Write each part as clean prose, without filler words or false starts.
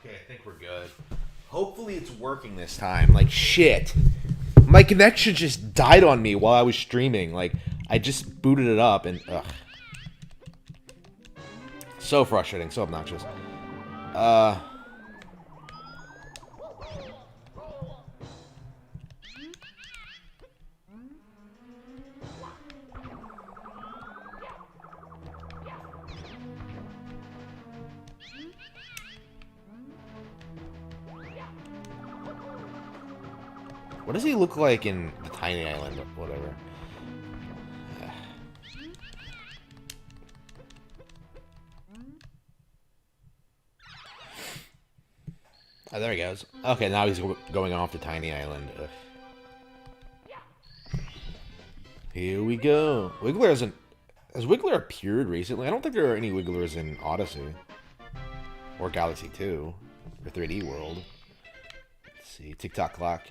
Okay, I think we're good. Hopefully it's working this time. Like, shit. My connection just died on me while I was streaming. Like, I just booted it up and... Ugh. So frustrating, so obnoxious. What does he look like in the Tiny Island or whatever? Oh, there he goes. Okay, now he's going off to Tiny Island. Ugh. Here we go. Wiggler hasn't... Has Wiggler appeared recently? I don't think there are any Wigglers in Odyssey. Or Galaxy 2. Or 3D World. Let's see. TikTok clock.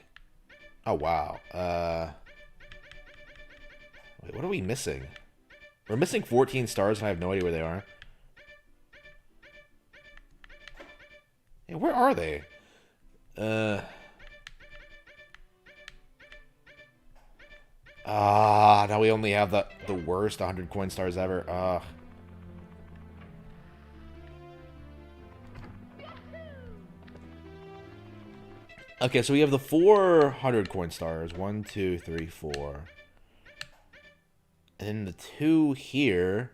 Oh, wow. Wait, what are we missing? We're missing 14 stars and I have no idea where they are. Yeah, where are they? Now we only have the worst 100 coin stars ever. Okay, so we have the 400 coin stars. 1, 2, 3, 4. And then the 2 here.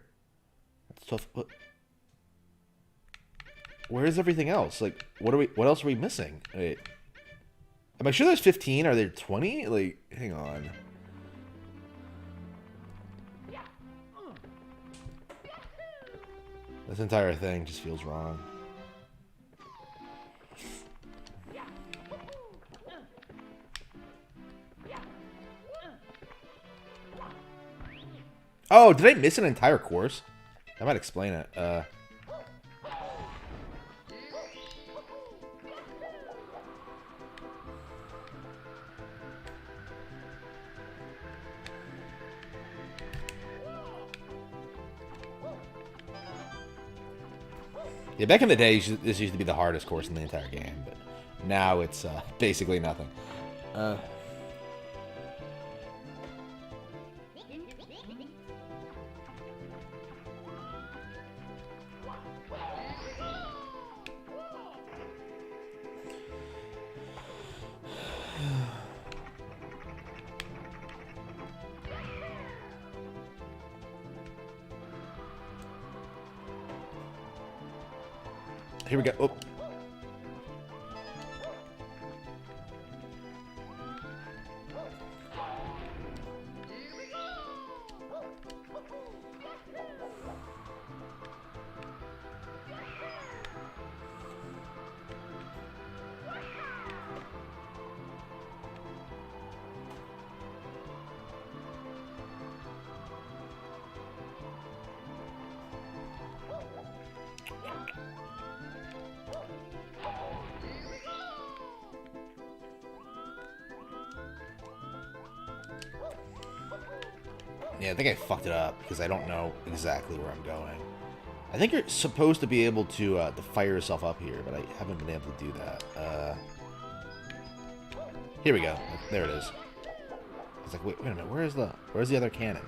That's tough. Where's everything else? Like, what else are we missing? Wait. Am I sure there's 15? Are there 20? Like, hang on. This entire thing just feels wrong. Oh, did I miss an entire course? That might explain it. Yeah, back in the day, this used to be the hardest course in the entire game, but now it's basically nothing. Here we go. Oh. Yeah, I think I fucked it up because I don't know exactly where I'm going. I think you're supposed to be able to fire yourself up here, but I haven't been able to do that. Here we go. There it is. I was like, wait a minute. Where's the other cannon?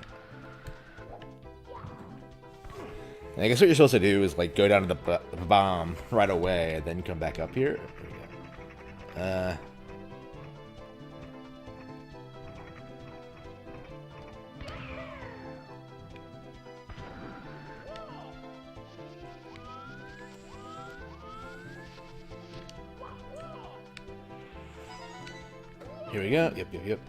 And I guess what you're supposed to do is like go down to the bomb right away and then come back up here. Here we go. Here we go. Yep.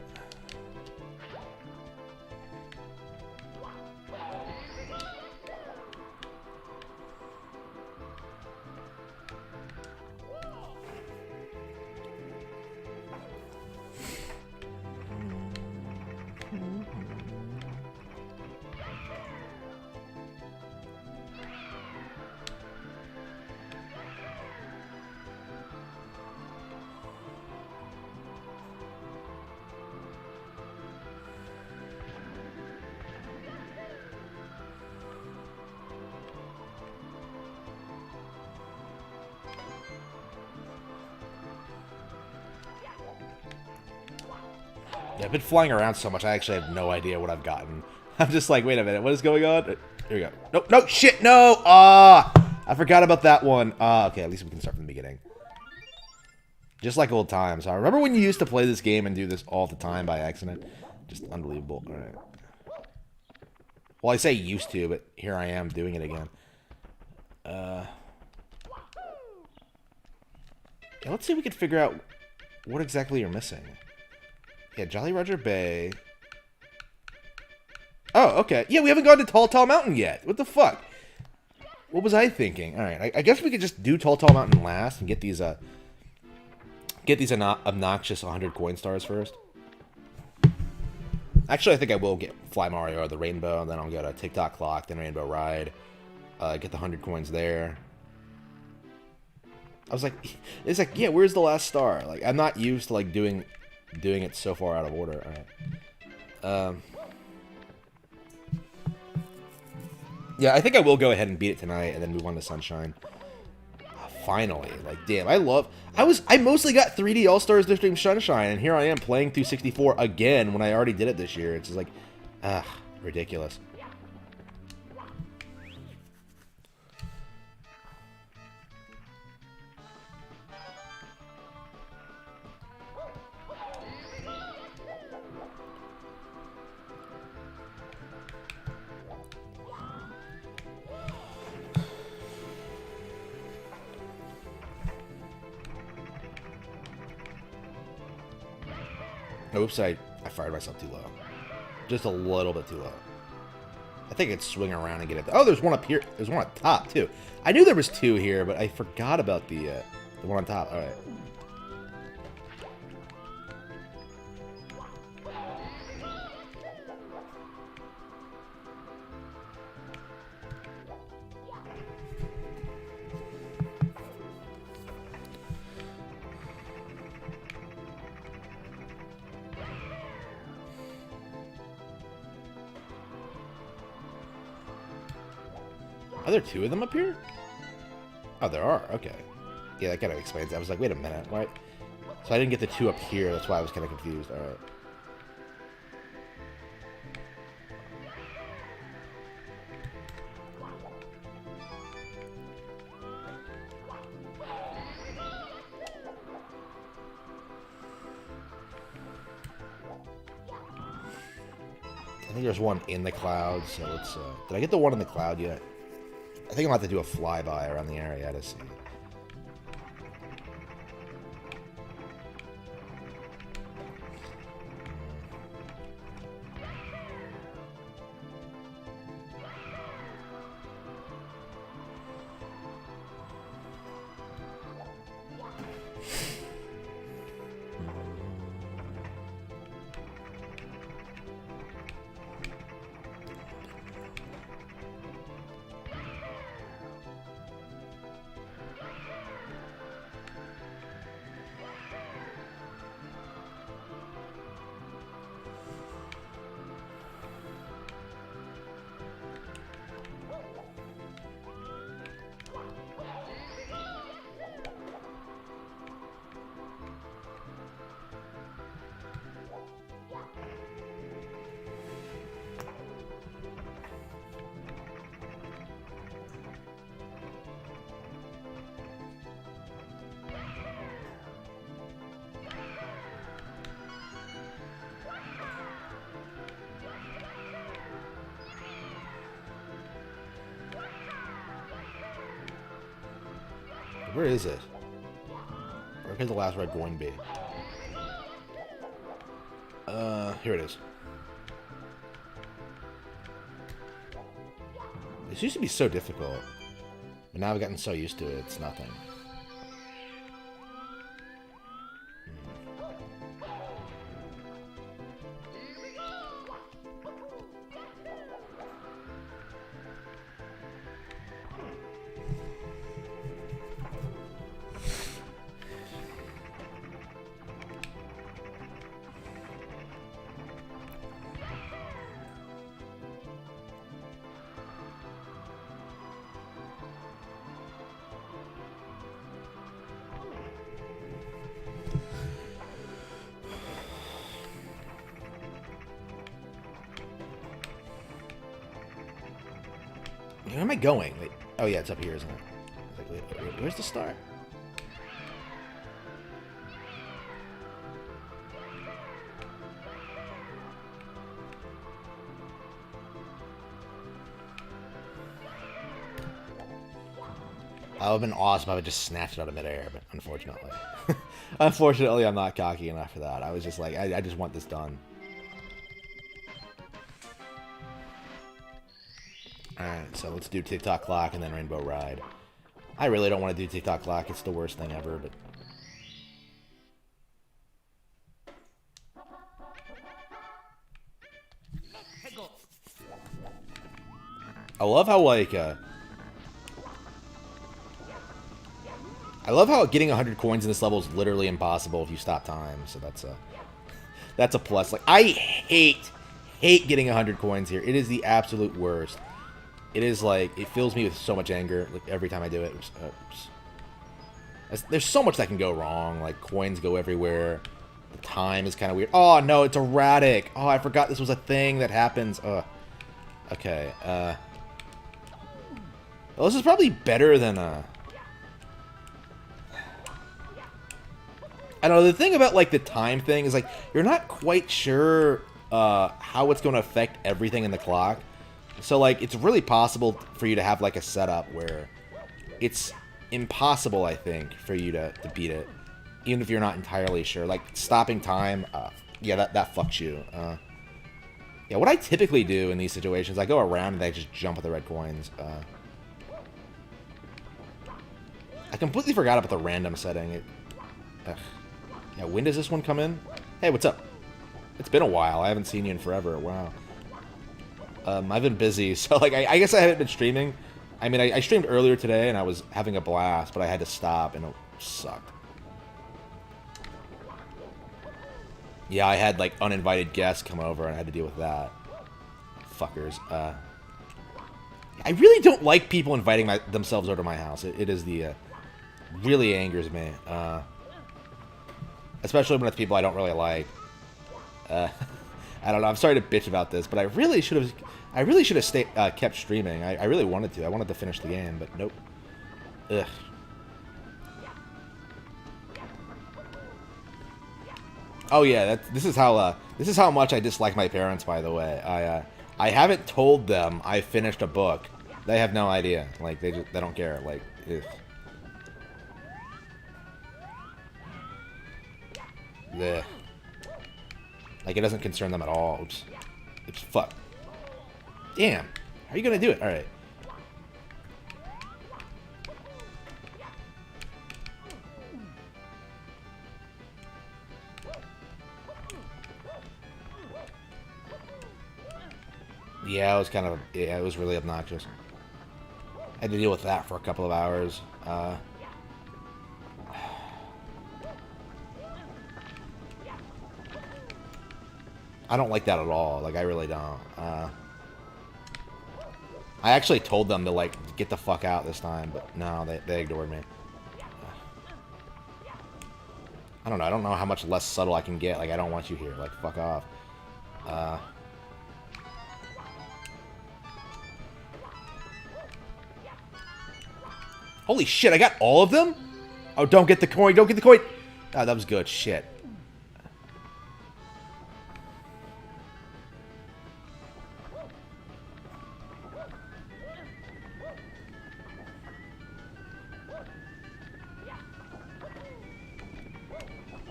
Yeah, I've been flying around so much, I actually have no idea what I've gotten. I'm just like, wait a minute, what is going on? Here we go. Nope, no, shit, no! I forgot about that one. Okay, at least we can start from the beginning. Just like old times. I remember when you used to play this game and do this all the time by accident. Just unbelievable. All right. Well, I say used to, but here I am doing it again. Yeah, let's see if we can figure out what exactly you're missing. Yeah, Jolly Roger Bay. Oh, okay. Yeah, we haven't gone to Tall Tall Mountain yet. What the fuck? What was I thinking? All right, I guess we could just do Tall Tall Mountain last and get these obnoxious 100 coin stars first. Actually, I think I will get Fly Mario or the Rainbow, and then I'll go to TikTok Clock, then Rainbow Ride, get the 100 coins there. I was like, it's like, yeah, where's the last star? Like, I'm not used to like doing it so far out of order. All right. Yeah, I think I will go ahead and beat it tonight, and then move on to Sunshine. Finally, like, damn, I mostly got 3D All-Stars Extreme Sunshine, and here I am playing through 64 again when I already did it this year. It's just like, ridiculous. Oops, I fired myself too low. Just a little bit too low. I think I'd swing around and get it. Oh, there's one up here. There's one on top, too. I knew there was two here, but I forgot about the one on top. All right. Are there two of them up here? Oh, there are. Okay. Yeah, that kind of explains it. I was like, wait a minute. What? So I didn't get the two up here. That's why I was kind of confused. All right. I think there's one in the cloud, so let's... did I get the one in the cloud yet? I think I'm about to do a flyby around the area to see. Where is it? Where could the last red coin be? Here it is. This used to be so difficult, but now I've gotten so used to it, it's nothing. Where am I going? Wait. Oh yeah, it's up here, isn't it? Like, wait, where's the star? That would have been awesome if I just snatched it out of midair, but unfortunately. Unfortunately, I'm not cocky enough for that. I was just like, I just want this done. Alright, so let's do Tick-Tock Clock and then Rainbow Ride. I really don't want to do Tick-Tock Clock. It's the worst thing ever, but... I love how, like, I love how getting 100 coins in this level is literally impossible if you stop time, so that's a plus. Like, I hate getting 100 coins here. It is the absolute worst. It is like, it fills me with so much anger like every time I do it. Oops. There's so much that can go wrong. Like, coins go everywhere. The time is kind of weird. Oh, no, it's erratic. Oh, I forgot this was a thing that happens. Okay, well, this is probably better than, I don't know, the thing about, like, the time thing is, like, you're not quite sure how it's going to affect everything in the clock. So, like, it's really possible for you to have, like, a setup where it's impossible, I think, for you to beat it, even if you're not entirely sure. Like, stopping time, yeah, that fucks you. Yeah, what I typically do in these situations, I go around and I just jump at the red coins. I completely forgot about the random setting. Yeah, when does this one come in? Hey, what's up? It's been a while. I haven't seen you in forever. Wow. I've been busy, so like I guess I haven't been streaming. I mean, I streamed earlier today and I was having a blast, but I had to stop and it sucked. Yeah, I had like uninvited guests come over and I had to deal with that. Fuckers. I really don't like people inviting themselves over to my house. It is the really angers me. Especially when it's people I don't really like. I don't know. I'm sorry to bitch about this, but I really should have kept streaming. I really wanted to. I wanted to finish the game, but nope. Ugh. Oh yeah, this is how much I dislike my parents. By the way, I haven't told them I finished a book. They have no idea. Like they don't care. Like, ugh. Blech. Like, it doesn't concern them at all. Oops. Oops, fuck. Damn. How are you gonna do it? Alright. Yeah, it was really obnoxious. I had to deal with that for a couple of hours. I don't like that at all. Like, I really don't. I actually told them to, like, get the fuck out this time, but no, they ignored me. I don't know. I don't know how much less subtle I can get. Like, I don't want you here. Like, fuck off. Holy shit, I got all of them? Oh, don't get the coin. Don't get the coin. Oh, that was good. Shit.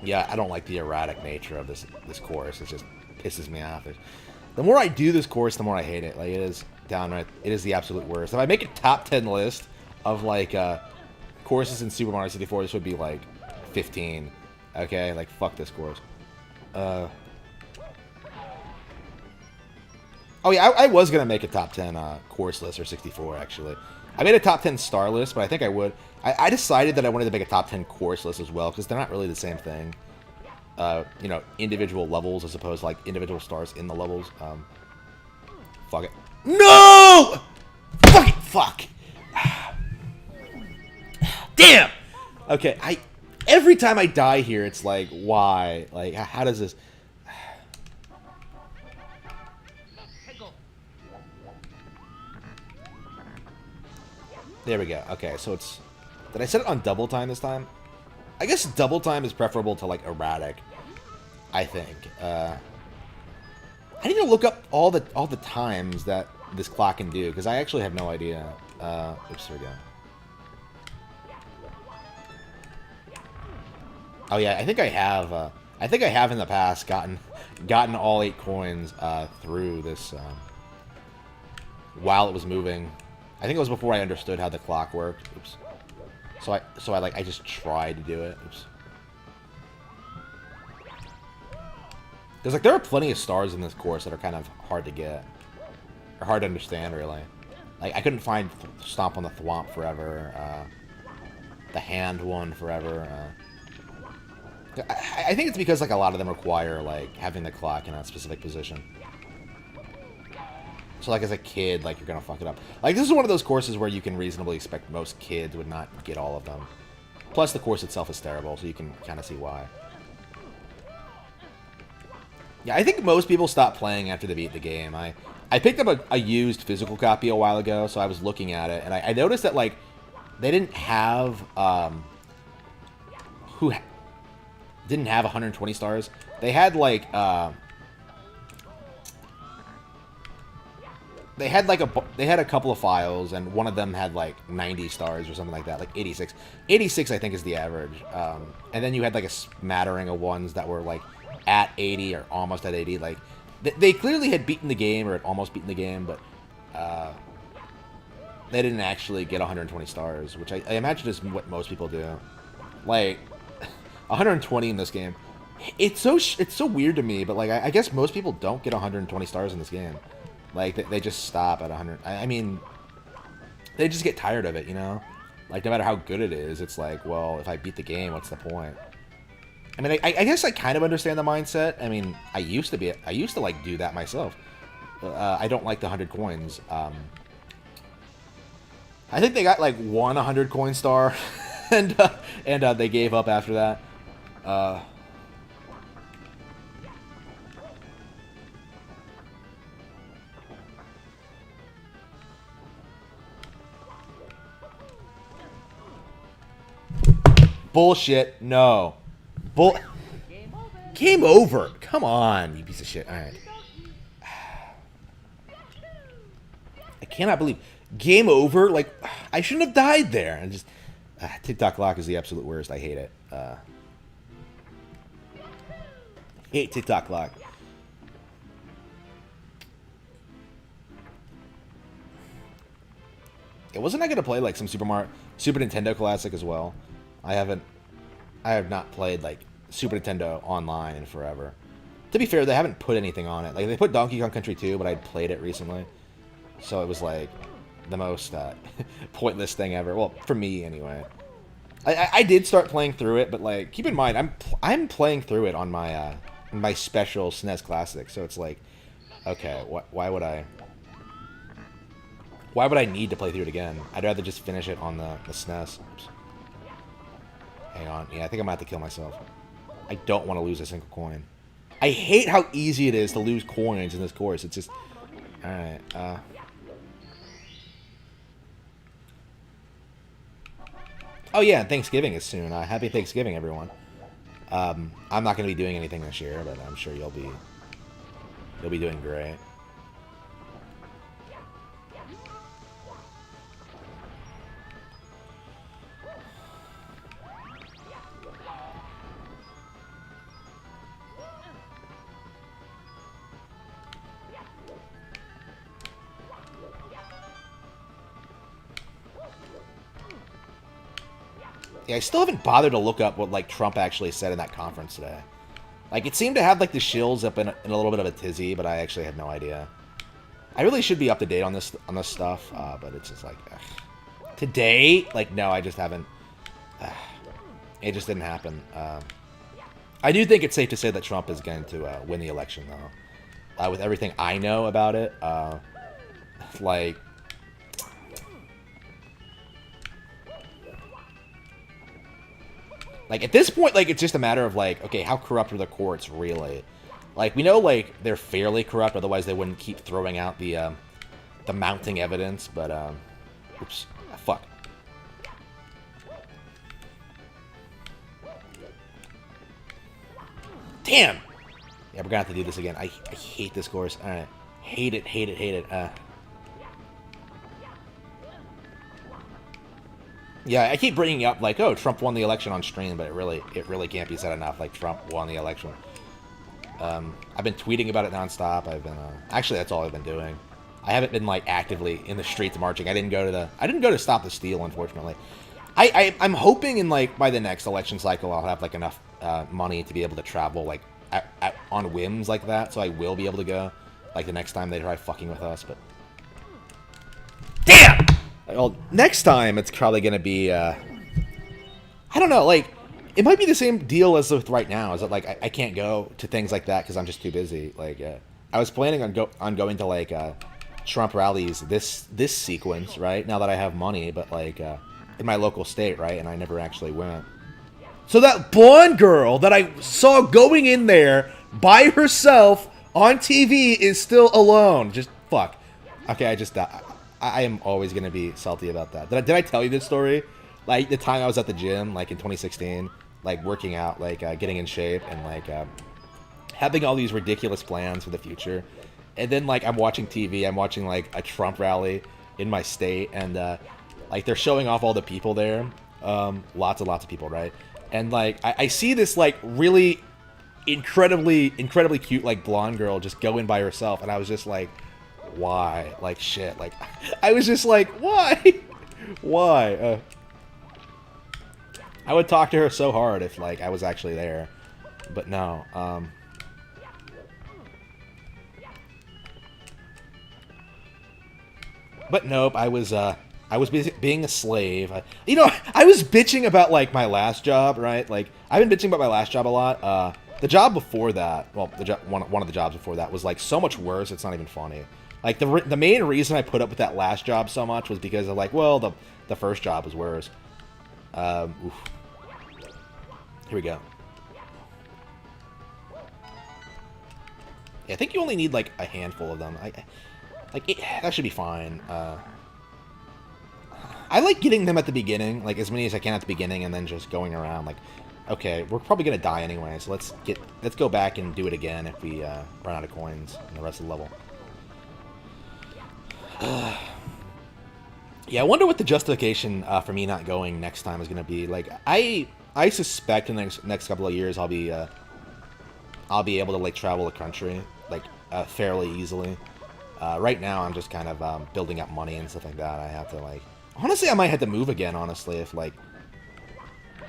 Yeah, I don't like the erratic nature of this course. It just pisses me off. The more I do this course, the more I hate it. Like, it is downright, it is the absolute worst. If I make a top 10 list of, like, courses in Super Mario 64, this would be, like, 15. Okay? Like, fuck this course. Oh, yeah, I was going to make a top 10 course list for 64, actually. I made a top 10 star list, but I think I would. I decided that I wanted to make a top 10 course list as well, because they're not really the same thing. You know, individual levels as opposed to, like, individual stars in the levels. Fuck it. No! Fuck it! Fuck! Damn! Okay, every time I die here, it's like, why? Like, how does this... There we go. Okay, so it's... Did I set it on double time this time? I guess double time is preferable to, like, erratic. I think. I need to look up all the times that this clock can do, because I actually have no idea. Oops, there we go. Oh yeah, I think I have. I think I have in the past gotten all 8 coins through this while it was moving. I think it was before I understood how the clock worked. Oops. So I just tried to do it. Oops. Because like there are plenty of stars in this course that are kind of hard to get, or hard to understand really. Like I couldn't find Stomp on the Thwomp forever. The hand one forever. I think it's because like a lot of them require like having the clock in a specific position. So like as a kid, like you're gonna fuck it up. Like this is one of those courses where you can reasonably expect most kids would not get all of them. Plus the course itself is terrible, so you can kind of see why. Yeah, I think most people stop playing after they beat the game. I picked up a used physical copy a while ago, so I was looking at it, and I noticed that like they didn't have didn't have 120 stars. They had like they had a couple of files, and one of them had like 90 stars or something like that, like 86. 86 I think is the average. And then you had like a smattering of ones that were like at 80 or almost at 80. Like they clearly had beaten the game or had almost beaten the game, but they didn't actually get 120 stars, which I imagine is what most people do. Like 120 in this game. It's so weird to me, but like I guess most people don't get 120 stars in this game. Like they just stop at 100. I mean, they just get tired of it, you know. Like no matter how good it is, it's like, well, if I beat the game, what's the point? I mean, I guess I kind of understand the mindset. I mean, I used to like do that myself. I don't like the 100 coins. I think they got like one 100 coin star, and they gave up after that. Bullshit. No. Game over. Come on, you piece of shit. All right. I cannot believe game over. Like I shouldn't have died there. And just TikTok lock is the absolute worst. I hate it. Hate TikTok lock. Wasn't I gonna play like some Super Nintendo Classic as well? I have not played like Super Nintendo online in forever. To be fair, they haven't put anything on it. Like they put Donkey Kong Country 2, but I'd played it recently, so it was like the most pointless thing ever. Well, for me anyway. I did start playing through it, but like keep in mind I'm playing through it on my special SNES Classic, so it's like, okay, why would I need to play through it again? I'd rather just finish it on the SNES. Oops. Hang on. Yeah, I think I'm going to have to kill myself. I don't want to lose a single coin. I hate how easy it is to lose coins in this course. It's just... Alright, Oh yeah, Thanksgiving is soon. Happy Thanksgiving, everyone. I'm not going to be doing anything this year, but I'm sure you'll be doing great. Yeah, I still haven't bothered to look up what like Trump actually said in that conference today. Like it seemed to have like the shills up in a little bit of a tizzy, but I actually had no idea. I really should be up to date on this stuff, but it's just like today. Like no, I just haven't. It just didn't happen. I do think it's safe to say that Trump is going to win the election, though. With everything I know about it, like. Like, at this point, like, it's just a matter of, like, okay, how corrupt are the courts, really? Like, we know, like, they're fairly corrupt, otherwise they wouldn't keep throwing out the mounting evidence, but, oops, fuck. Damn! Yeah, we're gonna have to do this again. I hate this course. Alright. Hate it, hate it, hate it. Yeah, I keep bringing up, like, oh, Trump won the election on stream, but it really can't be said enough. Like, Trump won the election. I've been tweeting about it nonstop. I've been, actually, that's all I've been doing. I haven't been, like, actively in the streets marching. I didn't go to Stop the Steal, unfortunately. I'm hoping in, like, by the next election cycle, I'll have, like, enough money to be able to travel, like, on whims like that, so I will be able to go, like, the next time they try fucking with us, but... Damn! Well, next time, it's probably gonna be, I don't know, like, it might be the same deal as with right now, is that, like, I can't go to things like that because I'm just too busy. Like, I was planning on going to, like, Trump rallies this sequence, right, now that I have money, but, like, in my local state, right, and I never actually went. So that blonde girl that I saw going in there by herself on TV is still alone. Just, fuck. Okay, I am always going to be salty about that. Did I tell you this story? Like, the time I was at the gym, like, in 2016, like, working out, like, getting in shape, and, like, having all these ridiculous plans for the future. And then, like, I'm watching TV, I'm watching, like, a Trump rally in my state, and, like, they're showing off all the people there. Lots and lots of people, right? And, like, I see this, like, really incredibly cute, like, blonde girl just go in by herself, and I was just like, why? Like, shit. Like, I was just like, why? Why? I would talk to her so hard if, like, I was actually there. But no, But nope, I was busy being a slave. You know, I was bitching about, like, my last job, right? Like, I've been bitching about my last job a lot. The job before that, well, one of the jobs before that was, like, so much worse, it's not even funny. Like, the main reason I put up with that last job so much was because of, like, well, the first job was worse. Oof. Here we go. Yeah, I think you only need, like, a handful of them. That should be fine. I like getting them at the beginning, like, as many as I can at the beginning, and then just going around, like, okay, we're probably gonna die anyway, so let's go back and do it again if we run out of coins in the rest of the level. Yeah, I wonder what the justification for me not going next time is gonna be. Like, I suspect in the next couple of years I'll be able to, like, travel the country, like, fairly easily. Right now I'm just kind of building up money and stuff like that. I have to, like, honestly, I might have to move again, honestly, if, like,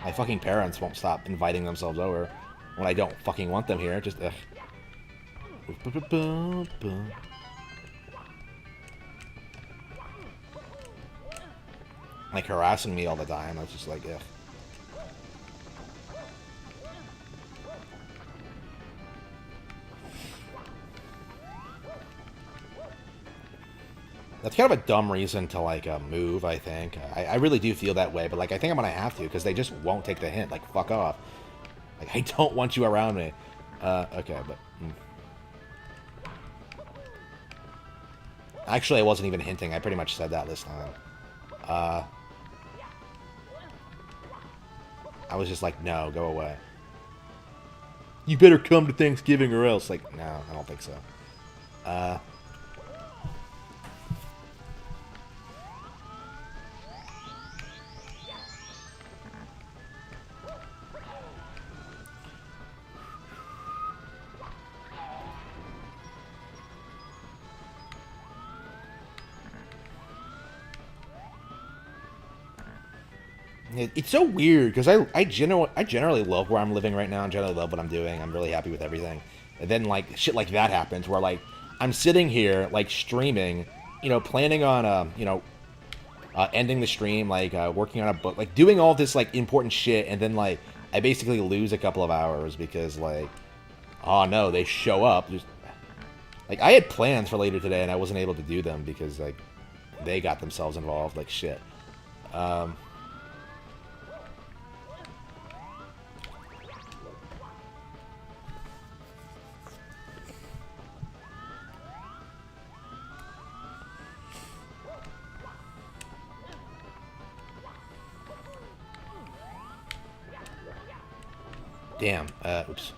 my fucking parents won't stop inviting themselves over when I don't fucking want them here. Just, ugh. Like, harassing me all the time. I was just like, ugh. That's kind of a dumb reason to, like, move, I think. I really do feel that way, but, like, I think I'm gonna have to, because they just won't take the hint. Like, fuck off. Like, I don't want you around me. Okay, but... Actually, I wasn't even hinting. I pretty much said that this time. I was just like, no, go away. You better come to Thanksgiving or else. Like, no, I don't think so. It's so weird, because I generally love where I'm living right now. I generally love what I'm doing. I'm really happy with everything. And then, like, shit like that happens, where, like, I'm sitting here, like, streaming, you know, planning on, you know, ending the stream, like, working on a book, like, doing all this, like, important shit, and then, like, I basically lose a couple of hours because, like, oh no, they show up. Just, like, I had plans for later today, and I wasn't able to do them because, like, they got themselves involved, like, shit. Damn. Oops.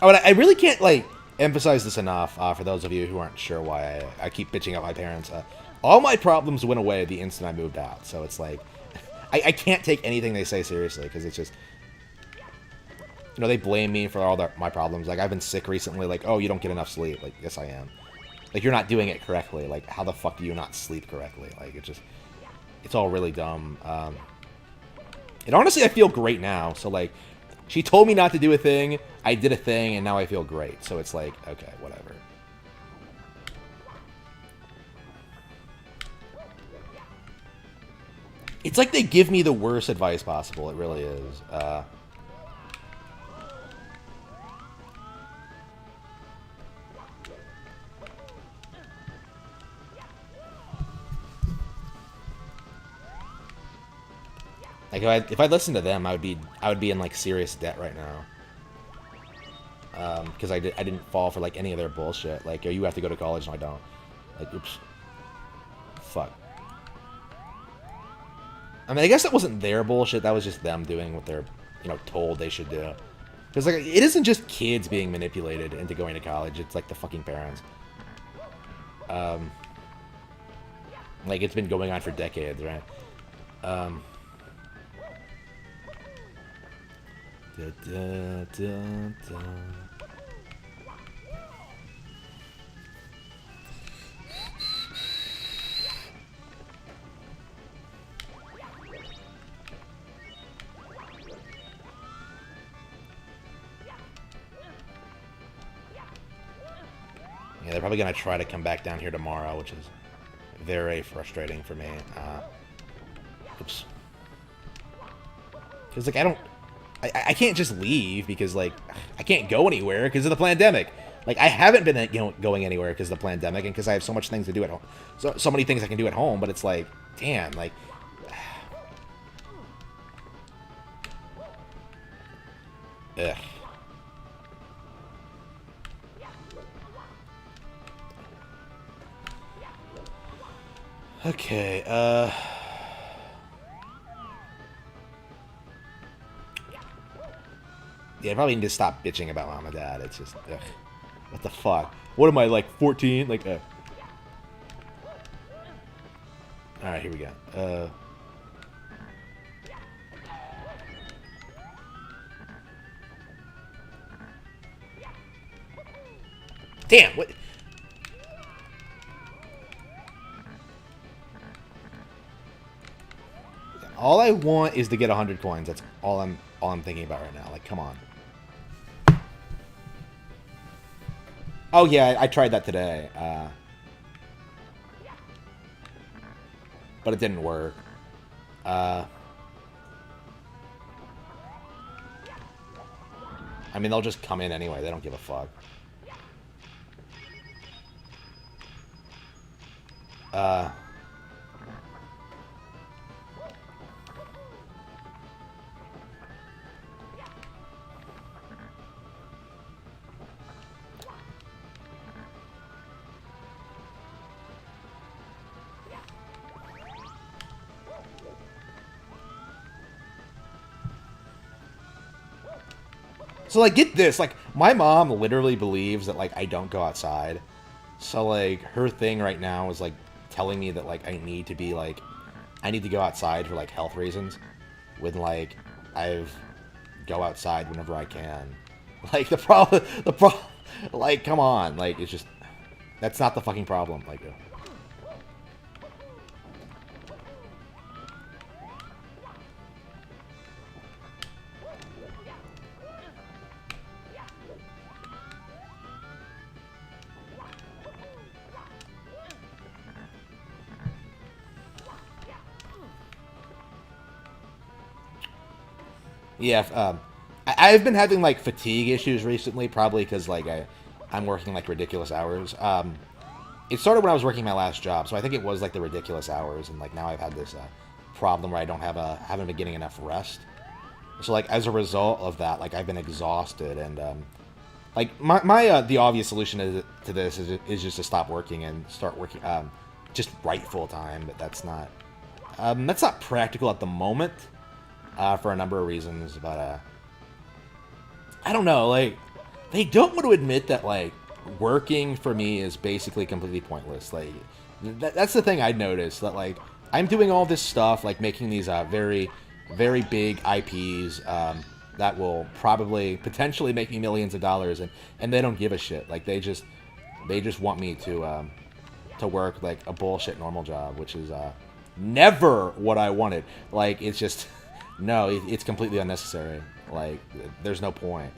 Oh, and I really can't like emphasize this enough for those of you who aren't sure why I keep bitching at my parents. All my problems went away the instant I moved out, so it's like I can't take anything they say seriously because it's just, you know, they blame me for all my problems. Like I've been sick recently. Like, oh, you don't get enough sleep. Like, yes, I am. Like, you're not doing it correctly. Like, how the fuck do you not sleep correctly? Like, it's all really dumb. And honestly, I feel great now. So like, she told me not to do a thing. I did a thing, and now I feel great. So it's like, okay, whatever. It's like they give me the worst advice possible. It really is. Like if I listened to them, I would be in like serious debt right now. Because I didn't fall for like any of their bullshit. Like, oh, you have to go to college, and I don't. Like, oops. Fuck. I mean, I guess that wasn't their bullshit. That was just them doing what they're, you know, told they should do. Because like, it isn't just kids being manipulated into going to college. It's like the fucking parents. Like it's been going on for decades, right? Da, da, da, da. Yeah, they're probably gonna try to come back down here tomorrow, which is very frustrating for me. Oops. Because like I can't just leave because like I can't go anywhere because of the pandemic. Like I haven't been, you know, going anywhere because of the pandemic and because I have so much things to do at home. So many things I can do at home, but it's like, damn, like. Ugh. Okay, yeah, I probably need to stop bitching about mom and dad. It's just, ugh. What the fuck? What am I, like, 14? Like, Alright, here we go. Damn, what? All I want is to get 100 coins. That's all I'm thinking about right now. Like, come on. Oh yeah, I tried that today. But it didn't work. I mean, they'll just come in anyway. They don't give a fuck. So, like, get this. Like, my mom literally believes that, like, I don't go outside. So, like, her thing right now is, like, telling me that, like, I need to be, like, I need to go outside for, like, health reasons. When, like, I've go outside whenever I can. Like, like, come on. Like, it's just, that's not the fucking problem. Like, yeah, I've been having, like, fatigue issues recently, probably because, like, I'm working, like, ridiculous hours. It started when I was working my last job, so I think it was, like, the ridiculous hours, and, like, now I've had this problem where I haven't been getting enough rest. So, like, as a result of that, like, I've been exhausted, and, like, the obvious solution to this is just to stop working and start working, just right full time, but that's not practical at the moment. For a number of reasons, but I don't know. Like, they don't want to admit that like working for me is basically completely pointless. Like that's the thing I noticed, that like I'm doing all this stuff, like making these very very big IPs that will probably potentially make me millions of dollars, and they don't give a shit. Like they just want me to work like a bullshit normal job, which is never what I wanted. Like it's just no, it's completely unnecessary. Like there's no point.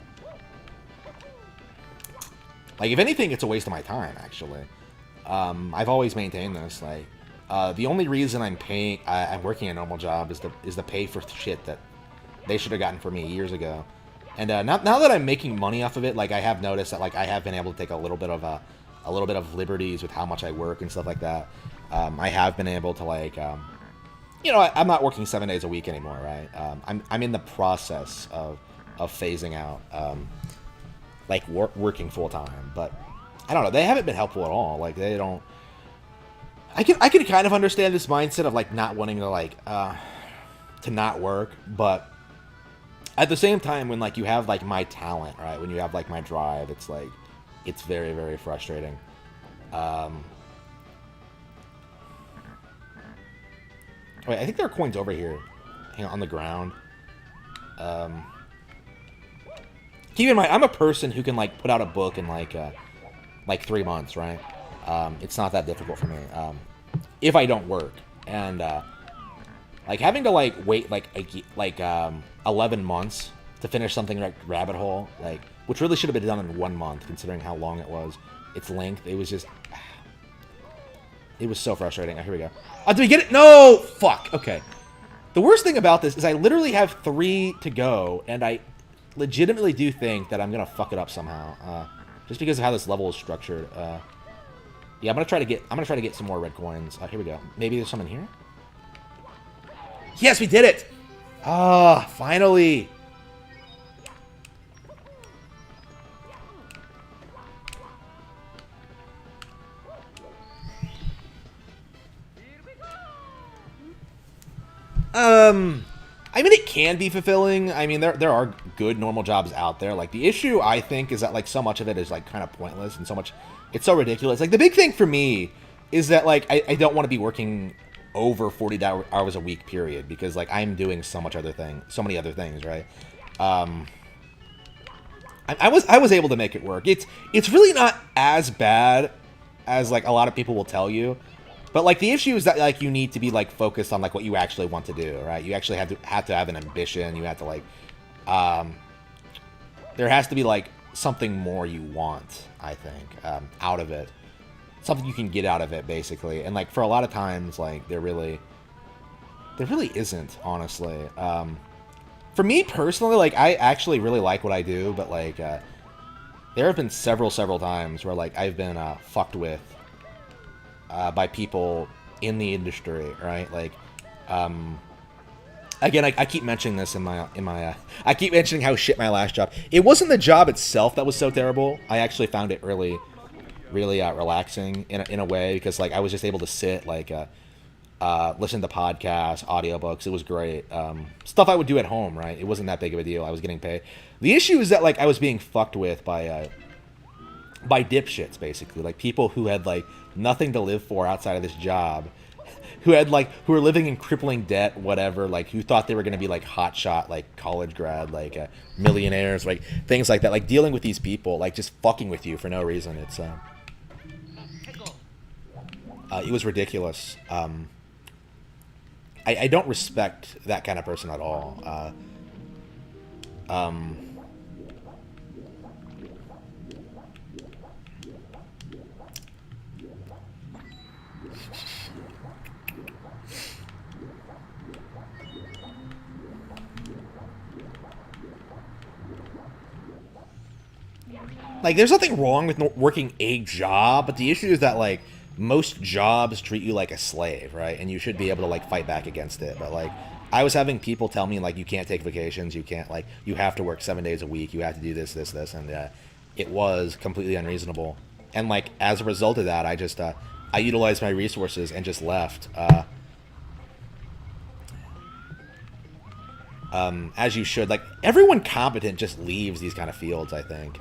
Like if anything, it's a waste of my time. Actually, I've always maintained this. Like the only reason I'm working a normal job is to pay for shit that they should have gotten for me years ago. And now that I'm making money off of it, like I have noticed that like I have been able to take a little bit of liberties with how much I work and stuff like that. I have been able to like, I'm not working 7 days a week anymore, right? I'm in the process of phasing out, like working full time, but I don't know. They haven't been helpful at all. Like they don't. I can kind of understand this mindset of like not wanting to like to not work, but at the same time, when like you have like my talent, right? When you have like my drive, it's like it's very very frustrating. Wait, I think there are coins over here, on the ground. Keep in mind, I'm a person who can like put out a book in like 3 months, right? It's not that difficult for me if I don't work, and like having to like wait like 11 months to finish something like Rabbit Hole, like which really should have been done in 1 month considering how long it was, its length. It was just, it was so frustrating. Oh, here we go. Oh, did we get it? No! Fuck. Okay. The worst thing about this is I literally have 3 to go, and I legitimately do think that I'm gonna fuck it up somehow, just because of how this level is structured. Yeah, I'm gonna try to get some more red coins. Here we go. Maybe there's some in here. Yes, we did it! Ah, finally! I mean, it can be fulfilling. I mean, there are good normal jobs out there. Like, the issue, I think, is that, like, so much of it is, like, kind of pointless and so much... It's so ridiculous. Like, the big thing for me is that, like, I don't want to be working over 40 hours a week, period, because, like, I'm doing so many other things, right? I was able to make it work. It's really not as bad as, like, a lot of people will tell you. But, like, the issue is that, like, you need to be, like, focused on, like, what you actually want to do, right? You actually have to have an ambition. You have to, like, there has to be, like, something more you want, I think, out of it. Something you can get out of it, basically. And, like, for a lot of times, like, there really isn't, honestly. For me, personally, like, I actually really like what I do, but, like, there have been several times where, like, I've been fucked with by people in the industry, right? Like, again, I keep mentioning this in my I keep mentioning how shit my last job. It wasn't the job itself that was so terrible. I actually found it really relaxing in a way, because like I was just able to sit, like listen to podcasts, audiobooks. It was great. Stuff I would do at home, right? It wasn't that big of a deal. I was getting paid. The issue is that like I was being fucked with by dipshits, basically, like people who had like nothing to live for outside of this job, who were living in crippling debt, whatever, like who thought they were going to be like hotshot, like college grad, like millionaires, like things like that. Like dealing with these people, like just fucking with you for no reason. It was ridiculous. I don't respect that kind of person at all. Like, there's nothing wrong with working a job, but the issue is that, like, most jobs treat you like a slave, right? And you should be able to, like, fight back against it. But, like, I was having people tell me, like, you can't take vacations, you can't, like, you have to work 7 days a week, you have to do this, and it was completely unreasonable. And, like, as a result of that, I just, I utilized my resources and just left. as you should. Like, everyone competent just leaves these kind of fields, I think.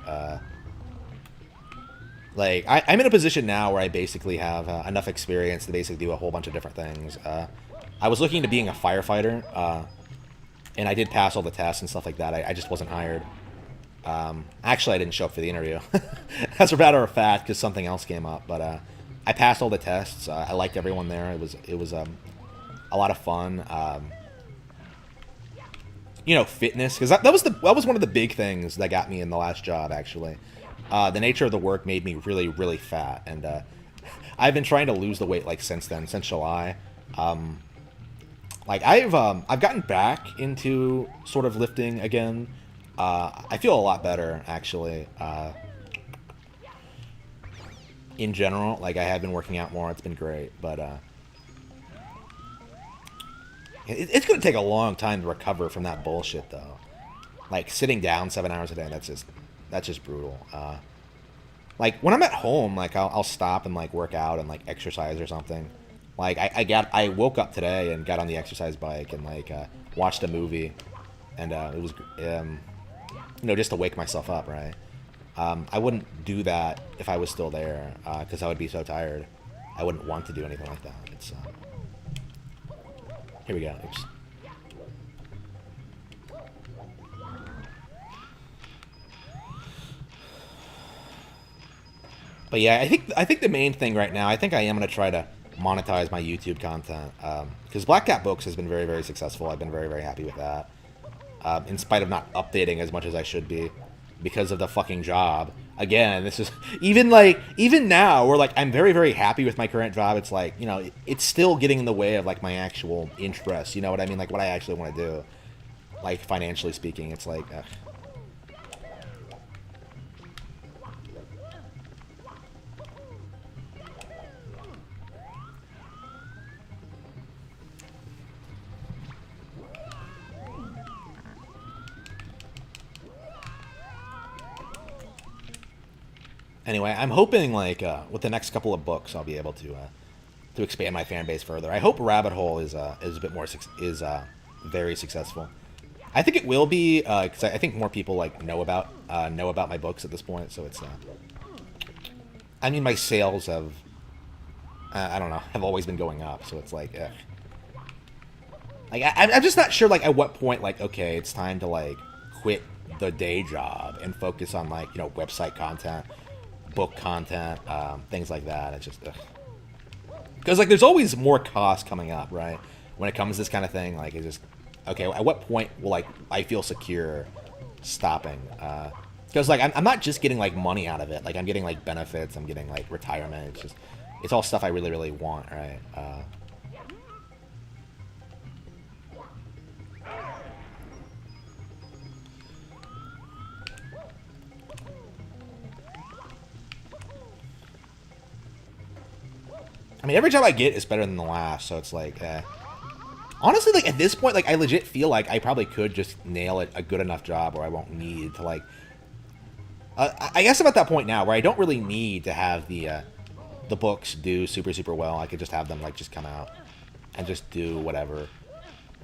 Like, I'm in a position now where I basically have enough experience to basically do a whole bunch of different things. I was looking into being a firefighter, and I did pass all the tests and stuff like that. I just wasn't hired. Actually, I didn't show up for the interview. As a matter of fact, because something else came up. But I passed all the tests. I liked everyone there. It was a lot of fun. You know, fitness, because that was one of the big things that got me in the last job. Actually, the nature of the work made me really, really fat, and I've been trying to lose the weight like since then, since July. Like I've gotten back into sort of lifting again. I feel a lot better, actually. In general, like, I have been working out more. It's been great, but it's going to take a long time to recover from that bullshit, though. Like, sitting down 7 hours a day, that's just brutal. Like, when I'm at home, like, I'll stop and, like, work out and, like, exercise or something. Like, I woke up today and got on the exercise bike and, like, watched a movie, and it was, you know, just to wake myself up, right? I wouldn't do that if I was still there, because I would be so tired. I wouldn't want to do anything like that. It's, here we go. Oops. But yeah, I think the main thing right now, I think I am going to try to monetize my YouTube content, because Black Cat Books has been very, very successful. I've been very, very happy with that. In spite of not updating as much as I should be because of the fucking job. Again, this is even now where like I'm very, very happy with my current job. It's like, you know, it's still getting in the way of like my actual interests. You know what I mean? Like what I actually want to do, like financially speaking. It's like, ugh. Anyway, I'm hoping like with the next couple of books, I'll be able to expand my fan base further. I hope Rabbit Hole is a bit more very successful. I think it will be because I think more people like know about my books at this point. So it's I mean, my sales have I don't know, have always been going up. So it's like like I'm just not sure like at what point like okay, it's time to like quit the day job and focus on like, you know, website content, book content, things like that. It's just because like there's always more costs coming up, right? When it comes to this kind of thing, like it's just okay. At what point will like I feel secure stopping? Because like I'm not just getting like money out of it. Like I'm getting like benefits. I'm getting like retirement. It's all stuff I really really want, right? I mean, every job I get is better than the last, so it's like, honestly, like, at this point, like, I legit feel like I probably could just nail it a good enough job where I won't need to, like... I guess I'm at that point now where I don't really need to have the books do super, super well. I could just have them, like, just come out and just do whatever.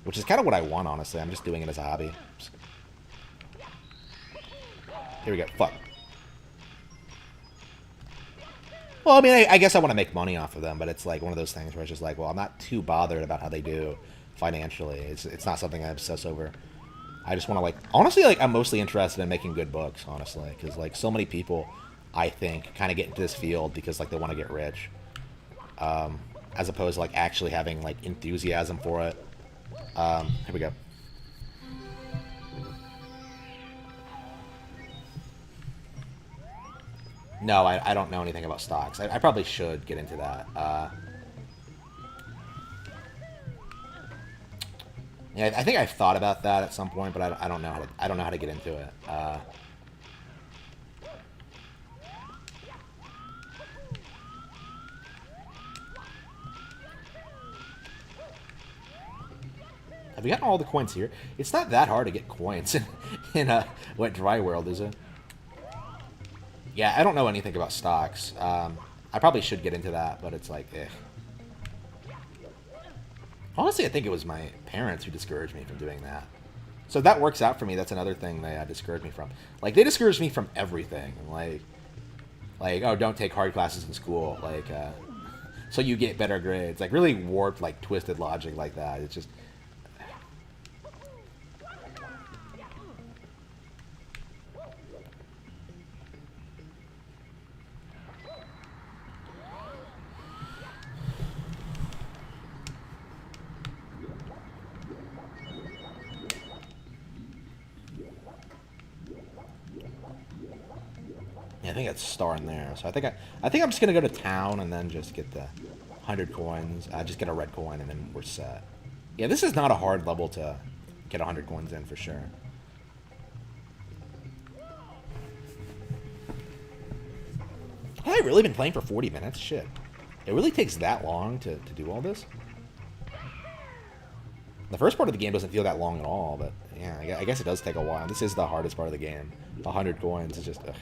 Which is kind of what I want, honestly. I'm just doing it as a hobby. Oops. Here we go. Fuck. Well, I mean, I guess I want to make money off of them, but it's like one of those things where it's just like, well, I'm not too bothered about how they do financially. It's not something I obsess over. I just want to, like, honestly, like, I'm mostly interested in making good books, honestly, because, like, so many people, I think, kind of get into this field because, like, they want to get rich, as opposed to, like, actually having, like, enthusiasm for it. Here we go. No, I don't know anything about stocks. I probably should get into that. Yeah, I think I've thought about that at some point, but I don't know how to get into it. Have we gotten all the coins here? It's not that hard to get coins in Wet Dry World, is it? Yeah, I don't know anything about stocks. I probably should get into that, but it's like, eh. Honestly, I think it was my parents who discouraged me from doing that. So that works out for me. That's another thing they discourage me from. Like, they discourage me from everything. Like, oh, don't take hard classes in school. Like, so you get better grades. Like, really warped, like, twisted logic like that. It's just... Yeah, I think it's star in there. So I think I'm just gonna go to town and then just get the 100 coins. Just get a red coin and then we're set. Yeah, this is not a hard level to get 100 coins in for sure. Have I really been playing for 40 minutes? Shit. It really takes that long to do all this? The first part of the game doesn't feel that long at all, but yeah, I guess it does take a while. This is the hardest part of the game. 100 coins is just... Ugh.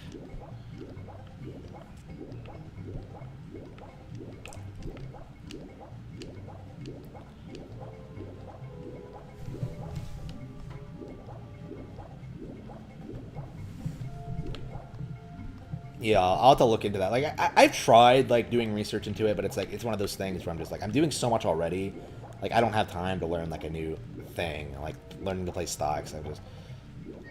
Yeah, I'll have to look into that. Like, I've tried, like, doing research into it, but it's, like, it's one of those things where I'm just, like, I'm doing so much already. Like, I don't have time to learn, like, a new thing. Like, learning to play stocks. I'm just...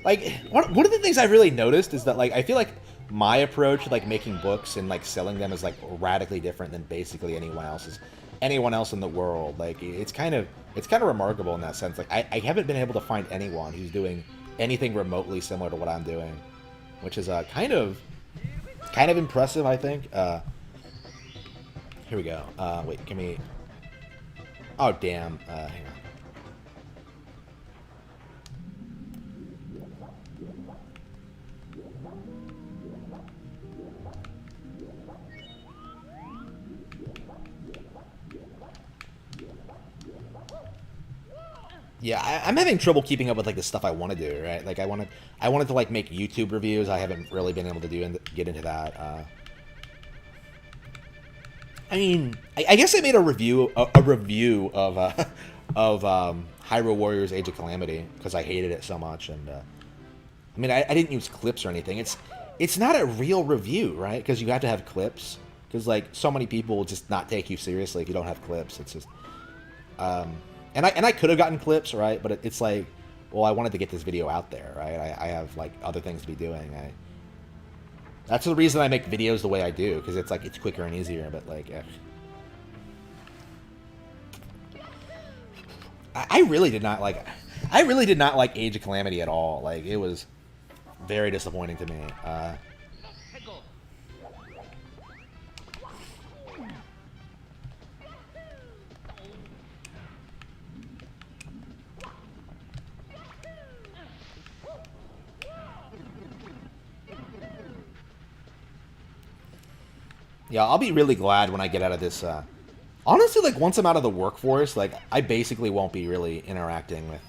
Like, one of the things I've really noticed is that, like, I feel like my approach to, like, making books and, like, selling them is, like, radically different than basically anyone else in the world. Like, it's kind of remarkable in that sense. Like, I haven't been able to find anyone who's doing anything remotely similar to what I'm doing, which is kind of impressive, I think. Here we go. Wait, give me... Oh, damn. Hang on. Yeah, I'm having trouble keeping up with, like, the stuff I want to do, right? Like, I wanted to, like, make YouTube reviews. I haven't really been able to get into that. I mean, I guess I made a review of Hyrule Warriors: Age of Calamity because I hated it so much, and I mean, I didn't use clips or anything. It's not a real review, right? Because you have to have clips. Because, like, so many people will just not take you seriously if you don't have clips. It's just, and I could have gotten clips, right? But it's like, well, I wanted to get this video out there, right? I have, like, other things to be doing. That's the reason I make videos the way I do, because it's like, it's quicker and easier. But, like, I really did not like Age of Calamity at all. Like, it was very disappointing to me. Yeah, I'll be really glad when I get out of this. Honestly, like, once I'm out of the workforce, like, I basically won't be really interacting with,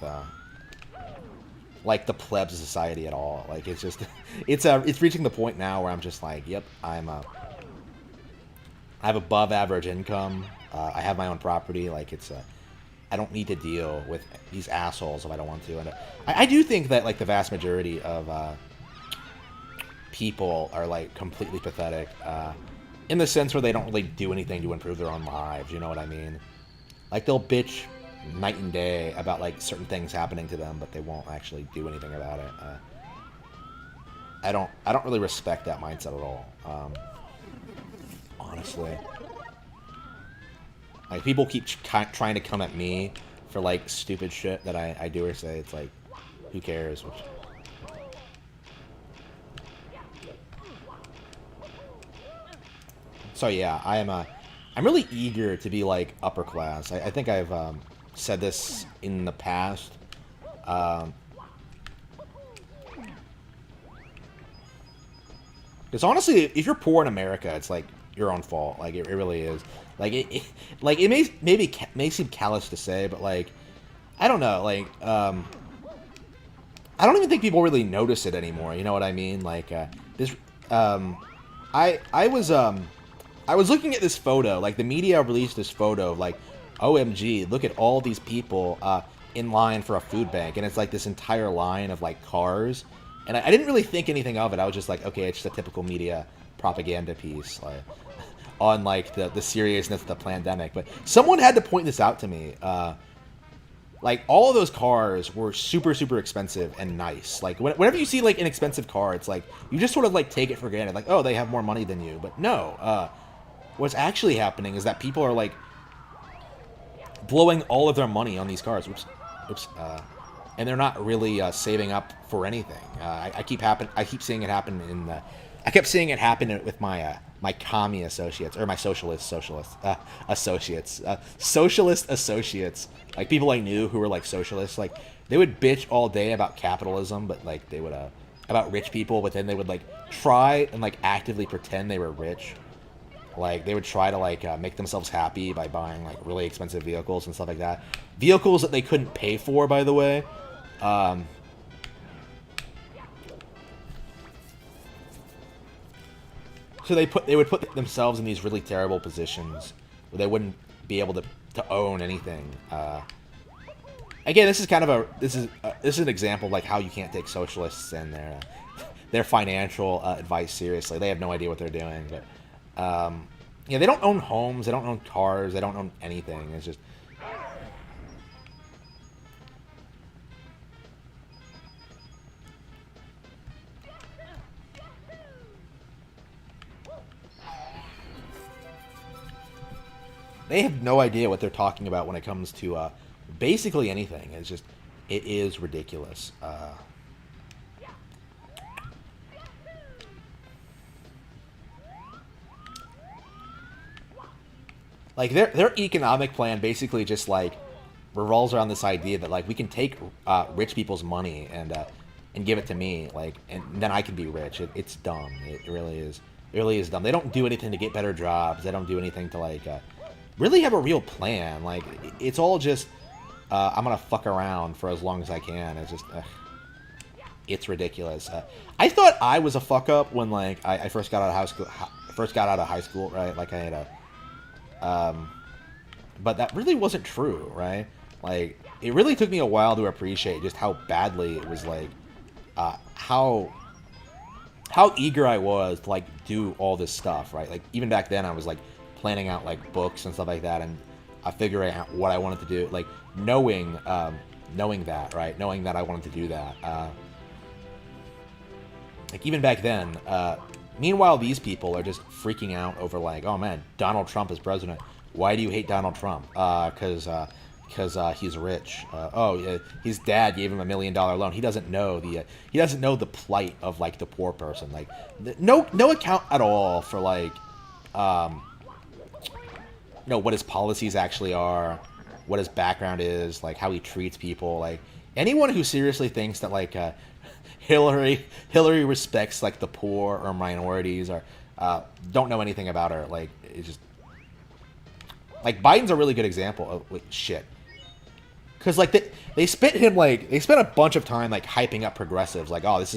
like, the plebs of society at all. Like, it's just, it's reaching the point now where I'm just like, yep, I have above average income. I have my own property. Like, I don't need to deal with these assholes if I don't want to. And I do think that, like, the vast majority of people are, like, completely pathetic. In the sense where they don't really do anything to improve their own lives, you know what I mean? Like, they'll bitch night and day about, like, certain things happening to them, but they won't actually do anything about it. I don't really respect that mindset at all. Honestly. Like, people keep trying to come at me for, like, stupid shit that I do or say. It's like, who cares? So yeah, I'm really eager to be, like, upper class. I think I've said this in the past. Because honestly, if you're poor in America, it's like your own fault. Like, it really is. Like, it may seem callous to say, but, like, I don't know. Like, I don't even think people really notice it anymore. You know what I mean? Like, this. I was looking at this photo, like, the media released this photo of, like, OMG, look at all these people in line for a food bank, and it's like this entire line of like cars, and I didn't really think anything of it. I was just like, okay, it's just a typical media propaganda piece, like on like the seriousness of the pandemic. But someone had to point this out to me. Like all of those cars were super super expensive and nice. Like whenever you see like an expensive car, it's like you just sort of like take it for granted, like, oh, they have more money than you. But no, what's actually happening is that people are like blowing all of their money on these cars. Oops. And they're not really saving up for anything. I keep seeing it happen in the. I kept seeing it happen with my my commie associates or my socialist associates, socialist associates, like people I knew who were like socialists. Like they would bitch all day about capitalism, but like they would about rich people, but then they would like try and like actively pretend they were rich. Like they would try to like make themselves happy by buying like really expensive vehicles and stuff like that. Vehicles that they couldn't pay for, by the way. So they would put themselves in these really terrible positions where they wouldn't be able to own anything. Again, this is kind of this is an example of like how you can't take socialists and their financial advice seriously. They have no idea what they're doing, but. Yeah, they don't own homes, they don't own cars, they don't own anything. It's just... They have no idea what they're talking about when it comes to basically anything. It's just... It is ridiculous. Like their economic plan basically just like revolves around this idea that like we can take rich people's money and give it to me, like, and then I can be rich. It's dumb. It really is. It really is dumb. They don't do anything to get better jobs. They don't do anything to like really have a real plan. Like it's all just I'm gonna fuck around for as long as I can. It's just it's ridiculous. I thought I was a fuck up when like I first got out of high school. Right? Like I had a but that really wasn't true, right? Like, it really took me a while to appreciate just how badly it was, like, how eager I was to, like, do all this stuff, right? Like, even back then, I was, like, planning out, like, books and stuff like that, and figuring out what I wanted to do, like, knowing that, right? Knowing that I wanted to do that. Like, even back then, meanwhile, these people are just freaking out over like, oh man, Donald Trump is president. Why do you hate Donald Trump? Because he's rich. His dad gave him $1 million loan. He doesn't know the plight of like the poor person. Like, no account at all for like, what his policies actually are, what his background is, like how he treats people. Like anyone who seriously thinks that like Hillary respects like the poor or minorities or don't know anything about her. Like it's just like Biden's a really good example of shit. Because like they spent a bunch of time like hyping up progressives, like, oh, this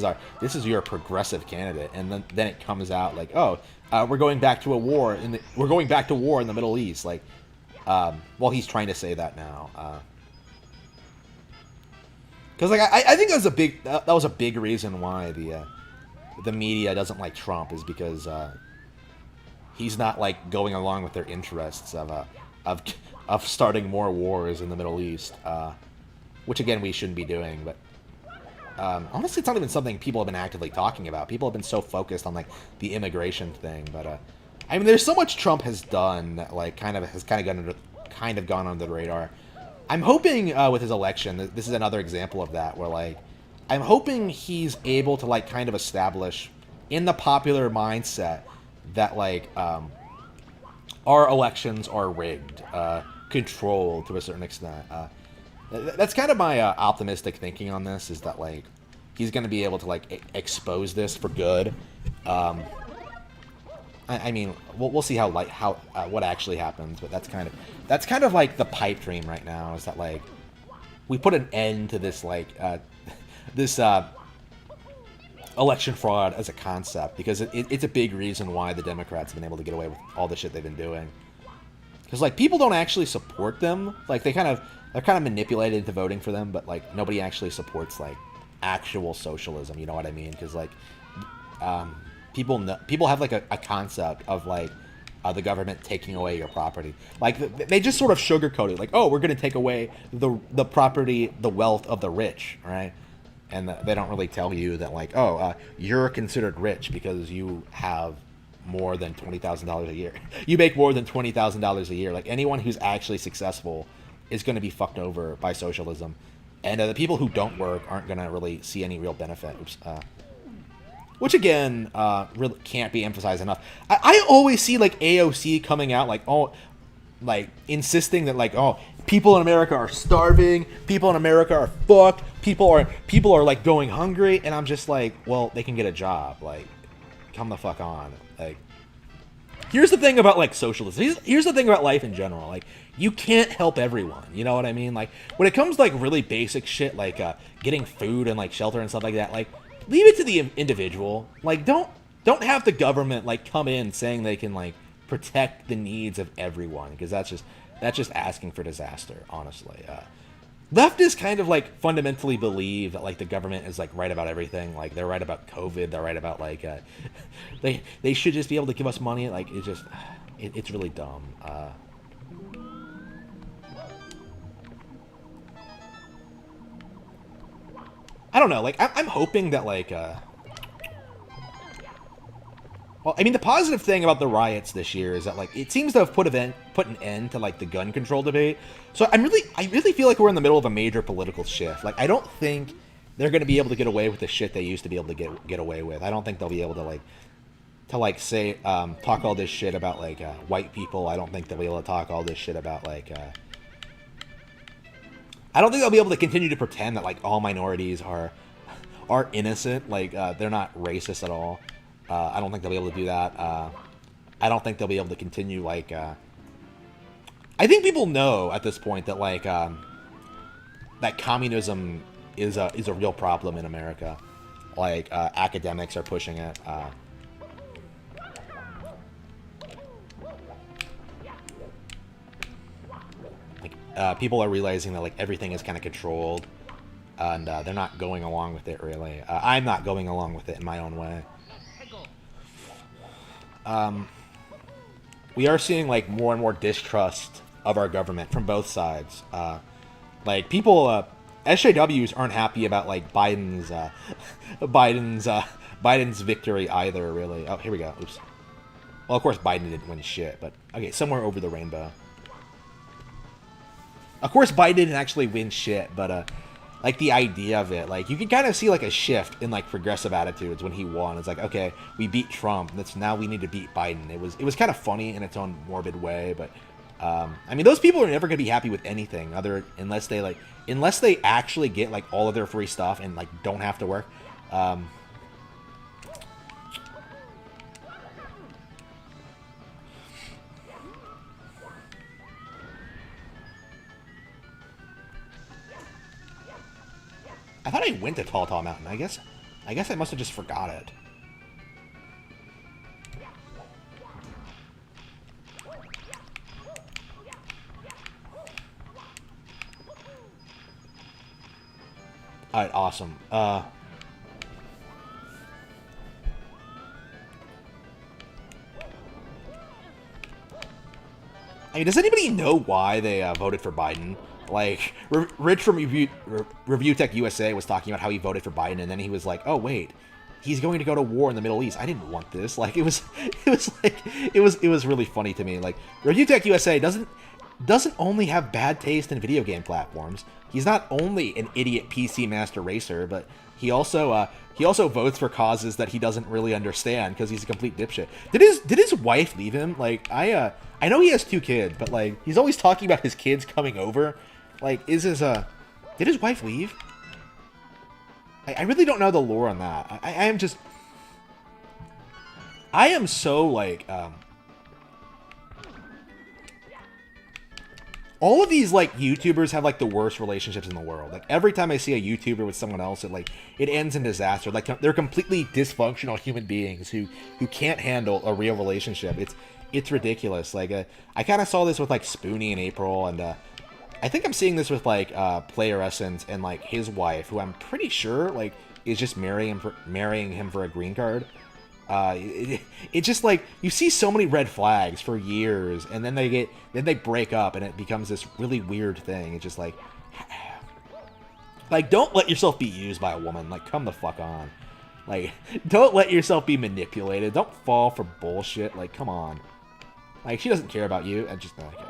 is your progressive candidate, and then it comes out like, oh, we're going back to war in the Middle East. Like, well, he's trying to say that now. Because like I think that was a big reason why the media doesn't like Trump, is because he's not like going along with their interests of starting more wars in the Middle East, which again we shouldn't be doing. But honestly, it's not even something people have been actively talking about. People have been so focused on like the immigration thing, but I mean, there's so much Trump has done that like kind of gone under the radar. I'm hoping with his election, this is another example of that, where like I'm hoping he's able to like kind of establish in the popular mindset that like our elections are rigged, controlled to a certain extent. That's kind of my optimistic thinking on this, is that like he's going to be able to like expose this for good. I mean, we'll see how what actually happens, but that's kind of like the pipe dream right now, is that like we put an end to this like this election fraud as a concept, because it's a big reason why the Democrats have been able to get away with all the shit they've been doing. Because like people don't actually support them, like they kind of they're kind of manipulated into voting for them, but like nobody actually supports like actual socialism. You know what I mean? Because like people have like a concept of like the government taking away your property. Like they just sort of sugarcoat it. Like, oh, we're going to take away the property, the wealth of the rich, right? And they don't really tell you that like, oh, you're considered rich because you have more than $20,000 a year. You make more than $20,000 a year. Like anyone who's actually successful is going to be fucked over by socialism, and the people who don't work aren't going to really see any real benefit. Oops. Which again, really can't be emphasized enough. I always see like AOC coming out like, oh, like insisting that like, oh, people in America are starving, people in America are fucked, people are like going hungry, and I'm just like, well, they can get a job. Like, come the fuck on. Like, here's the thing about like socialism. Here's the thing about life in general. Like, you can't help everyone. You know what I mean? Like, when it comes to like really basic shit, like getting food and like shelter and stuff like that, like, leave it to the individual. Like, don't have the government like come in saying they can like protect the needs of everyone, because that's just asking for disaster, honestly. Leftists kind of like fundamentally believe that like the government is like right about everything. Like they're right about COVID. They're right about like they should just be able to give us money. Like it's really dumb. I don't know. Like I'm hoping that like well, I mean, the positive thing about the riots this year is that like it seems to have put an end to like the gun control debate. So I really feel like we're in the middle of a major political shift. Like, I don't think they're going to be able to get away with the shit they used to be able to get away with. I don't think they'll be able to say talk all this shit about like white people. I don't think they'll be able to talk all this shit about like I don't think they'll be able to continue to pretend that like all minorities are innocent. Like they're not racist at all. I don't think they'll be able to do that. I don't think they'll be able to continue like. I think people know at this point that like that communism is a real problem in America. Like academics are pushing it. People are realizing that like everything is kind of controlled, and they're not going along with it really. I'm not going along with it in my own way. We are seeing like more and more distrust of our government from both sides. Like people, SJWs aren't happy about like Biden's victory either. Really. Oh, here we go. Oops. Well, of course Biden didn't win shit, but okay, somewhere over the rainbow. Of course Biden didn't actually win shit, but like the idea of it, like you can kind of see like a shift in like progressive attitudes when he won. It's like, okay, we beat Trump, now we need to beat Biden. It was kind of funny in its own morbid way, but I mean, those people are never gonna be happy with anything unless they actually get like all of their free stuff and like don't have to work. I thought I went to Tall Tall Mountain. I guess I must have just forgot it. Alright, awesome. I mean, does anybody know why they voted for Biden? Like, Rich from Review Tech USA was talking about how he voted for Biden, and then he was like, "Oh wait, he's going to go to war in the Middle East. I didn't want this." Like, it was really funny to me. Like, Review Tech USA doesn't only have bad taste in video game platforms. He's not only an idiot PC master racer, but he also votes for causes that he doesn't really understand because he's a complete dipshit. Did his wife leave him? Like, I know he has 2 kids, but like he's always talking about his kids coming over. Like, did his wife leave? I really don't know the lore on that. I am so like all of these like YouTubers have like the worst relationships in the world. Like every time I see a YouTuber with someone else, it ends in disaster. Like they're completely dysfunctional human beings who can't handle a real relationship. It's ridiculous. Like I kind of saw this with like Spoonie in April, and I think I'm seeing this with like Player Essence and like his wife, who I'm pretty sure like is just marrying him for a green card. It just like you see so many red flags for years, and then they break up, and it becomes this really weird thing. It's just like don't let yourself be used by a woman. Like come the fuck on. Like don't let yourself be manipulated. Don't fall for bullshit. Like come on. Like she doesn't care about you, and just okay.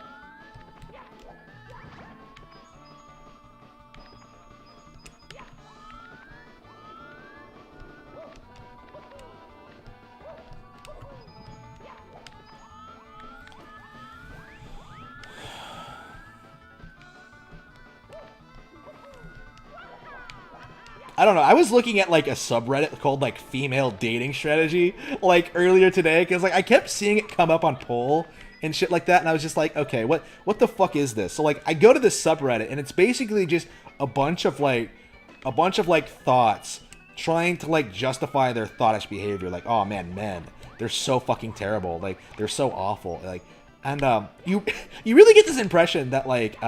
I don't know. I was looking at like a subreddit called like female dating strategy like earlier today because like I kept seeing it come up on poll and shit like that, and I was just like, okay, what the fuck is this? So like I go to this subreddit and it's basically just a bunch of like thoughts trying to like justify their thoughtish behavior. Like, oh man, men, they're so fucking terrible. Like they're so awful. Like, and you really get this impression that like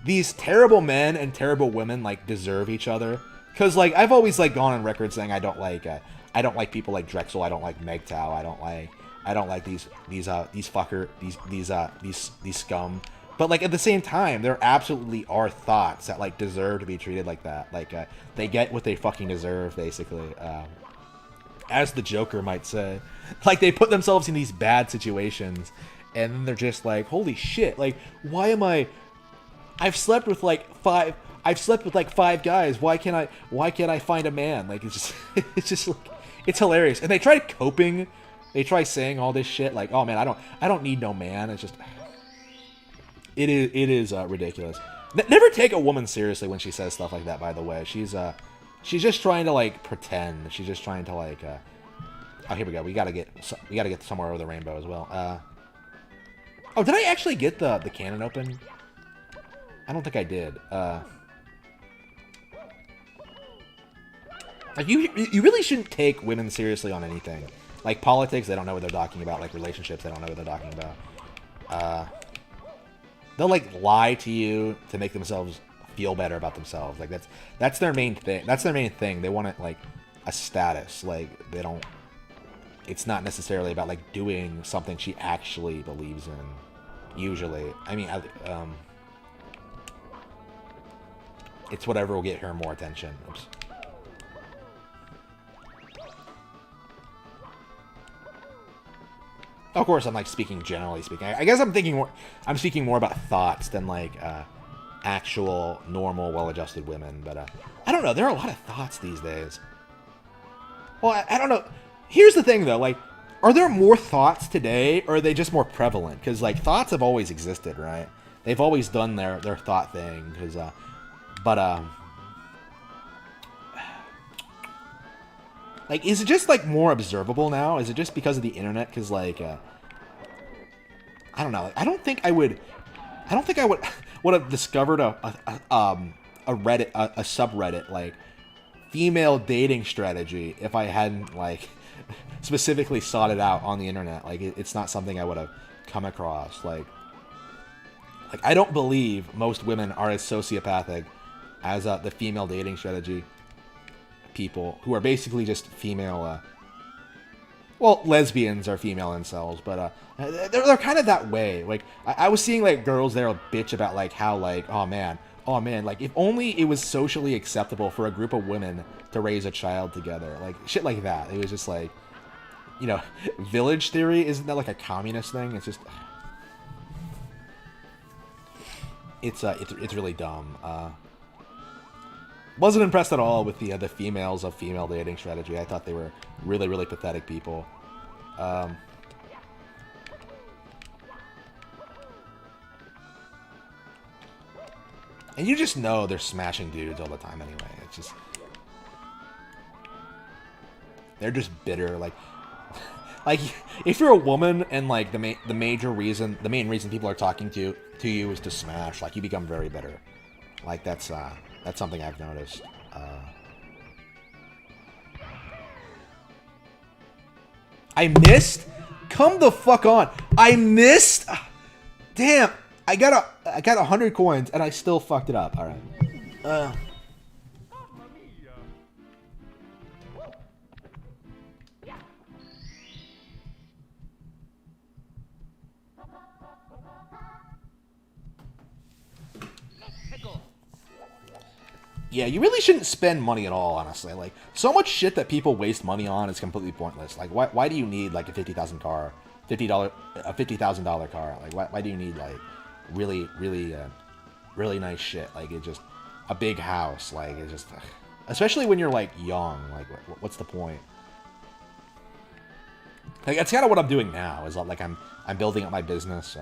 these terrible men and terrible women like deserve each other. Because like I've always like gone on record saying I don't like people like Drexel. I don't like MGTOW. I don't like these scum. But like at the same time, there absolutely are thoughts that like deserve to be treated like that. Like they get what they fucking deserve, basically. As the Joker might say, like they put themselves in these bad situations, and then they're just like, holy shit! Like why am I? I've slept with like five guys. Why can't I find a man? Like it's just like it's hilarious. And they try coping. They try saying all this shit like, oh man, I don't need no man. It's just it is ridiculous. Never take a woman seriously when she says stuff like that. By the way, she's just trying to like pretend. She's just trying to like oh, here we go. We gotta get somewhere over the rainbow as well. Oh, did I actually get the cannon open? I don't think I did. Like you really shouldn't take women seriously on anything. Like politics, they don't know what they're talking about. Like relationships, they don't know what they're talking about. They'll like lie to you to make themselves feel better about themselves. Like that's their main thing. That's their main thing. They want it like a status. Like they don't. It's not necessarily about like doing something she actually believes in. Usually, I mean, it's whatever will get her more attention. Oops. Of course, I'm like generally speaking. I guess I'm speaking more about thoughts than like actual normal, well-adjusted women. But I don't know. There are a lot of thoughts these days. Well, I don't know. Here's the thing, though. Like, are there more thoughts today, or are they just more prevalent? Because like thoughts have always existed, right? They've always done their thought thing. Like, is it just like more observable now? Is it just because of the internet? Because like, I don't know. I don't think I would have discovered a Reddit, a subreddit like female dating strategy if I hadn't like specifically sought it out on the internet. Like, it's not something I would have come across. Like I don't believe most women are as sociopathic as the female dating strategy people, who are basically just female. Well, lesbians are female incels, but they're kind of that way. Like I was seeing like girls there bitch about like how like oh man, like if only it was socially acceptable for a group of women to raise a child together, like shit like that. It was just like, you know, village theory, isn't that like a communist thing? It's just it's really dumb. Wasn't impressed at all with the females of female dating strategy. I thought they were really, really pathetic people. And you just know they're smashing dudes all the time anyway. It's just, they're just bitter. Like if you're a woman and like the main reason people are talking to you is to smash, like you become very bitter. Like that's something I've noticed. I missed? Come the fuck on. I missed? Damn. I I got 100 coins and I still fucked it up. All right. Yeah, you really shouldn't spend money at all, honestly. Like, so much shit that people waste money on is completely pointless. Like, why do you need, like, a $50,000 car? Like, why do you need, like, really, really, really nice shit? Like, it just, a big house, like, it just, especially when you're, like, young. Like, what's the point? Like, that's kind of what I'm doing now, is, like, I'm building up my business.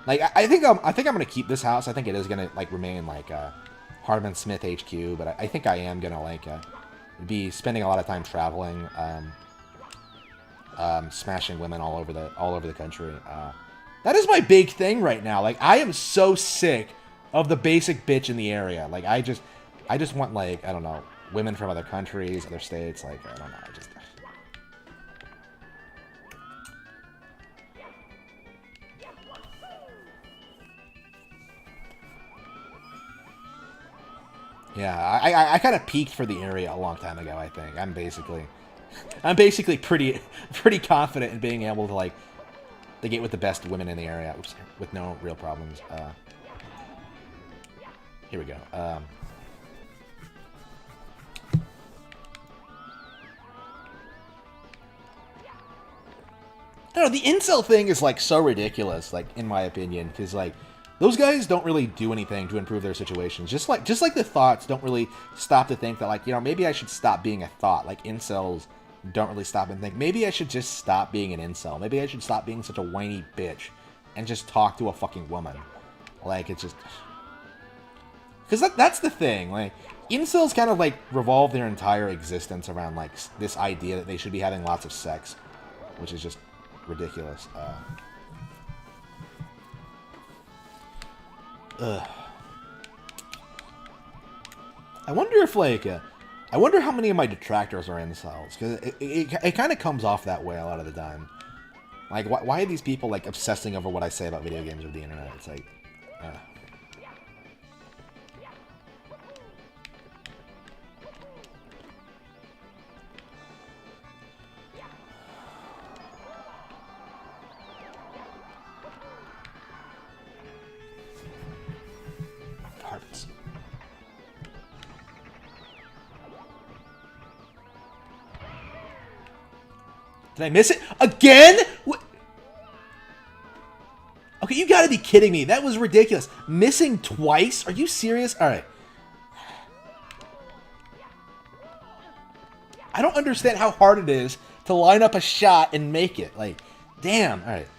Like, I think I'm gonna keep this house. I think it is gonna, like, remain, like, Hardman Smith HQ, but I think I am gonna like be spending a lot of time traveling, smashing women all over the country. That is my big thing right now. Like, I am so sick of the basic bitch in the area. Like, I just want, like, I don't know, women from other countries, other states. Like, I don't know, Yeah, I kind of peaked for the area a long time ago. I think I'm basically pretty confident in being able to, like, to get with the best women in the area with no real problems. Here we go. I don't know, the incel thing is, like, so ridiculous, like, in my opinion, because, like, those guys don't really do anything to improve their situations. Just like the thoughts don't really stop to think that, like, you know, maybe I should stop being a thought. Like, incels don't really stop and think, maybe I should just stop being an incel. Maybe I should stop being such a whiny bitch and just talk to a fucking woman. Like, it's just... Because that's the thing. Like, incels kind of, like, revolve their entire existence around, like, this idea that they should be having lots of sex, which is just ridiculous. Ugh. I wonder if, like, I wonder how many of my detractors are incels, because it kind of comes off that way a lot of the time. Like, why are these people, like, obsessing over what I say about video games or the internet? It's like, Hearts. Did I miss it? Again? What? Okay, you gotta be kidding me. That was ridiculous. Missing twice? Are you serious? Alright. I don't understand how hard it is to line up a shot and make it. Like, damn. Alright.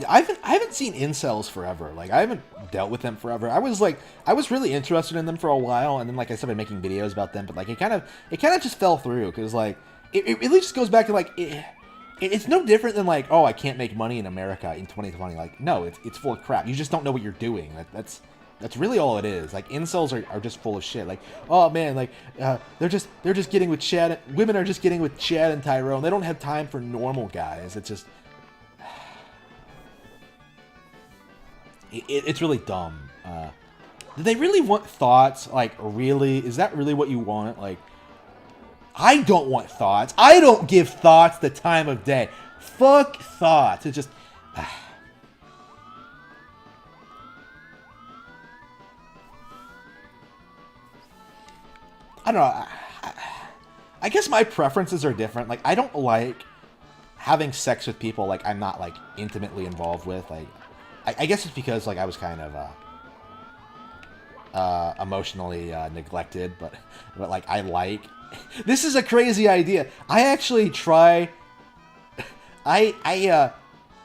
I haven't seen incels forever. Like, I haven't dealt with them forever. I was really interested in them for a while, and then, like, I started making videos about them, but, like, it kind of just fell through, because, like, it really just goes back to, like, it's no different than, like, oh, I can't make money in America in 2020. Like, no, it's full of crap. You just don't know what you're doing. That's really all it is. Like, incels are just full of shit. Like, oh man, like, they're just getting with Chad. Women are just getting with Chad and Tyrone. They don't have time for normal guys. It's just... It's really dumb. Do they really want thoughts? Like, really? Is that really what you want? Like, I don't want thoughts. I don't give thoughts the time of day. Fuck thoughts. It's just... I don't know. I guess my preferences are different. Like, I don't like having sex with people, like, I'm not, like, intimately involved with. Like, I guess it's because, like, I was kind of emotionally neglected, but like, I like... This is a crazy idea. I actually try... I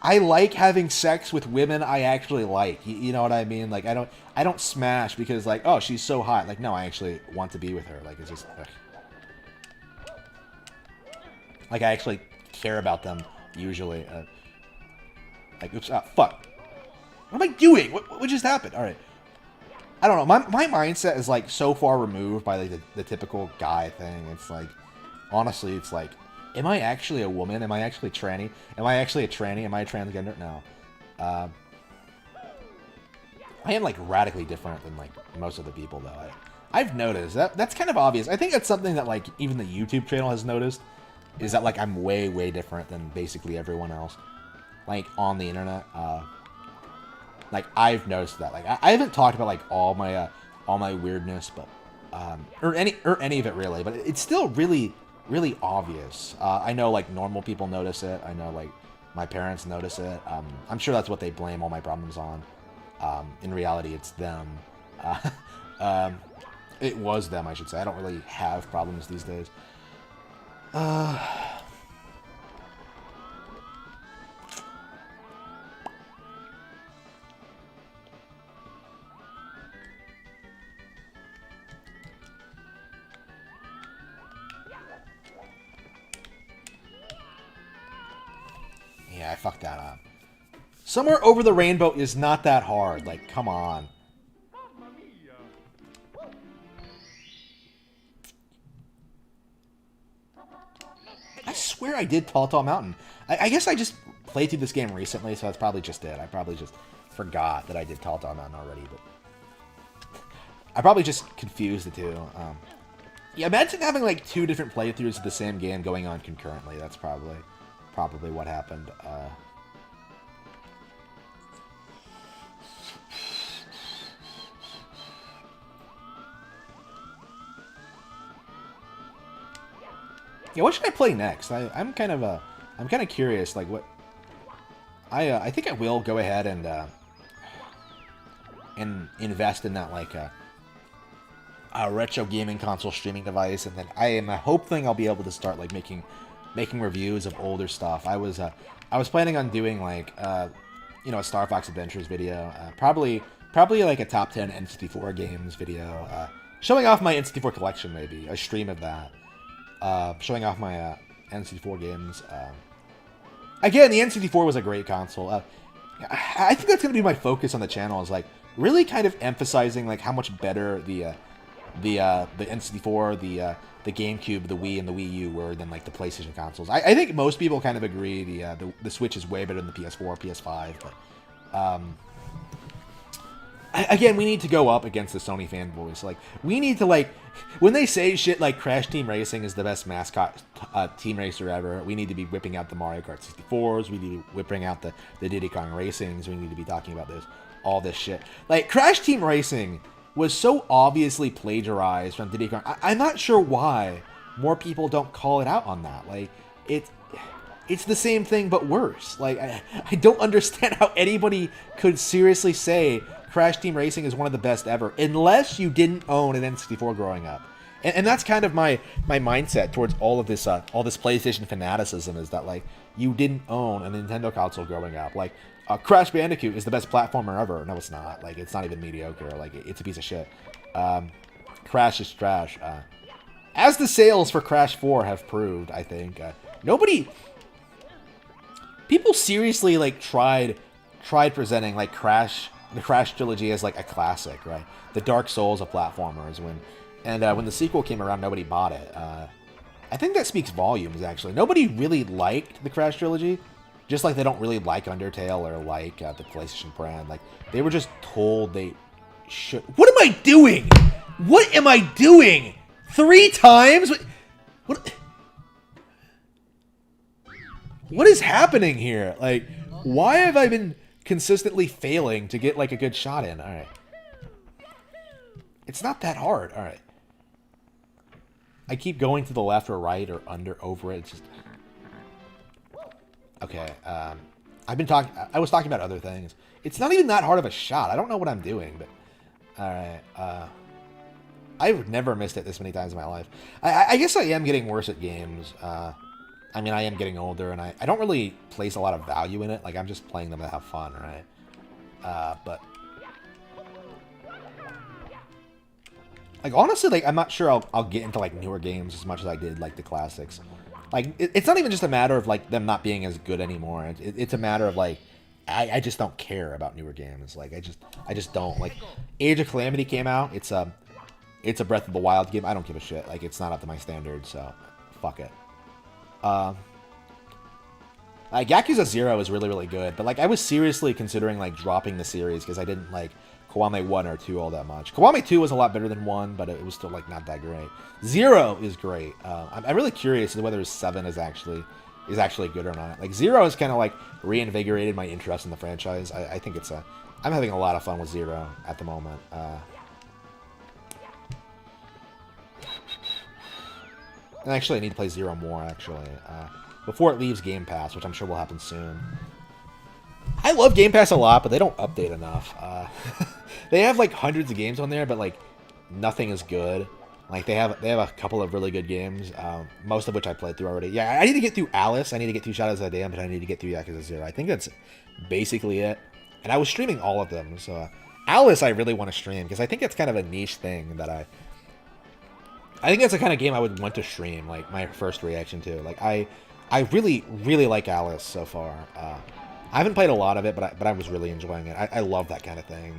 like having sex with women I actually like. You know what I mean? Like, I don't smash because, like, oh, she's so hot. Like, no, I actually want to be with her. Like, it's just... Like, I actually care about them, usually. Like, oops, fuck. What am I doing? What just happened? All right. I don't know. My mindset is like so far removed by like the typical guy thing. It's like, honestly, it's like, am I actually a woman? Am I actually tranny? Am I actually a tranny? Am I a transgender? No. I am like radically different than like most of the people though. I've noticed that's kind of obvious. I think that's something that like even the YouTube channel has noticed, is that like I'm way different than basically everyone else, like on the internet. Like I've noticed that. Like I haven't talked about like all my weirdness, but or any of it really. But it's still really obvious. I know like normal people notice it. I know like my parents notice it. I'm sure that's what they blame all my problems on. In reality, it's them. It was them, I should say. I don't really have problems these days. Yeah, I fucked that up. Somewhere Over the Rainbow is not that hard. Like, come on. I swear I did Tall Tall Mountain. I guess I just played through this game recently, so that's probably just it. I probably just forgot that I did Tall Tall Mountain already, but I probably just confused the two. Yeah, imagine having like two different playthroughs of the same game going on concurrently. That's probably what happened. Yeah, what should I play next? I'm kind of curious. Like what? I think I will go ahead and invest in that like a retro gaming console streaming device, and then I am hoping I'll be able to start like making reviews of older stuff. I was planning on doing like you know, a Star Fox Adventures video, probably like a top 10 N64 games video, showing off my N64 collection, maybe a stream of that. Showing off my N64 games. Again, the N64 was a great console. I think that's going to be my focus on the channel, is like really kind of emphasizing like how much better the N64, the GameCube, the Wii, and the Wii U were than like the PlayStation consoles. I think most people kind of agree the Switch is way better than the PS4, PS5, but again, we need to go up against the Sony fanboys. Like, we need to, like, when they say shit like Crash Team Racing is the best mascot team racer ever, we need to be whipping out the Mario Kart 64s, we need to be whipping out the Diddy Kong Racings, we need to be talking about all this shit. Like, Crash Team Racing was so obviously plagiarized from Diddy Kong. I'm not sure why more people don't call it out on that. Like, it's the same thing but worse. Like, I don't understand how anybody could seriously say Crash Team Racing is one of the best ever, unless you didn't own an N64 growing up. And that's kind of my mindset towards all of this PlayStation fanaticism, is that like you didn't own a Nintendo console growing up. Like Crash Bandicoot is the best platformer ever. No, it's not. Like, it's not even mediocre. Like, it's a piece of shit. Crash is trash. As the sales for Crash 4 have proved, I think people seriously like tried presenting like the Crash trilogy as like a classic, right? The Dark Souls of platformers. When the sequel came around, nobody bought it. I think that speaks volumes, actually. Nobody really liked the Crash trilogy, just like they don't really like Undertale or like the PlayStation brand. Like, they were just told they should. What am I doing? What am I doing? 3 times? What is happening here? Like, why have I been consistently failing to get like a good shot in? All right, it's not that hard. All right, I keep going to the left or right or under, over it. It's just okay. I was talking about other things. It's not even that hard of a shot. I don't know what I'm doing, but all right. I've never missed it this many times in my life. I guess I am getting worse at games. I mean, I am getting older, and I don't really place a lot of value in it. Like, I'm just playing them to have fun, right? But like, honestly, like, I'm not sure I'll get into like newer games as much as I did like the classics. Like, it's not even just a matter of like them not being as good anymore. It's a matter of like I just don't care about newer games. Like I just don't. Like Age of Calamity came out. It's a Breath of the Wild game. I don't give a shit. Like it's not up to my standards, so fuck it. Like Yakuza 0 is really really good, but like I was seriously considering like dropping the series because I didn't like Kiwami 1 or 2 all that much. Kiwami 2 was a lot better than 1, but it was still like not that great. 0 is great. I'm really curious as to whether 7 is actually good or not. Like 0 has kind of like reinvigorated my interest in the franchise. I think I'm having a lot of fun with 0 at the moment. And actually, I need to play 0 more, actually. Before it leaves Game Pass, which I'm sure will happen soon. I love Game Pass a lot, but they don't update enough. They have, like, hundreds of games on there, but, like, nothing is good. Like, they have a couple of really good games, most of which I played through already. Yeah, I need to get through Alice. I need to get through Shadows of the Dam, but I need to get through Yakuza 0. I think that's basically it. And I was streaming all of them, so... Alice I really want to stream, because I think it's kind of a niche thing that I think that's the kind of game I would want to stream, like, my first reaction to. Like, I really, really like Alice so far. I haven't played a lot of it, but I was really enjoying it. I love that kind of thing.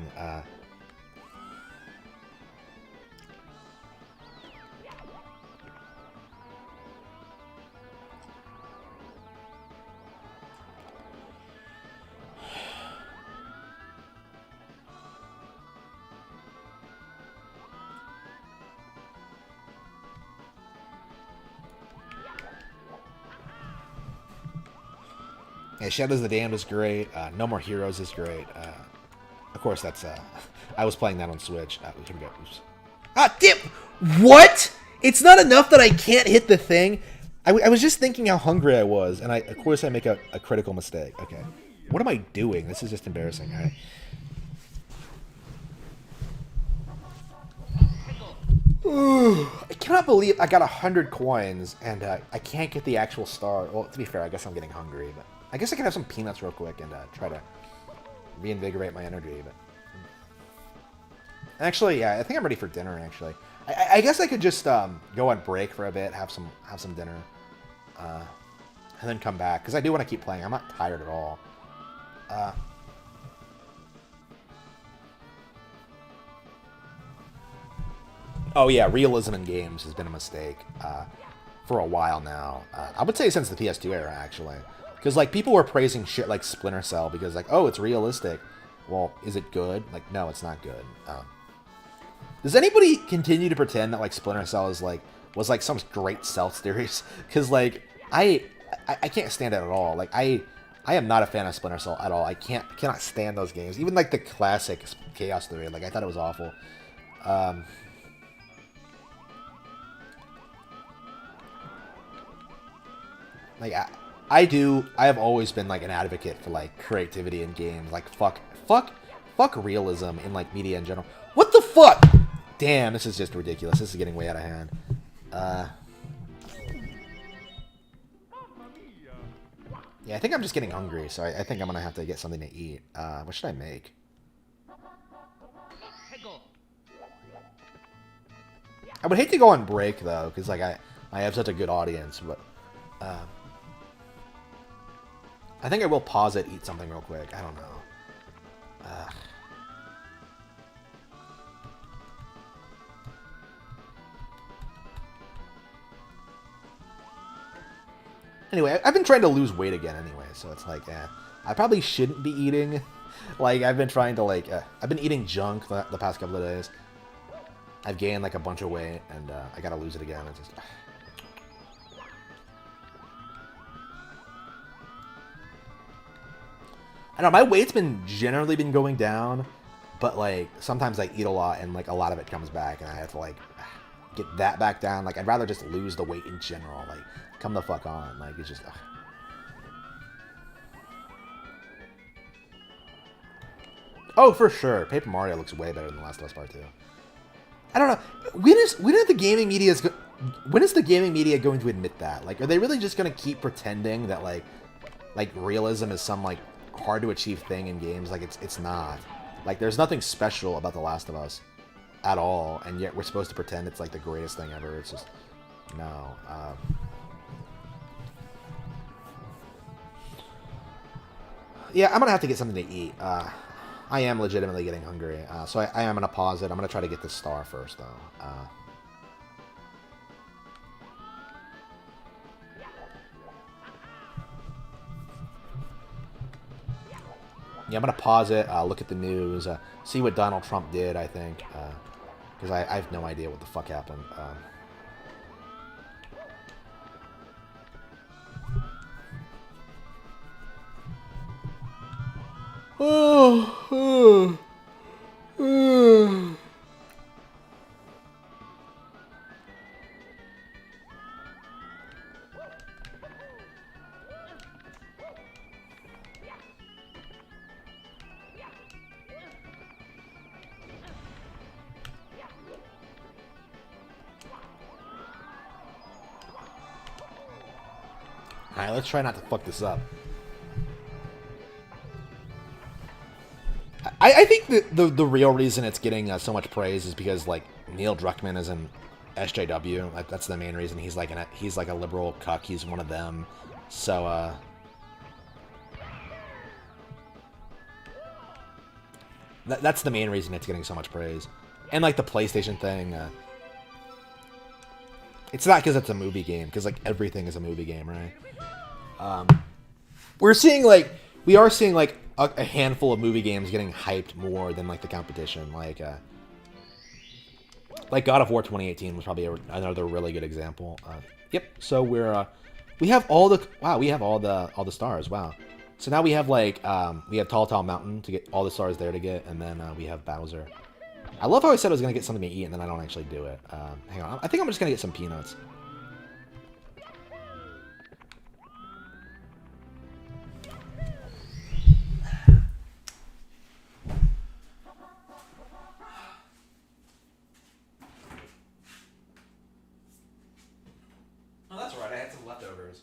Yeah, Shadows of the Damned is great. No More Heroes is great. Of course, that's... I was playing that on Switch. Here we go. Oops. Ah, damn! What? It's not enough that I can't hit the thing? I was just thinking how hungry I was, and of course I make a critical mistake. Okay. What am I doing? This is just embarrassing. All right. I cannot believe I got 100 coins, and I can't get the actual star. Well, to be fair, I guess I'm getting hungry, but... I guess I can have some peanuts real quick and try to reinvigorate my energy. But actually, yeah, I think I'm ready for dinner. Actually, I guess I could just go on break for a bit, have some dinner, and then come back because I do want to keep playing. I'm not tired at all. Oh yeah, realism in games has been a mistake for a while now. I would say since the PS2 era, actually. Because, like, people were praising shit like Splinter Cell because, like, oh, it's realistic. Well, is it good? Like, no, it's not good. Does anybody continue to pretend that, like, Splinter Cell is, like, was, like, some great stealth series? Because, like, I can't stand it at all. Like, I am not a fan of Splinter Cell at all. I cannot stand those games. Even, like, the classic Chaos Theory. Like, I thought it was awful. Like, I have always been, like, an advocate for, like, creativity in games. Like, fuck realism in, like, media in general. What the fuck? Damn, this is just ridiculous. This is getting way out of hand. Yeah, I think I'm just getting hungry, so I think I'm gonna have to get something to eat. What should I make? I would hate to go on break, though, because, like, I have such a good audience, but... I think I will pause it, eat something real quick. I don't know. Anyway, I've been trying to lose weight again anyway, so it's like, I probably shouldn't be eating. Like, I've been trying to, like, I've been eating junk the past couple of days. I've gained, like, a bunch of weight, and I gotta lose it again. It's just... I don't know, my weight's generally been going down, but, like, sometimes I eat a lot, and, like, a lot of it comes back, and I have to, like, get that back down. Like, I'd rather just lose the weight in general. Like, come the fuck on. Like, it's just... Oh, for sure. Paper Mario looks way better than The Last of Us Part 2. I don't know. When is the gaming media going to admit that? Like, are they really just going to keep pretending that, like realism is some, like, hard to achieve thing in games? Like, it's not. Like, there's nothing special about The Last of Us at all, and yet we're supposed to pretend it's, like, the greatest thing ever. It's just... No. Yeah, I'm gonna have to get something to eat. I am legitimately getting hungry, so I am gonna pause it. I'm gonna try to get this star first, though. Yeah, I'm gonna pause it. Look at the news. See what Donald Trump did. I think because I have no idea what the fuck happened. All right, let's try not to fuck this up. I think the real reason it's getting so much praise is because like Neil Druckmann is in SJW. Like, that's the main reason. He's like a liberal cuck. He's one of them. So that's the main reason it's getting so much praise. And like the PlayStation thing, it's not because it's a movie game. Because like everything is a movie game, right? We are seeing like a handful of movie games getting hyped more than like the competition. Like God of War 2018 was probably another really good example. Yep. So we have all the stars. Wow. So now we have we have Tall Tall Mountain to get all the stars there to get, and then we have Bowser. I love how I said I was gonna get something to eat, and then I don't actually do it. Hang on. I think I'm just gonna get some peanuts. Oh, that's right. I had some leftovers.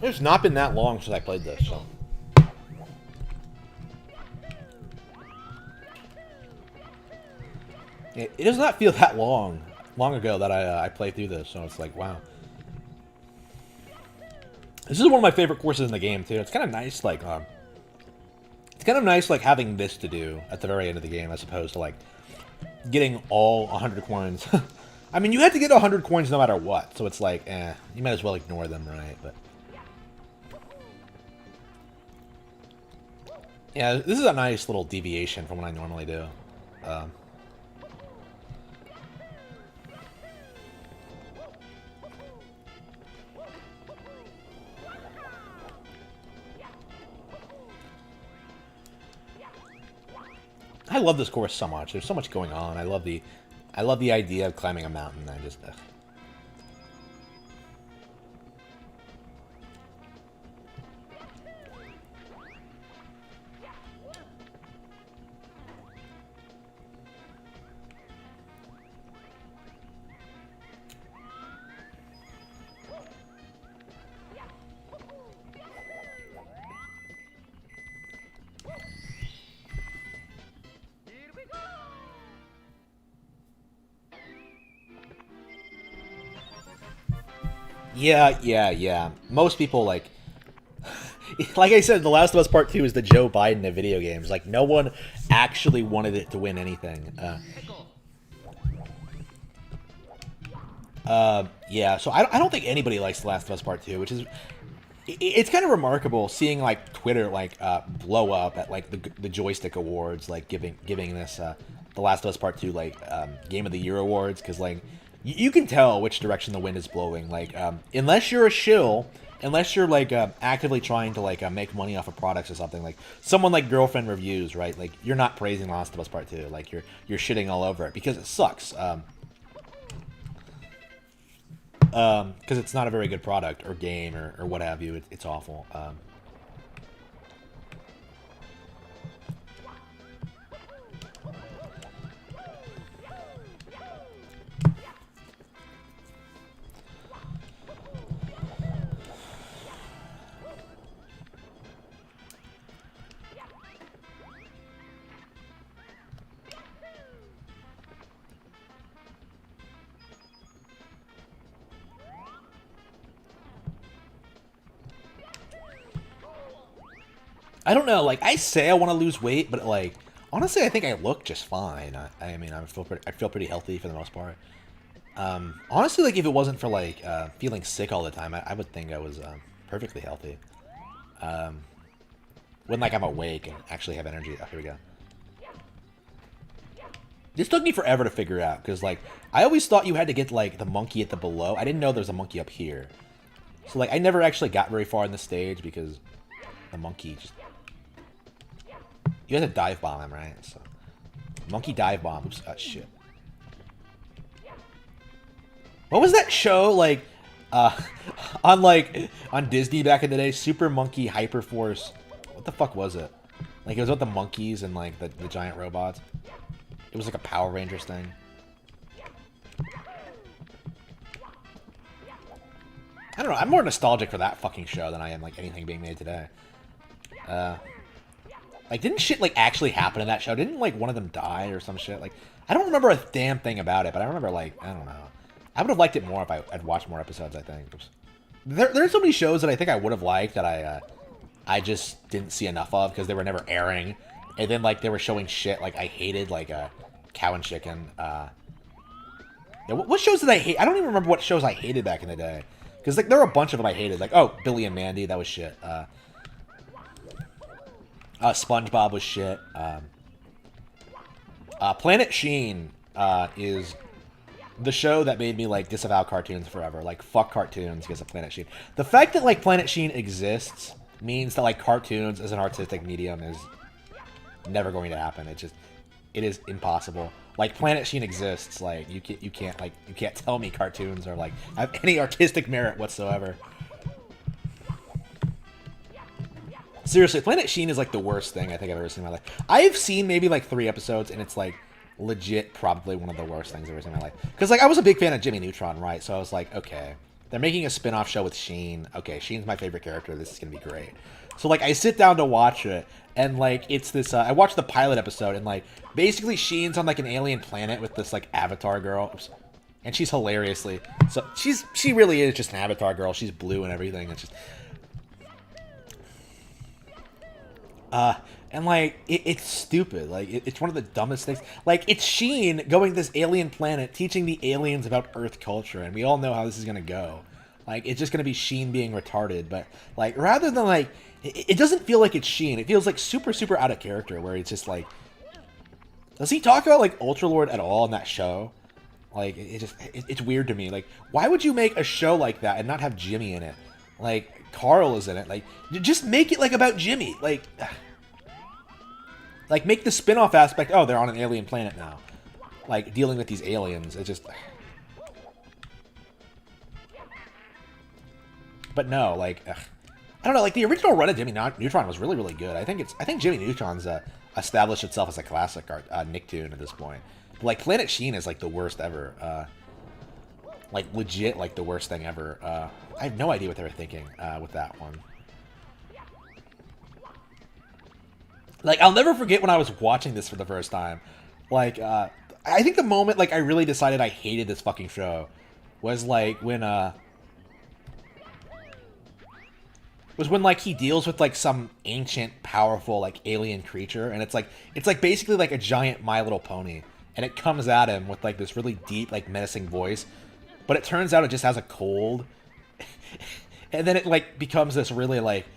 It's not been that long since I played this, so. It does not feel that long ago that I played through this, so it's like, wow. This is one of my favorite courses in the game, too. It's kind of nice, having this to do at the very end of the game, as opposed to, like, getting all 100 coins. I mean, you had to get 100 coins no matter what, so it's like, you might as well ignore them, right? But yeah, this is a nice little deviation from what I normally do. I love this course so much. There's so much going on. I love the idea of climbing a mountain. I just. Yeah. Most people, like I said, The Last of Us Part 2 is the Joe Biden of video games. Like, no one actually wanted it to win anything. Yeah, so I don't think anybody likes The Last of Us Part 2, which is... It's kind of remarkable seeing, like, Twitter, like, blow up at, like, the Joystick Awards, like, giving this, The Last of Us Part 2, like, Game of the Year awards, because, like, you can tell which direction the wind is blowing. Like, unless you're a shill, unless you're like actively trying to like make money off of products or something, like someone like Girlfriend Reviews, right? Like, you're not praising Last of Us Part 2. Like, you're shitting all over it because it sucks. Because it's not a very good product or game or what have you. It's awful. I don't know. Like, I say I want to lose weight, but like, honestly, I think I look just fine. I mean, I feel pretty healthy for the most part. Honestly, like, if it wasn't for like feeling sick all the time, I would think I was perfectly healthy. When like I'm awake and actually have energy. Oh, here we go. This took me forever to figure out because like I always thought you had to get like the monkey at the below. I didn't know there's a monkey up here. So like I never actually got very far in the stage because the monkey just... You have to dive bomb him, right? So monkey dive bomb. Oops, shit. What was that show like on Disney back in the day? Super Monkey Hyperforce. What the fuck was it? Like it was about the monkeys and like the giant robots. It was like a Power Rangers thing. I don't know. I'm more nostalgic for that fucking show than I am like anything being made today. Like, didn't shit like actually happen in that show? Didn't like one of them die or some shit? Like, I don't remember a damn thing about it, but I remember like I don't know. I would have liked it more if I'd watched more episodes. I think there's so many shows that I think I would have liked that I just didn't see enough of because they were never airing, and then like they were showing shit like I hated like Cow and Chicken. Yeah, what shows did I hate? I don't even remember what shows I hated back in the day. Because like there were a bunch of them I hated. Like, oh, Billy and Mandy, that was shit. SpongeBob was shit. Planet Sheen is the show that made me like disavow cartoons forever. Like, fuck cartoons because of Planet Sheen. The fact that like Planet Sheen exists means that like cartoons as an artistic medium is never going to happen. It is impossible. Like Planet Sheen exists, like you can't tell me cartoons are like have any artistic merit whatsoever. Seriously, Planet Sheen is like the worst thing I think I've ever seen in my life. I've seen maybe like 3 episodes, and it's like legit probably one of the worst things I've ever seen in my life. Because like I was a big fan of Jimmy Neutron, right? So I was like, okay, they're making a spin-off show with Sheen. Okay, Sheen's my favorite character. This is gonna be great. So like I sit down to watch it, and like it's this. I watched the pilot episode, and like basically Sheen's on like an alien planet with this like Avatar girl. Oops. And she's hilariously so she really is just an Avatar girl. She's blue and everything. It's just and like it's stupid. Like it's one of the dumbest things. Like it's Sheen going to this alien planet, teaching the aliens about Earth culture, and we all know how this is gonna go. Like it's just gonna be Sheen being retarded. But like rather than like it doesn't feel like it's Sheen. It feels like super out of character. Where it's just like, does he talk about like Ultralord at all in that show? Like it's weird to me. Like why would you make a show like that and not have Jimmy in it? Like Carl is in it. Like just make it like about Jimmy. Like make the spin-off aspect. Oh, they're on an alien planet now. Like dealing with these aliens. It just. But no, like. I don't know, like, the original run of Jimmy Neutron was really good. I think Jimmy Neutron's established itself as a classic Nicktoon at this point. But, like, Planet Sheen is, like, the worst ever. Like, legit, like, the worst thing ever. I have no idea what they were thinking with that one. Like, I'll never forget when I was watching this for the first time. Like, I think the moment, like, I really decided I hated this fucking show was, like, when like he deals with like some ancient, powerful like alien creature, and it's like basically like a giant My Little Pony, and it comes at him with like this really deep, like menacing voice, but it turns out it just has a cold, and then it like becomes this really like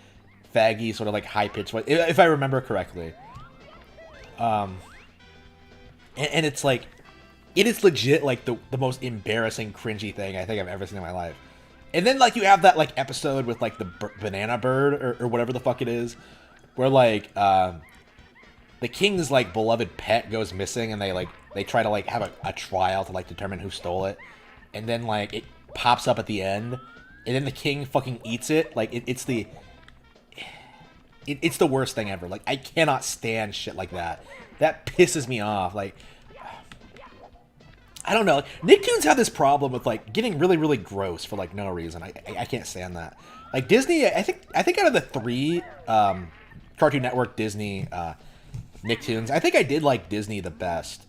faggy sort of like high pitched voice, if I remember correctly. And it's like it is legit like the most embarrassing, cringy thing I think I've ever seen in my life. And then, like, you have that, like, episode with, like, the banana bird, or whatever the fuck it is, where, like, the king's, like, beloved pet goes missing, and they try to, like, have a trial to, like, determine who stole it. And then, like, it pops up at the end, and then the king fucking eats it. Like, it's the worst thing ever. Like, I cannot stand shit like that. That pisses me off. Like, I don't know. Nicktoons have this problem with like getting really gross for like no reason. I can't stand that. Like Disney, I think out of the 3 Cartoon Network Disney Nicktoons, I think I did like Disney the best.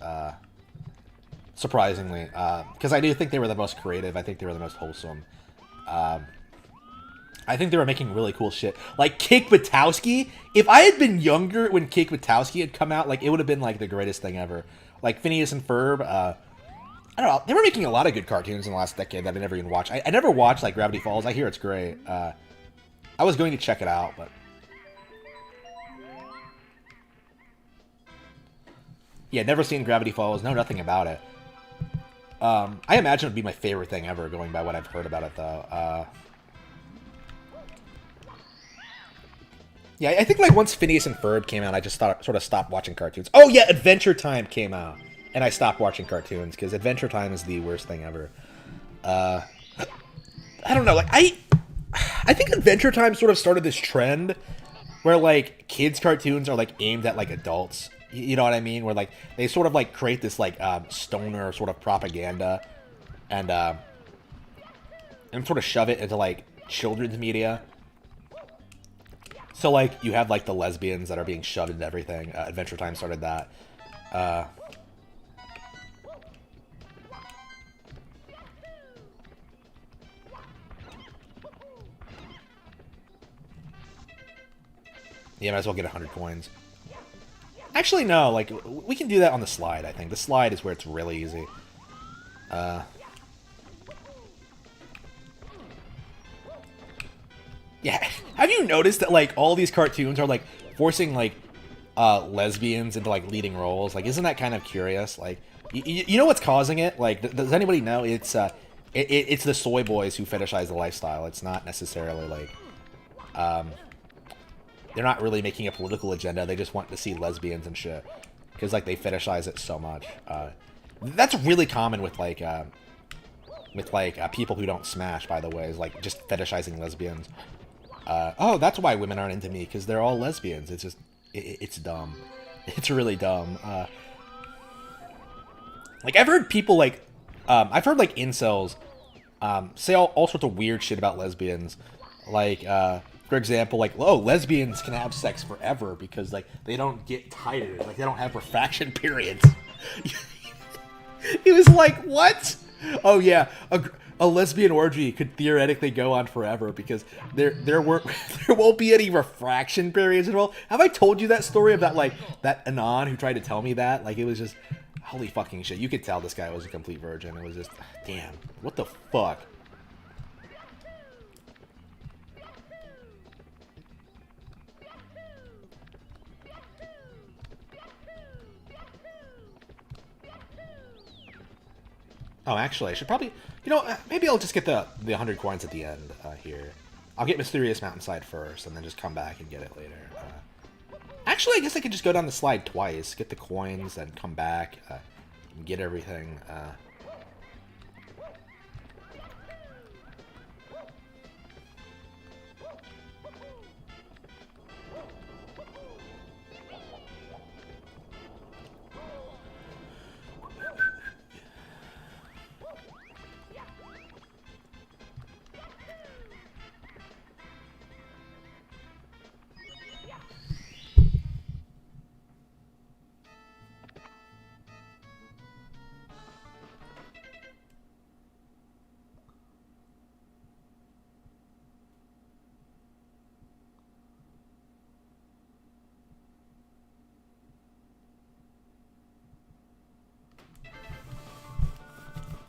Surprisingly, because I do think they were the most creative. I think they were the most wholesome. I think they were making really cool shit. Like Cake Batowski. If I had been younger when Cake Batowski had come out, like it would have been like the greatest thing ever. Like Phineas and Ferb. I don't know. They were making a lot of good cartoons in the last decade that I never even watched. I never watched like Gravity Falls. I hear it's great. I was going to check it out, but yeah, never seen Gravity Falls. Know nothing about it. I imagine it would be my favorite thing ever, going by what I've heard about it, though. Yeah, I think like once Phineas and Ferb came out, I just sort of stopped watching cartoons. Oh yeah, Adventure Time came out, and I stopped watching cartoons because Adventure Time is the worst thing ever. I don't know, like I think Adventure Time sort of started this trend where like kids cartoons are like aimed at like adults. You know what I mean? Where like they sort of like create this like stoner sort of propaganda, and sort of shove it into like children's media. So like you have like the lesbians that are being shoved into everything. Adventure Time started that. Yeah, might as well get 100 coins. Actually, no. Like we can do that on the slide. I think the slide is where it's really easy. Yeah. Have you noticed that like all these cartoons are like forcing like lesbians into like leading roles? Like, isn't that kind of curious? Like, you know what's causing it? Like, does anybody know? It's the soy boys who fetishize the lifestyle. It's not necessarily like they're not really making a political agenda. They just want to see lesbians and shit because like they fetishize it so much. That's really common with like people who don't smash. By the way, is like just fetishizing lesbians. Oh, that's why women aren't into me, because they're all lesbians. It's just, it's dumb. It's really dumb. Like, I've heard people, like, I've heard, like, incels say all sorts of weird shit about lesbians. Like, for example, like, oh, lesbians can have sex forever because, like, they don't get tired. Like, they don't have refraction periods. He was like, what? Oh, yeah, a lesbian orgy could theoretically go on forever because there won't be any refraction periods at all. Have I told you that story about like that Anon who tried to tell me that? Like it was just holy fucking shit. You could tell this guy was a complete virgin. It was just damn. What the fuck? Oh, actually, I should probably, you know, maybe I'll just get the 100 coins at the end here. I'll get Mysterious Mountainside first, and then just come back and get it later. Actually, I guess I could just go down the slide twice, get the coins, and come back, and get everything.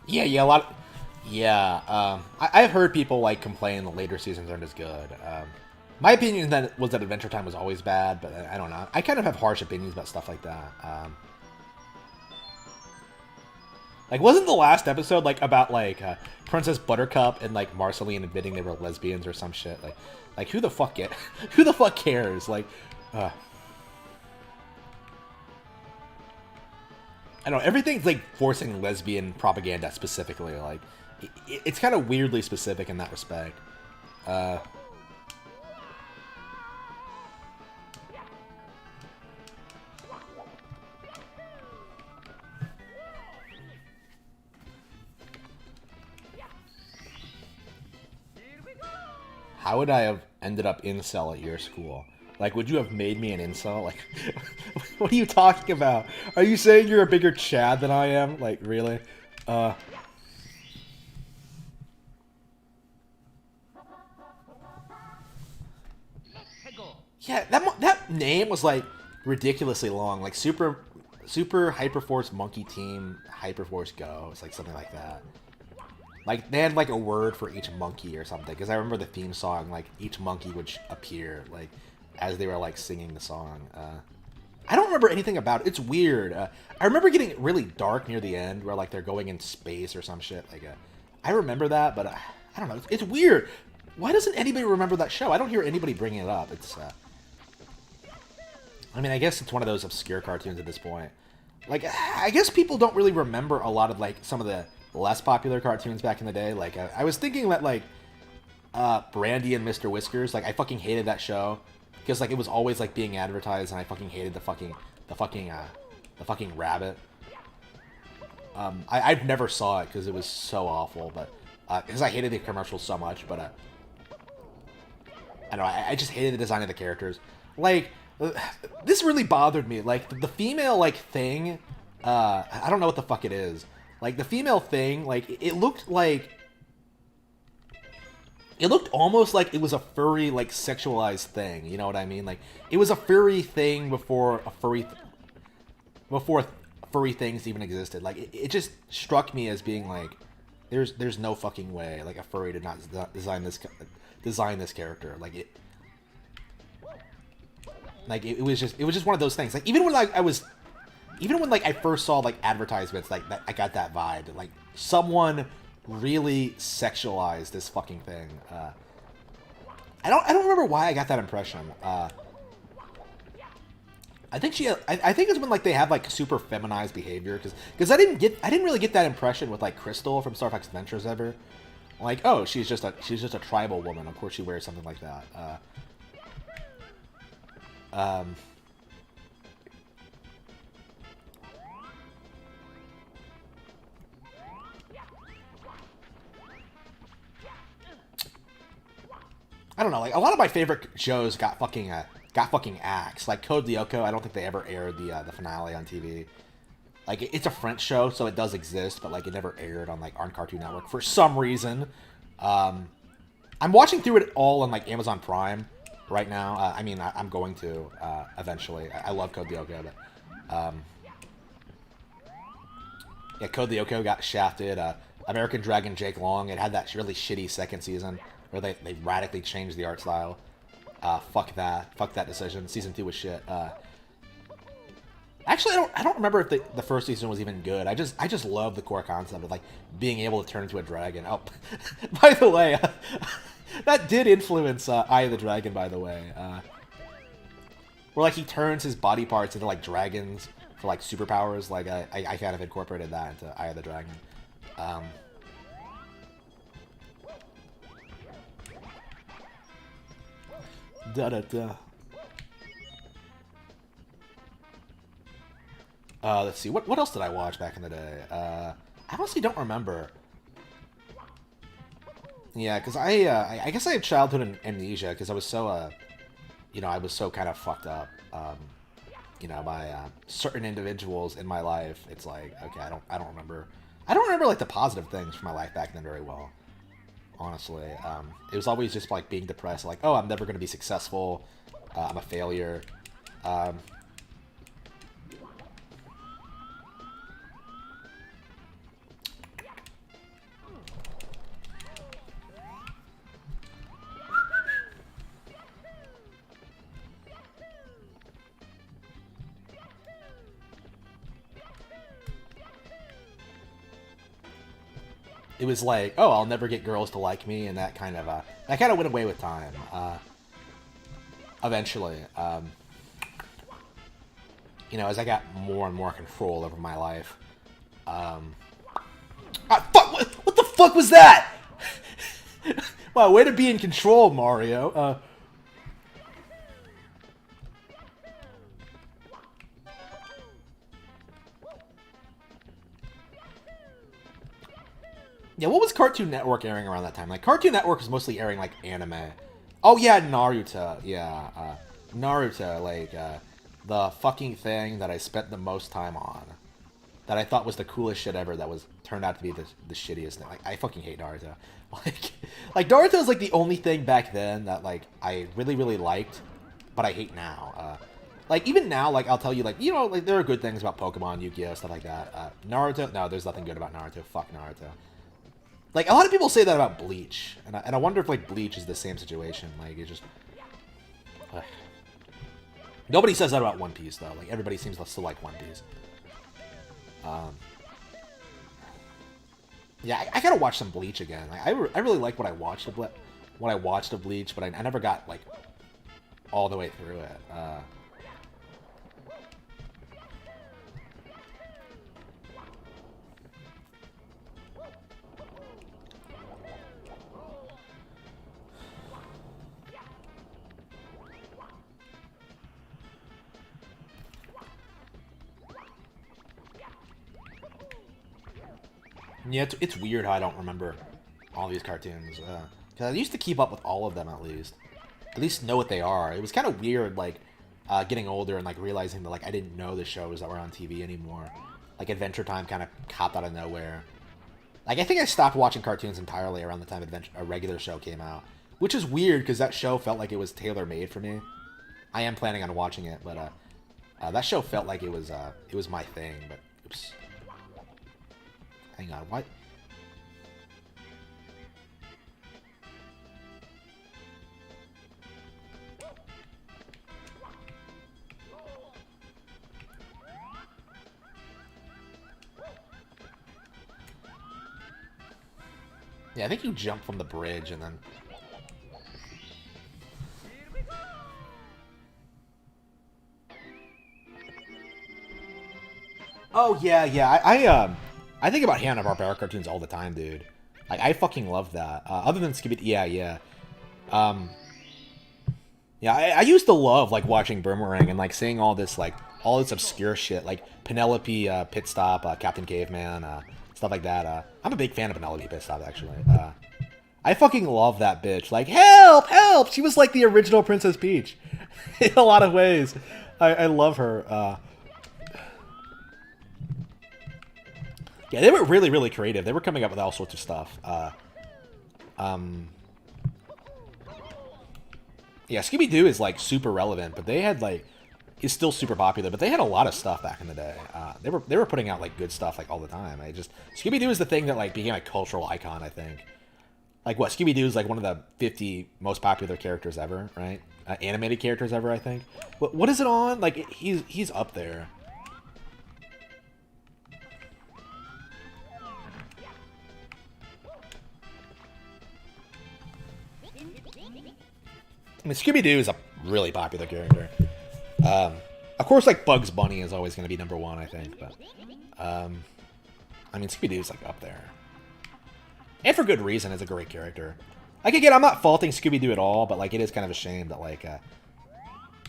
Yeah, a lot. Yeah, I've heard people like complain the later seasons aren't as good. My opinion then was that Adventure Time was always bad, but I don't know. I kind of have harsh opinions about stuff like that. Like, wasn't the last episode like about like Princess Buttercup and like Marceline admitting they were lesbians or some shit? Like who the fuck who the fuck cares? Like, I don't know, everything's like forcing lesbian propaganda specifically. Like, it's kind of weirdly specific in that respect. How would I have ended up incel at your school? Like, would you have made me an incel? Like, what are you talking about? Are you saying you're a bigger Chad than I am? Like, really? Yeah, that name was like ridiculously long, like Super Hyperforce Monkey Team Hyperforce Go. It's like something like that. Like they had like a word for each monkey or something. Because I remember the theme song, like each monkey would appear like as they were like singing the song. I don't remember anything about it. It's weird. I remember getting really dark near the end, where like they're going in space or some shit. Like, I remember that, but I don't know. It's weird. Why doesn't anybody remember that show? I don't hear anybody bringing it up. It's. I mean, I guess it's one of those obscure cartoons at this point. Like, I guess people don't really remember a lot of like some of the less popular cartoons back in the day. Like, I was thinking that like, Brandy and Mr. Whiskers. Like, I fucking hated that show. Because like it was always like being advertised, and I fucking hated the fucking rabbit. I never saw it because it was so awful, but because I hated the commercials so much. But I don't know, I just hated the design of the characters. Like this really bothered me. Like the female like thing, I don't know what the fuck it is. Like the female thing, like it looked like. It looked almost like it was a furry, like, sexualized thing. You know what I mean? Like, it was a furry thing before furry things even existed. Like, it just struck me as being like, there's no fucking way, like, a furry did not design this character. Like, it was just one of those things. Like, even when I first saw like advertisements, like that, I got that vibe. Like, someone really sexualized this fucking thing. I don't remember why I got that impression. I think I think it's when like they have like super feminized behavior, because I didn't really get that impression with like Crystal from Star Fox Adventures ever. Like, oh, she's just a tribal woman. Of course she wears something like that. I don't know, like a lot of my favorite shows got fucking axed. Like Code Lyoko, I don't think they ever aired the finale on TV. Like it's a French show, so it does exist, but like it never aired on like on Cartoon Network for some reason. I'm watching through it all on like Amazon Prime right now. I mean, I'm going to eventually. I love Code Lyoko, but yeah, Code Lyoko got shafted. American Dragon Jake Long, it had that really shitty second season where they radically changed the art style. Fuck that decision. Season 2 was shit. Actually, I don't remember if the first season was even good. I just love the core concept of like being able to turn into a dragon. Oh, by the way, that did influence Eye of the Dragon. By the way, where like he turns his body parts into like dragons for like superpowers. Like I kind of incorporated that into Eye of the Dragon. Let's see. What else did I watch back in the day? I honestly don't remember. Yeah, because I guess I have childhood amnesia because I was so I was so kind of fucked up. By certain individuals in my life. It's like, okay, I don't remember. I don't remember like the positive things from my life back then very well. Honestly, it was always just like being depressed. Like, oh, I'm never going to be successful. I'm a failure. It was like, oh, I'll never get girls to like me, and that kind of went away with time. Eventually, as I got more and more control over my life. Fuck! What the fuck was that? Wow, way to be in control, Mario. Yeah, what was Cartoon Network airing around that time? Like, Cartoon Network was mostly airing, like, anime. Oh, yeah, Naruto. Yeah, Naruto, like, the fucking thing that I spent the most time on. That I thought was the coolest shit ever that was turned out to be the shittiest thing. Like, I fucking hate Naruto. Like Naruto's, like, the only thing back then that, like, I really, really liked. but I hate now. Like, even now, like, I'll tell you, like, you know, like, there are good things about Pokemon, Yu-Gi-Oh!, stuff like that. Naruto? No, there's nothing good about Naruto. Fuck Naruto. Like, a lot of people say that about Bleach, and I wonder if, like, Bleach is the same situation. Like, it just... Nobody says that about One Piece, though. Like, everybody seems to still like One Piece. Yeah, I gotta watch some Bleach again. Like, I really like what I watched of Bleach, but I never got, like, all the way through it. Yeah, it's weird how I don't remember all these cartoons. Because I used to keep up with all of them, at least know what they are. It was kind of weird, like, getting older and, like, realizing that, like, I didn't know the shows that were on TV anymore. Like, Adventure Time kind of popped out of nowhere. Like, I think I stopped watching cartoons entirely around the time a regular show came out. Which is weird, because that show felt like it was tailor-made for me. I am planning on watching it, but, that show felt like it was my thing, but, oops. Hang on, what? Yeah, I think you jump from the bridge and then... Oh, yeah. I think about Hanna-Barbera cartoons all the time, dude. Like, I fucking love that. Other than Scooby... Yeah. Yeah, I used to love, like, watching Boomerang and, like, seeing all this obscure shit, like Penelope Pit Stop, Captain Caveman, stuff like that. I'm a big fan of Penelope Pit Stop, actually. I fucking love that bitch. Like, help! She was like the original Princess Peach in a lot of ways. I love her. Yeah, they were really, really creative. They were coming up with all sorts of stuff. Yeah, Scooby-Doo is, like, super relevant, but they had, like... is still super popular, but they had a lot of stuff back in the day. They were putting out, like, good stuff, like, all the time. Scooby-Doo is the thing that, like, became a cultural icon, I think. Like, what, Scooby-Doo is, like, one of the 50 most popular characters ever, right? Animated characters ever, I think. What is it on? Like, he's up there. I mean, Scooby-Doo is a really popular character. Of course, like, Bugs Bunny is always going to be number one, I think, but, I mean, Scooby-Doo's, like, up there. And for good reason, it's a great character. Like, again, I'm not faulting Scooby-Doo at all, but, like, it is kind of a shame that, like,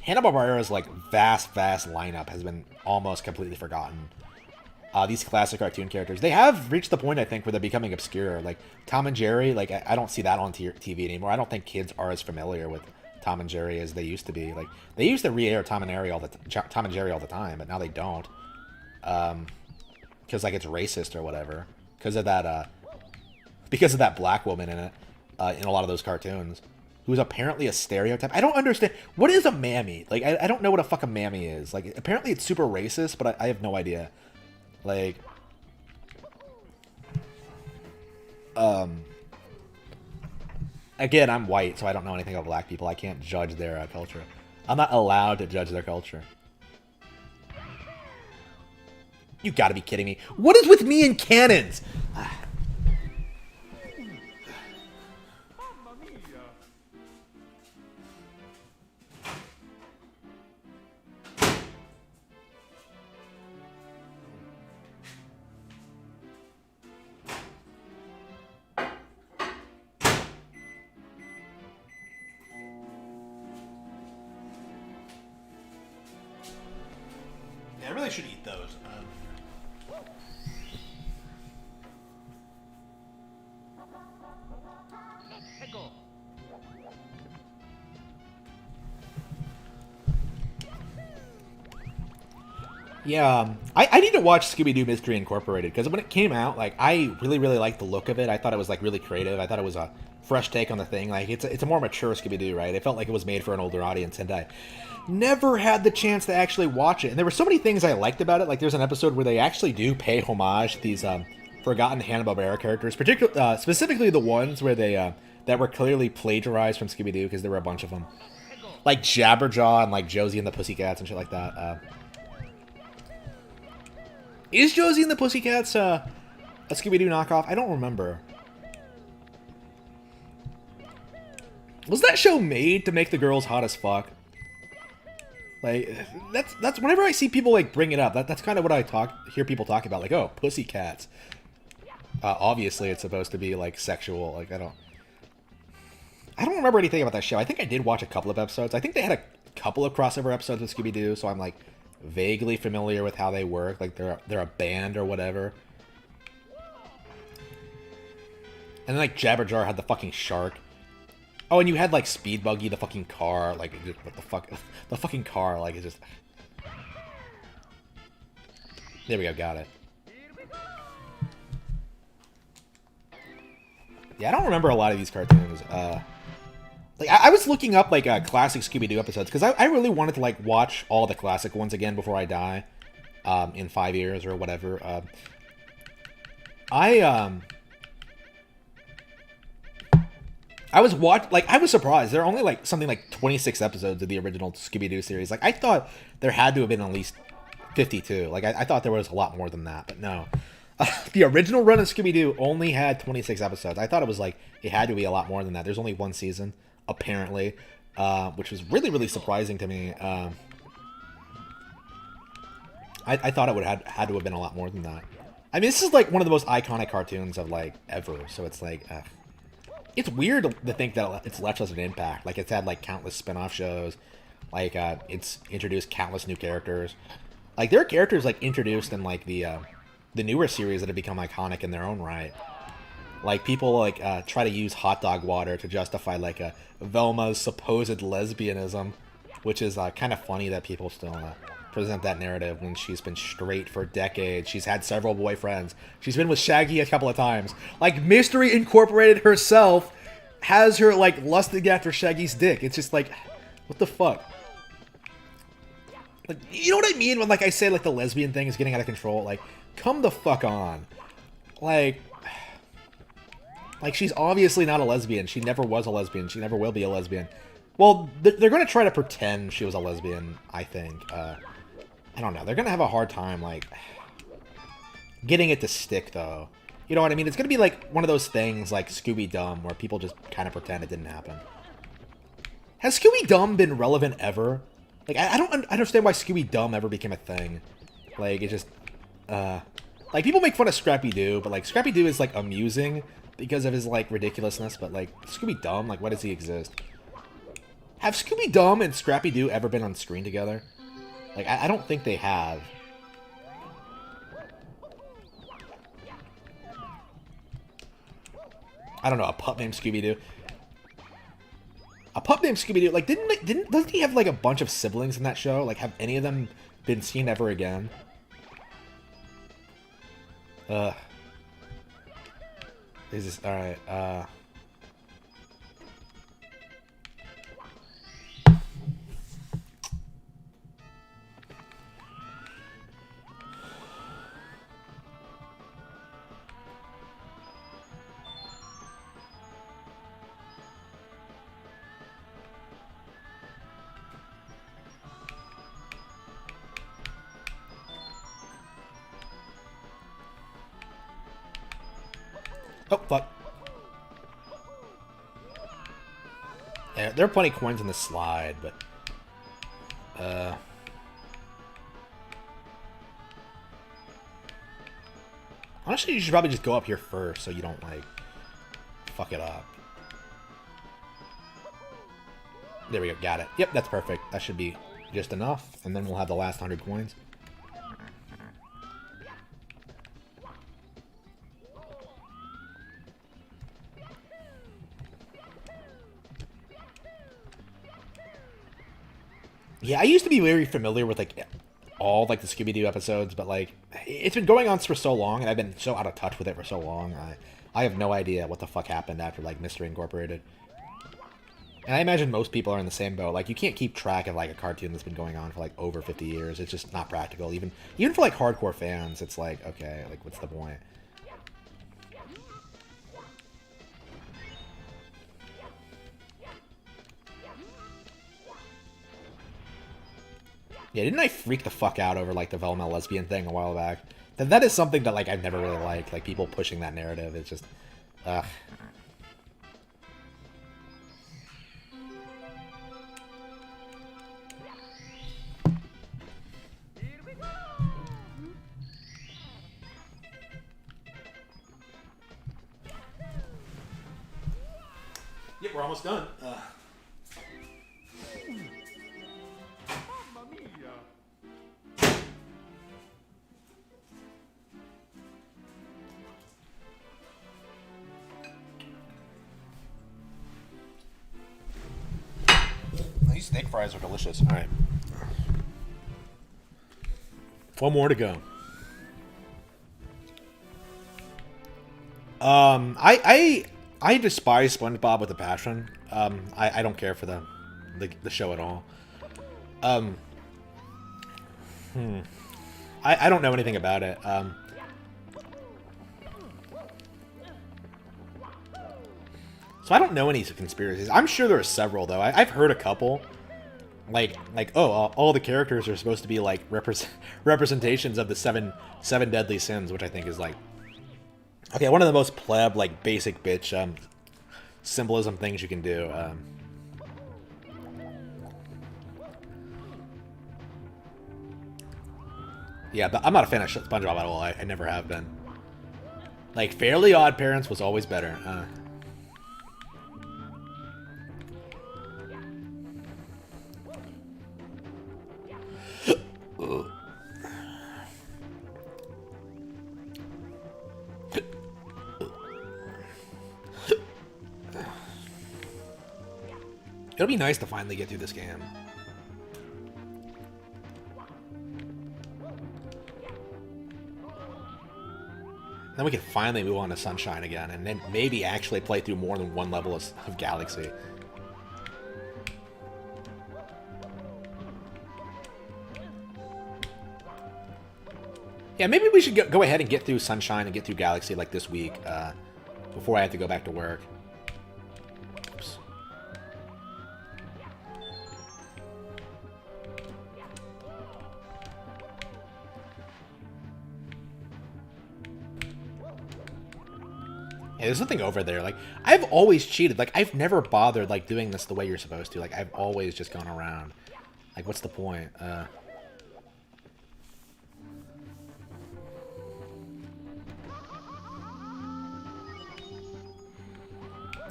Hanna-Barbera's, like, vast lineup has been almost completely forgotten. These classic cartoon characters, they have reached the point, I think, where they're becoming obscure. Like, Tom and Jerry, like, I don't see that on TV anymore. I don't think kids are as familiar with Tom and Jerry as they used to be. Like, they used to re-air Tom and Jerry all the time, but now they don't. Because, like, it's racist or whatever. Because of that black woman in it, in a lot of those cartoons, who's apparently a stereotype. I don't understand. What is a mammy? Like, I don't know what a fucking mammy is. Like, apparently it's super racist, but I have no idea. Like, again, I'm white, so I don't know anything about black people. I can't judge their culture. I'm not allowed to judge their culture. You gotta be kidding me. What is with me and cannons? I really should eat those. Yeah, I need to watch Scooby-Doo Mystery Incorporated, because when it came out, like, I really liked the look of it. I thought it was, like, really creative. I thought it was fresh take on the thing. Like it's a more mature Scooby Doo, right? It felt like it was made for an older audience, and I never had the chance to actually watch it. And there were so many things I liked about it. Like there's an episode where they actually do pay homage to these forgotten Hanna-Barbera characters, particularly specifically the ones where they that were clearly plagiarized from Scooby Doo, because there were a bunch of them, like Jabberjaw and like Josie and the Pussycats and shit like that. Is Josie and the Pussycats a Scooby Doo knockoff? I don't remember. Was that show made to make the girls hot as fuck? Like, that's whenever I see people like bring it up, that's kind of what I hear people talk about. Like, oh, Pussycats. Obviously, it's supposed to be like sexual. Like, I don't remember anything about that show. I think I did watch a couple of episodes. I think they had a couple of crossover episodes with Scooby Doo, so I'm like vaguely familiar with how they work. Like, they're a band or whatever. And then like Jabberjaw had the fucking shark. Oh, and you had, like, Speed Buggy, the fucking car, like, what the fuck? The fucking car, like, it just... There we go, got it. Yeah, I don't remember a lot of these cartoons. Like, I was looking up, like, classic Scooby-Doo episodes, because I really wanted to, like, watch all the classic ones again before I die, in 5 years or whatever. I was surprised. There are only, like, something like 26 episodes of the original Scooby-Doo series. Like, I thought there had to have been at least 52. Like, I thought there was a lot more than that, but no. The original run of Scooby-Doo only had 26 episodes. I thought it was, like, it had to be a lot more than that. There's only one season, apparently, which was really, really surprising to me. I thought it would have had to have been a lot more than that. I mean, this is, like, one of the most iconic cartoons of, like, ever, so it's, like... It's weird to think that it's left such an impact. Like, it's had, like, countless spin-off shows. Like, it's introduced countless new characters. Like, there are characters, like, introduced in, like, the newer series that have become iconic in their own right. Like, people, like, try to use hot dog water to justify, like, Velma's supposed lesbianism. Which is kind of funny that people still present that narrative when she's been straight for decades. She's had several boyfriends. She's been with Shaggy a couple of times. Like, Mystery Incorporated herself has her, like, lusting after Shaggy's dick. It's just like, what the fuck? Like, you know what I mean when, like, I say, like, the lesbian thing is getting out of control? Like, come the fuck on. Like, she's obviously not a lesbian. She never was a lesbian. She never will be a lesbian. Well, they're going to try to pretend she was a lesbian, I think. I don't know. They're going to have a hard time, like, getting it to stick, though. You know what I mean? It's going to be, like, one of those things, like Scooby-Dum, where people just kind of pretend it didn't happen. Has Scooby-Dum been relevant ever? Like, I don't understand why Scooby-Dum ever became a thing. Like, it just, like, people make fun of Scrappy-Doo, but, like, Scrappy-Doo is, like, amusing because of his, like, ridiculousness, but, like, Scooby-Dum, like, why does he exist? Have Scooby-Dum and Scrappy-Doo ever been on screen together? Like, I don't think they have. I don't know, a pup named Scooby-Doo. A pup named Scooby-Doo, like, doesn't he have, like, a bunch of siblings in that show? Like, have any of them been seen ever again? Is this, alright, oh, fuck. Yeah, there are plenty of coins in the slide, but... honestly, you should probably just go up here first so you don't, like, fuck it up. There we go, got it. Yep, that's perfect. That should be just enough, and then we'll have the last 100 coins. Yeah, I used to be very familiar with, like, all, like, the Scooby-Doo episodes, but, like, it's been going on for so long, and I've been so out of touch with it for so long. I have no idea what the fuck happened after, like, Mystery Incorporated. And I imagine most people are in the same boat. Like, you can't keep track of, like, a cartoon that's been going on for, like, over 50 years. It's just not practical. Even for, like, hardcore fans, it's like, okay, like, what's the point? Yeah, didn't I freak the fuck out over, like, the Velma lesbian thing a while back? That is something that, like, I've never really liked. Like, people pushing that narrative. It's just, ugh. Yeah, we're almost done. These steak fries are delicious. All right. One more to go. I despise SpongeBob with a passion. I don't care for the show at all. I don't know anything about it. So I don't know any conspiracies. I'm sure there are several though. I've heard a couple. Like all the characters are supposed to be like representations of the seven deadly sins, which I think is like, okay, one of the most pleb, like, basic bitch symbolism things you can do. Yeah, but I'm not a fan of SpongeBob at all. I never have been. Like, Fairly Odd Parents was always better. It'll be nice to finally get through this game. Then we can finally move on to Sunshine again, and then maybe actually play through more than one level of Galaxy. Yeah, maybe we should go ahead and get through Sunshine and get through Galaxy like this week, before I have to go back to work. Oops. Yeah, there's something over there. Like, I've always cheated. Like, I've never bothered, like, doing this the way you're supposed to. Like, I've always just gone around. Like, what's the point?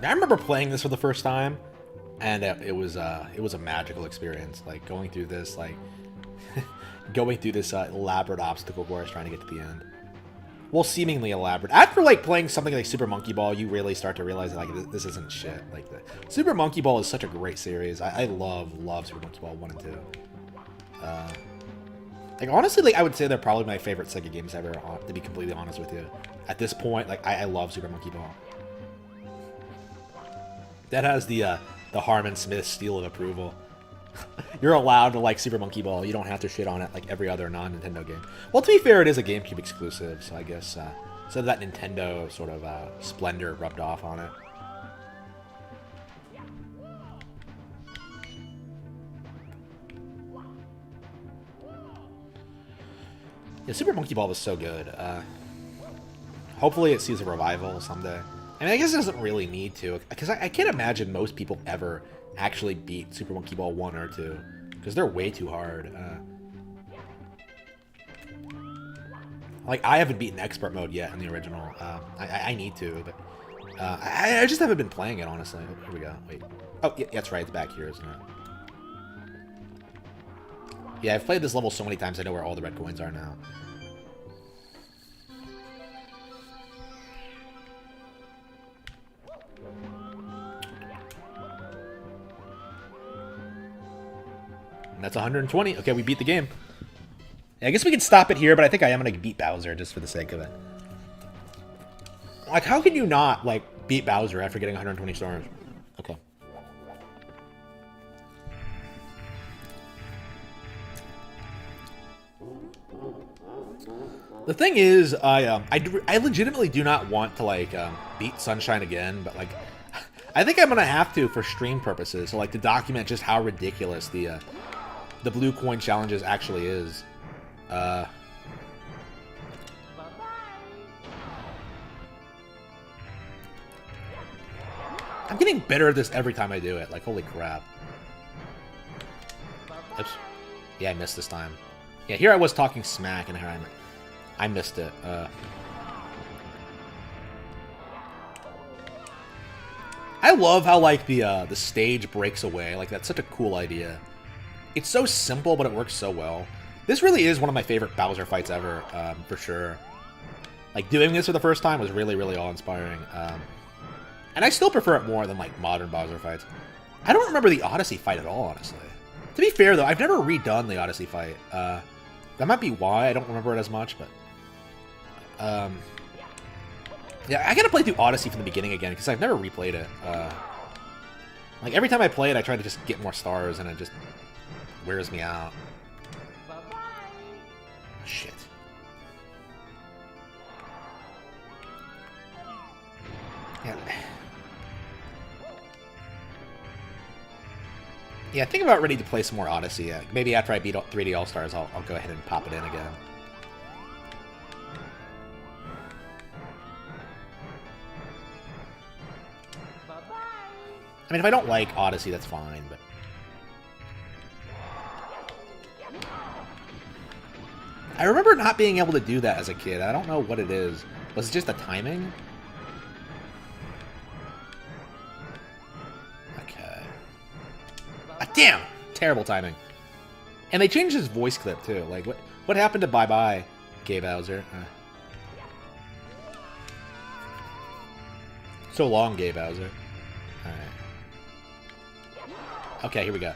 I remember playing this for the first time, and it was a magical experience. Like, going through this, like, going through this elaborate obstacle course trying to get to the end. Well, seemingly elaborate. After, like, playing something like Super Monkey Ball, you really start to realize that, like, this isn't shit. Like, Super Monkey Ball is such a great series. I love Super Monkey Ball 1 and 2. Like, honestly, like, I would say they're probably my favorite Sega games ever, to be completely honest with you. At this point, like, I love Super Monkey Ball. That has the Harmon Smith seal of approval. You're allowed to like Super Monkey Ball. You don't have to shit on it like every other non-Nintendo game. Well, to be fair, it is a GameCube exclusive, so I guess so that Nintendo sort of splendor rubbed off on it. Yeah, Super Monkey Ball was so good. Hopefully it sees a revival someday. I mean, I guess it doesn't really need to, because I can't imagine most people ever actually beat Super Monkey Ball 1 or 2, because they're way too hard. Like, I haven't beaten Expert Mode yet in the original. I need to, but I just haven't been playing it, honestly. Here we go. Wait. Oh, yeah, that's right. It's back here, isn't it? Yeah, I've played this level so many times, I know where all the red coins are now. And that's 120. Okay, we beat the game. Yeah, I guess we can stop it here, but I think I am going to beat Bowser just for the sake of it. Like, how can you not, like, beat Bowser after getting 120 stars? Okay. The thing is, I legitimately do not want to, like, beat Sunshine again, but, like, I think I'm gonna have to for stream purposes, so, like, to document just how ridiculous the Blue Coin Challenges actually is. I'm getting better at this every time I do it. Like, holy crap. Oops. Yeah, I missed this time. Yeah, here I was talking smack, and here I missed it. I love how, like, the stage breaks away. Like, that's such a cool idea. It's so simple, but it works so well. This really is one of my favorite Bowser fights ever, for sure. Like, doing this for the first time was really, really awe-inspiring. And I still prefer it more than, like, modern Bowser fights. I don't remember the Odyssey fight at all, honestly. To be fair, though, I've never redone the Odyssey fight. That might be why I don't remember it as much, but... yeah, I gotta play through Odyssey from the beginning again, because I've never replayed it. Like, every time I play it, I try to just get more stars, and it just wears me out. Shit. Yeah. Yeah, I think I'm about ready to play some more Odyssey. Maybe after I beat 3D All-Stars, I'll go ahead and pop it in again. I mean, if I don't like Odyssey, that's fine, but... I remember not being able to do that as a kid. I don't know what it is. Was it just the timing? Okay. Ah, damn! Terrible timing. And they changed his voice clip, too. Like, what happened to Bye-Bye, Gay Bowser? So long, Gay Bowser. Alright. Okay, here we go.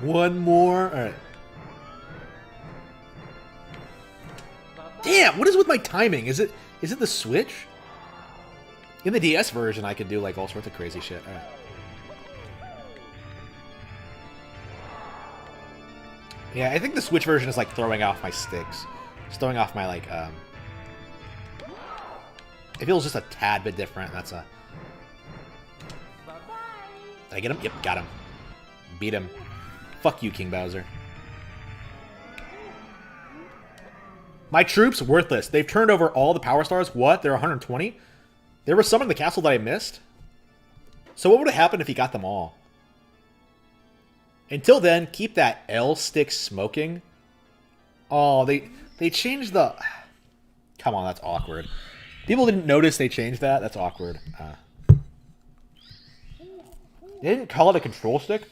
One more. Alright. Damn, what is with my timing? Is it the Switch? In the DS version, I could do, like, all sorts of crazy shit. Alright. Yeah, I think the Switch version is, like, throwing off my sticks. It's throwing off my, like, It feels just a tad bit different. That's a... Did I get him? Yep, got him. Beat him. Fuck you, King Bowser. My troops, worthless. They've turned over all the power stars. What? There are 120? There were some in the castle that I missed? So what would have happened if he got them all? Until then, keep that L stick smoking. Oh, they changed the... Come on, that's awkward. People didn't notice they changed that? That's awkward. They didn't call it a control stick?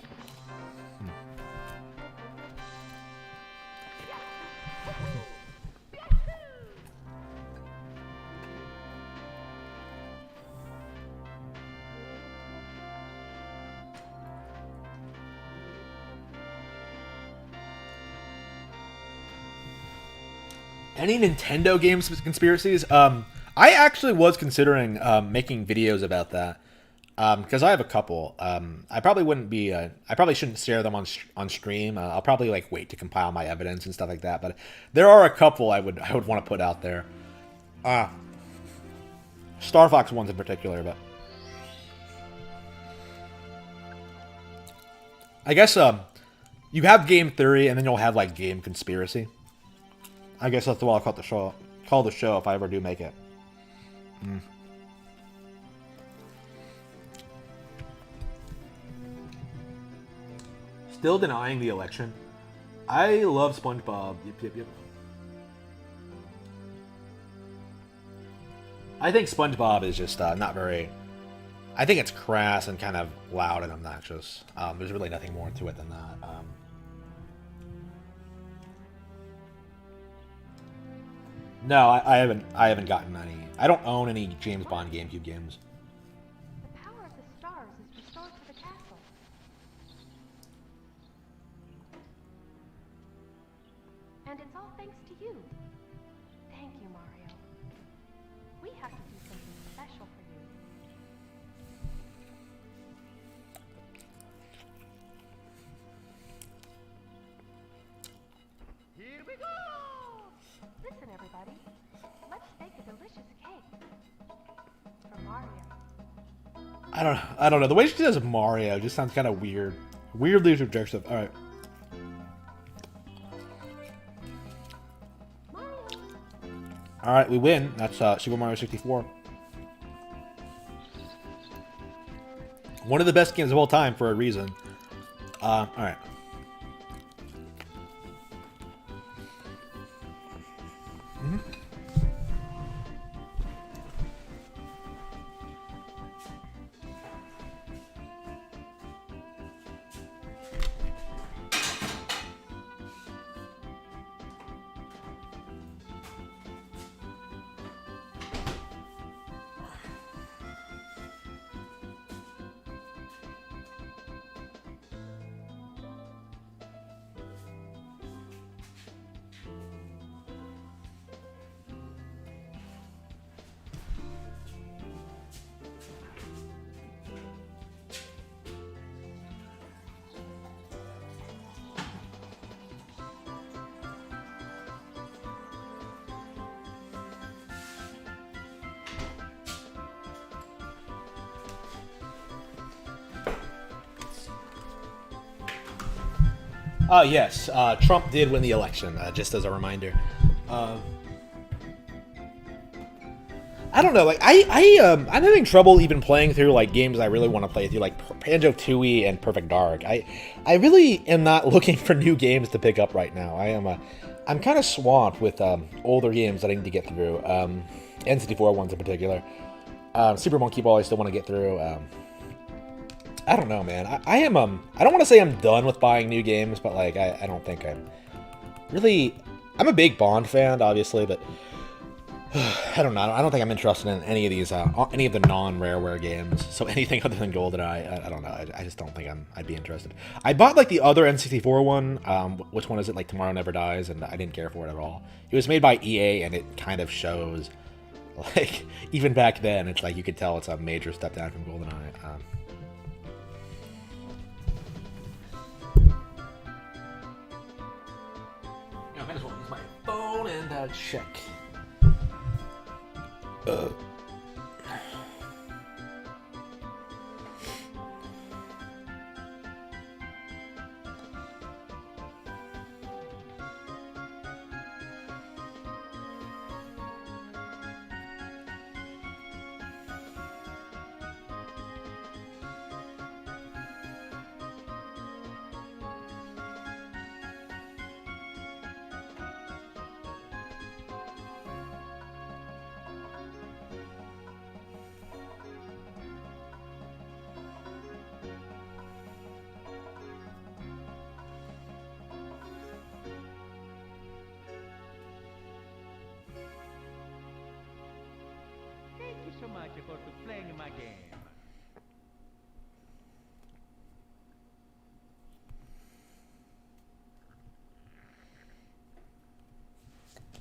Any Nintendo games conspiracies? I actually was considering making videos about that. Because I have a couple. I probably wouldn't be. I probably shouldn't share them on stream. I'll probably like wait to compile my evidence and stuff like that. But there are a couple I would want to put out there. Star Fox ones in particular, but I guess you have game theory and then you'll have like game conspiracy. I guess that's what I'll call the show if I ever do make it. Still denying the election. I love SpongeBob. Yep. I think SpongeBob is just not very... I think it's crass and kind of loud and obnoxious. There's really nothing more to it than that. No, I haven't gotten any. I don't own any James Bond GameCube games. The power of the stars is restored to the castle. And it's all thanks to you. Thank you, Mario. We have to do something special for you. Here we go! Listen, everybody. Let's bake a delicious cake. For Mario. I don't know. The way she says Mario just sounds kind of weird. Weirdly subjective. All right. All right, we win. That's Super Mario 64. One of the best games of all time for a reason. All right. Yes, Trump did win the election, just as a reminder. I don't know, like, I'm having trouble even playing through, like, games I really want to play through, like Banjo-Tooie and Perfect Dark. I really am not looking for new games to pick up right now. I'm kind of swamped with older games that I need to get through, N64 ones in particular. Super Monkey Ball I still want to get through. I don't know, man. I am, I don't want to say I'm done with buying new games, but, like, I don't think I'm really... I'm a big Bond fan, obviously, but I don't know. I don't think I'm interested in any of these, any of the non-Rareware games. So anything other than GoldenEye, I don't know. I just don't think I'd be interested. I bought, like, the other N64 one. Which one is it? Like, Tomorrow Never Dies, and I didn't care for it at all. It was made by EA, and it kind of shows, like, even back then, it's like you could tell it's a major step down from GoldenEye. I might as well use my phone and check. Thank you so much for playing my game.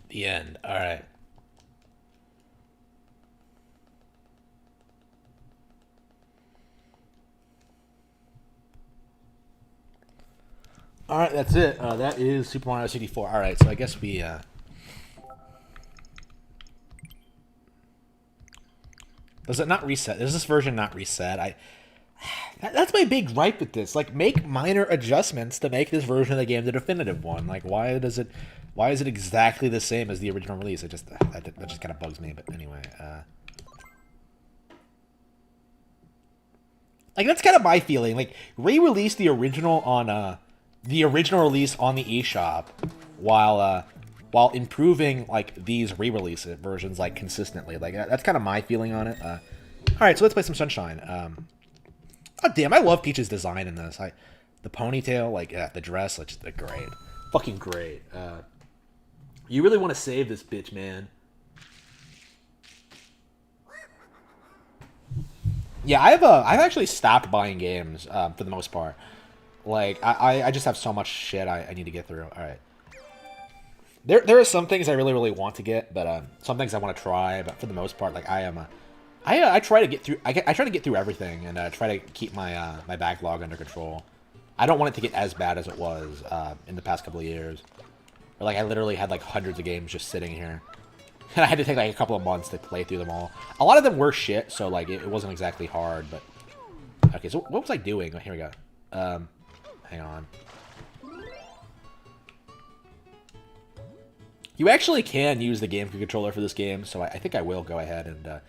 The end. All right. All right, that's it. That is Super Mario 64. All right, so I guess we. Does it not reset? Does this version not reset? That's my big gripe with this. Like, make minor adjustments to make this version of the game the definitive one. Like, why is it exactly the same as the original release? That just kind of bugs me. But anyway, like, that's kind of my feeling. Like, re-release the original on the original release on the eShop, while improving, like, these re-release versions, like, consistently. Like, that's kind of my feeling on it. All right, so let's play some Sunshine. Oh, damn, I love Peach's design in this. The ponytail, like, the dress, like, just great. Fucking great. You really want to save this bitch, man. Yeah, I've actually stopped buying games, for the most part. Like, I just have so much shit I need to get through. All right. There are some things I really want to get, but some things I want to try. But for the most part, like I try to get through. I try to get through everything and try to keep my my backlog under control. I don't want it to get as bad as it was in the past couple of years. Or, like I literally had like hundreds of games just sitting here, and I had to take like a couple of months to play through them all. A lot of them were shit, so like it wasn't exactly hard. But okay, so what was I doing? Oh, here we go. Hang on. You actually can use the GameCube controller for this game, so I think I will go ahead and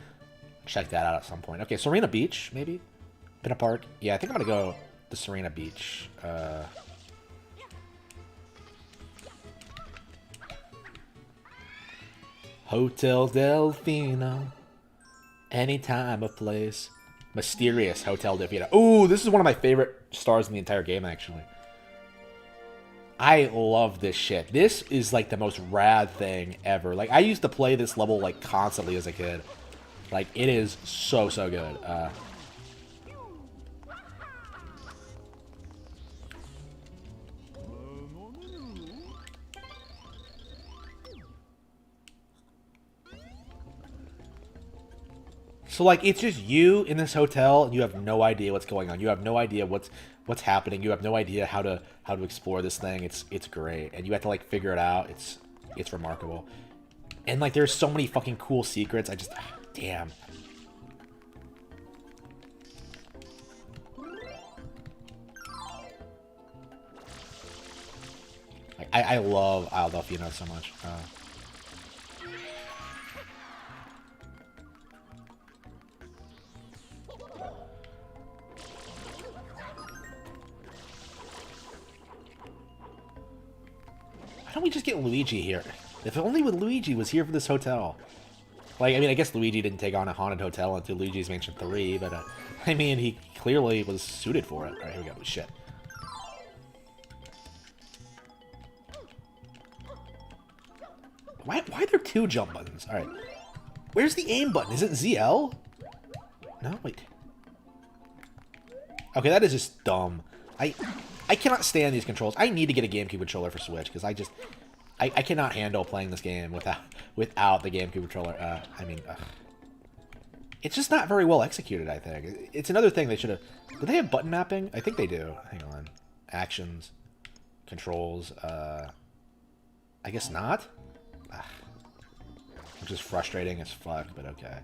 check that out at some point. Okay, Serena Beach, maybe? Pinna Park? Yeah, I think I'm going to go to Serena Beach. Hotel Delfino. Any time or place. Mysterious Hotel Delfino. Ooh, this is one of my favorite stars in the entire game, actually. I love this shit. This is like the most rad thing ever. Like, I used to play this level like constantly as a kid. Like, it is so good. So like it's just you in this hotel and you have no idea what's going on. You have no idea what's happening. You have no idea how to explore this thing. It's great. And you have to like figure it out. It's remarkable. And like there's so many fucking cool secrets. I just damn. Like I love Isle Delfino so much. Why don't we just get Luigi here? If only Luigi was here for this hotel. Like, I mean, I guess Luigi didn't take on a haunted hotel until Luigi's Mansion 3, but, I mean, he clearly was suited for it. Alright, here we go. Shit. Why are there two jump buttons? Alright. Where's the aim button? Is it ZL? No, wait. Okay, that is just dumb. I cannot stand these controls. I need to get a GameCube controller for Switch, because I cannot handle playing this game without the GameCube controller. I mean, it's just not very well executed, I think. It's another thing they should have... Do they have button mapping? I think they do. Hang on. Actions. Controls. I guess not? Which is frustrating as fuck, but okay.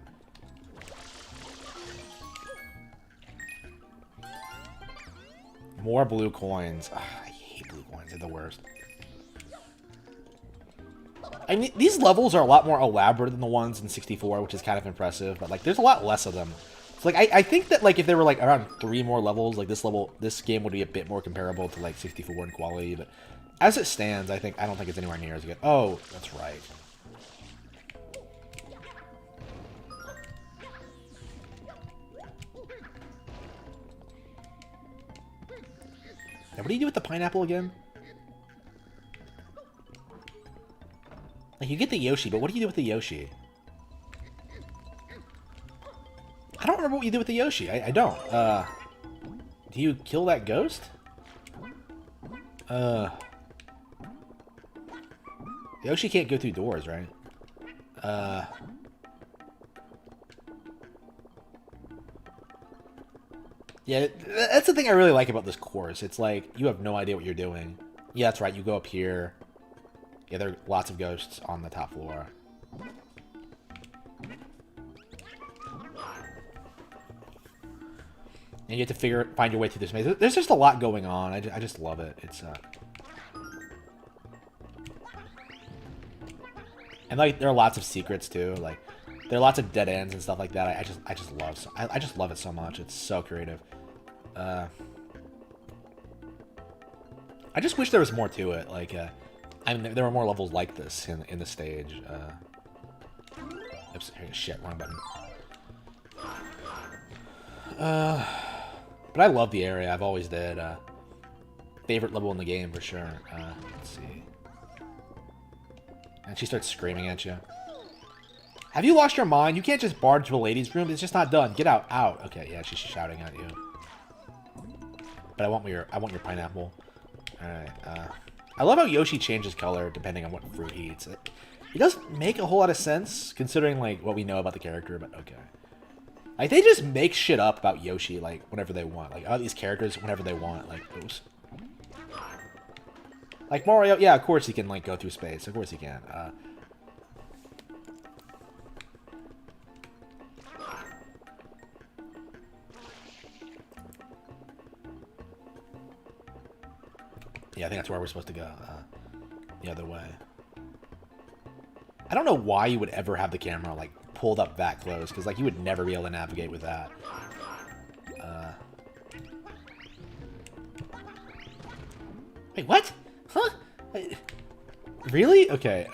More blue coins. I hate blue coins. They're the worst. I mean, these levels are a lot more elaborate than the ones in 64, which is kind of impressive, but, like, there's a lot less of them. So, like, I think that, like, if there were, like, around 3 more levels, like, this game would be a bit more comparable to, like, 64 in quality, but as it stands, I don't think it's anywhere near as good. Oh, that's right. Now, what do you do with the pineapple again? Like, you get the Yoshi, but what do you do with the Yoshi? I don't remember what you do with the Yoshi. I don't. Do you kill that ghost? Yoshi can't go through doors, right? Yeah, that's the thing I really like about this course. It's like, you have no idea what you're doing. Yeah, that's right, you go up here. Yeah, there are lots of ghosts on the top floor. And you have to find your way through this maze. There's just a lot going on. I just love it. It's, And, like, there are lots of secrets, too. Like, there are lots of dead ends and stuff like that. I just love it so much. It's so creative. I just wish there was more to it. Like, I mean, there were more levels like this in the stage. Oops, shit, wrong button. But I love the area. I've always did. Favorite level in the game for sure. Let's see. And she starts screaming at you. Have you lost your mind? You can't just barge to a ladies' room. It's just not done. Get out. Out. Okay, yeah, she's shouting at you. But I want your pineapple. Alright, I love how Yoshi changes color depending on what fruit he eats. It doesn't make a whole lot of sense considering like what we know about the character, but okay. Like they just make shit up about Yoshi like whenever they want. Like all these characters whenever they want. Like oops. Like Mario, yeah, of course he can like go through space. Of course he can. Yeah, I think that's where we're supposed to go. The other way. I don't know why you would ever have the camera like pulled up that close, because like you would never be able to navigate with that. Wait, what? Huh? Really? Okay.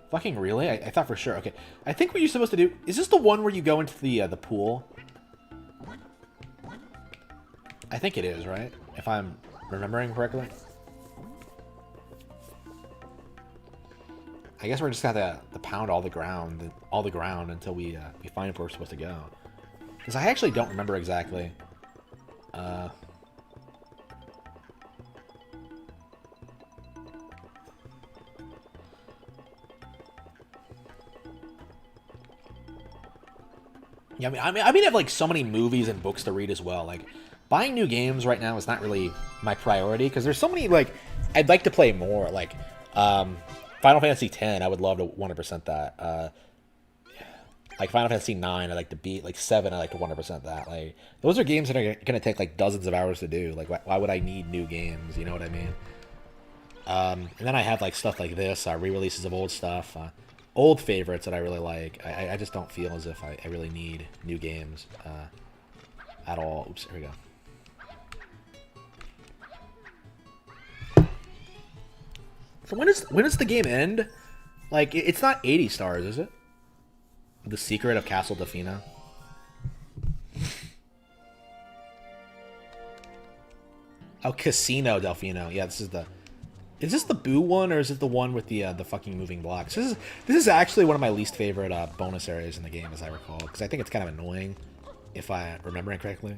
Fucking really? I thought for sure. Okay. I think what you're supposed to do is this the one where you go into the pool? I think it is, right? If I'm remembering correctly. I guess we're just gonna have to pound all the ground until we find where we're supposed to go. Because I actually don't remember exactly. Yeah, I mean, I have like so many movies and books to read as well. Like, buying new games right now is not really my priority because there's so many like I'd like to play more. Like, Final Fantasy X, I would love to 100% that. Like Final Fantasy 9, I'd like to beat. Like 7, I'd like to 100% that. Like, those are games that are gonna take like dozens of hours to do. Like, why would I need new games? You know what I mean? And then I have like stuff like this, re-releases of old stuff. Old favorites that I really like. I just don't feel as if I really need new games at all. Oops, here we go. So when does the game end? Like, it's not 80 stars, is it? The Secret of Castle Delfino. Oh, Casino Delfino. Yeah, this is the... Is this the Boo one, or is it the one with the fucking moving blocks? This is actually one of my least favorite bonus areas in the game, as I recall, because I think it's kind of annoying, if I remember correctly.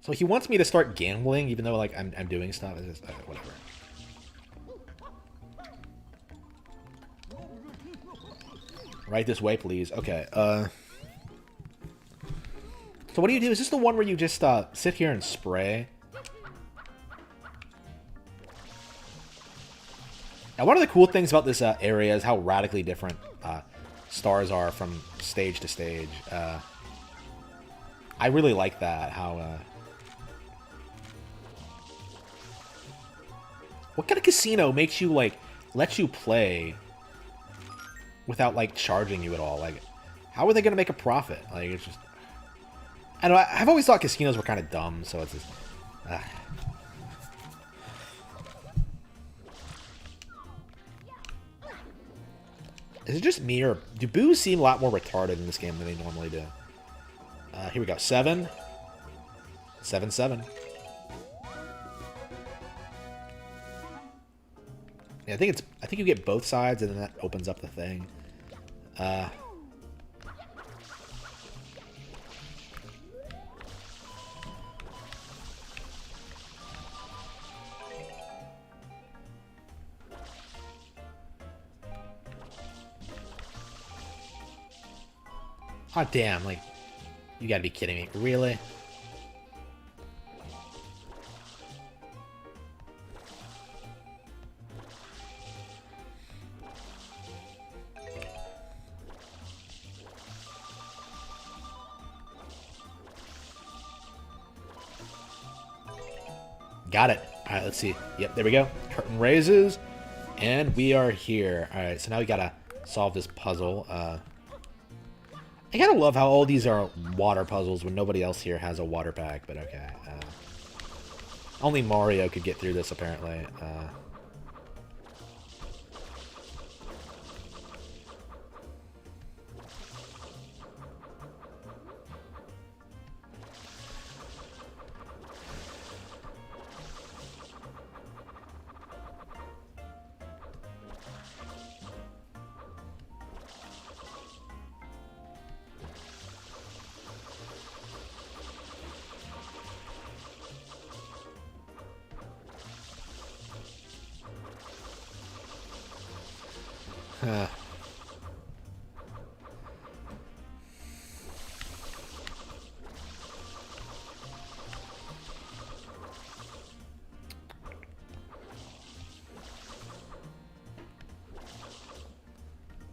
So he wants me to start gambling, even though like I'm doing stuff. It's just whatever. Right this way, please. Okay. So what do you do? Is this the one where you just sit here and spray? Now, one of the cool things about this area is how radically different stars are from stage to stage. I really like that. How? What kind of casino makes you like lets you play without like charging you at all? Like, how are they gonna make a profit? Like, it's just. I know, I've always thought casinos were kind of dumb, so it's just... Is it just me, or do boos seem a lot more retarded in this game than they normally do? Here we go. 7. 7, 7. Yeah, I think you get both sides, and then that opens up the thing. Oh, damn, like, you gotta be kidding me. Really? Got it. Alright, let's see. Yep, there we go. Curtain raises, and we are here. Alright, so now we gotta solve this puzzle. I gotta love how all these are water puzzles when nobody else here has a water pack, but okay. Only Mario could get through this, apparently.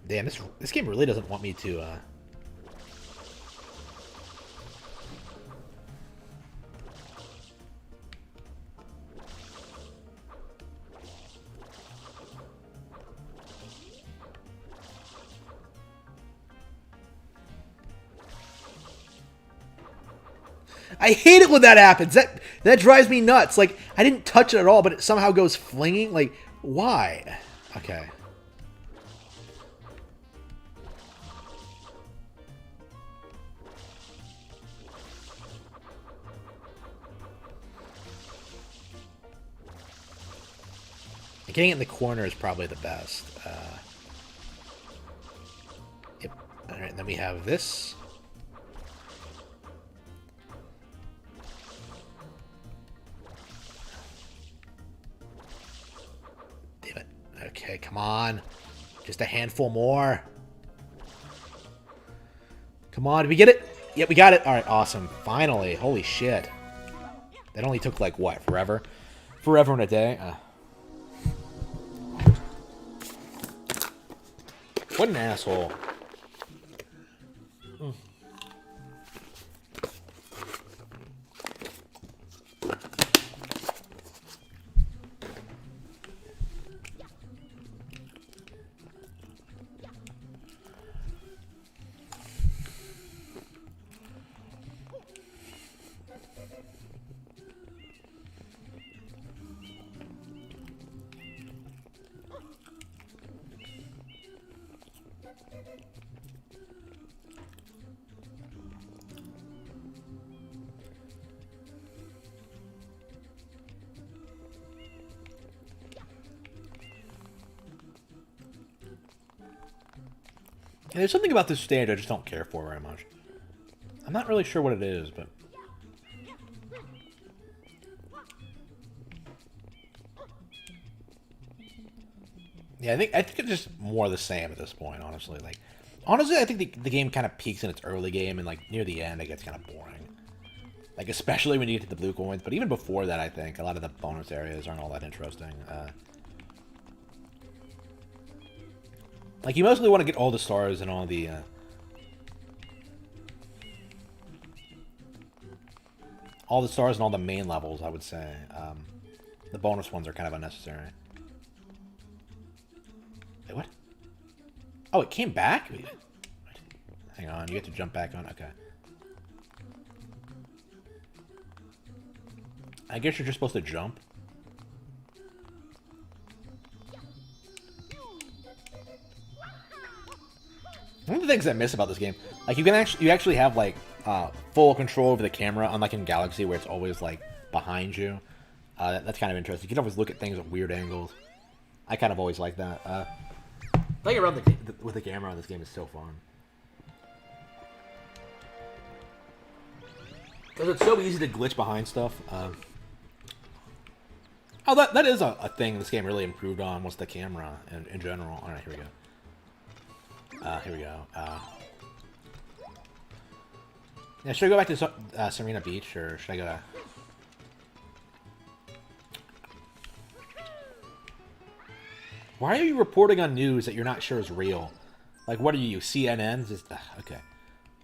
Damn, this game really doesn't want me to, I hate it when that happens. That drives me nuts. Like, I didn't touch it at all, but it somehow goes flinging. Like, why? Okay. Getting it in the corner is probably the best. Yep. All right, and then we have this. Damn it. Okay, come on. Just a handful more. Come on, did we get it? Yep, we got it. All right, awesome. Finally. Holy shit. That only took, like, what, forever? Forever and a day? What an asshole. And there's something about this stage I just don't care for very much. I'm not really sure what it is, but... yeah, I think it's just more the same at this point, honestly. Like, honestly, I think the game kind of peaks in its early game, and, like, near the end, it gets kind of boring. Like, especially when you get to the blue coins. But even before that, I think, a lot of the bonus areas aren't all that interesting. Like, you mostly want to get all the stars and all the, stars and all the main levels, I would say. The bonus ones are kind of unnecessary. Wait, what? Oh, it came back? Wait, hang on, you have to jump back on? Okay. I guess you're just supposed to jump. One of the things I miss about this game, like you actually have like full control over the camera, unlike in Galaxy where it's always like behind you. That's kind of interesting. You can always look at things at weird angles. I kind of always like that. Playing around with the camera on this game is so fun. Because it's so easy to glitch behind stuff. Oh, that is a thing this game really improved on, was the camera in general. Alright, here we go. Here we go. Yeah, should I go back to Serena Beach, or should I go to... Why are you reporting on news that you're not sure is real? Like, what are you, CNN? Just, okay.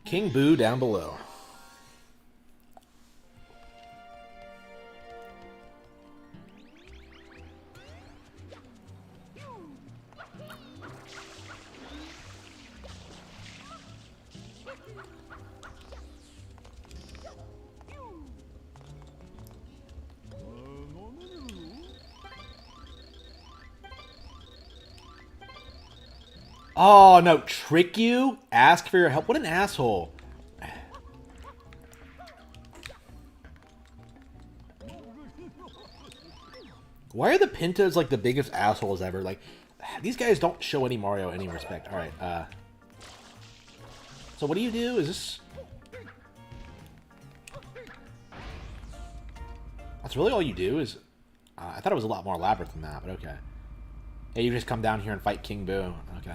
King Boo down below. Oh, no. Trick you? Ask for your help? What an asshole. Why are the Pintas, like, the biggest assholes ever? Like, these guys don't show any Mario any respect. Alright, so what do you do? Is this... That's really all you do? Is I thought it was a lot more elaborate than that, but okay. Yeah, you just come down here and fight King Boo. Okay.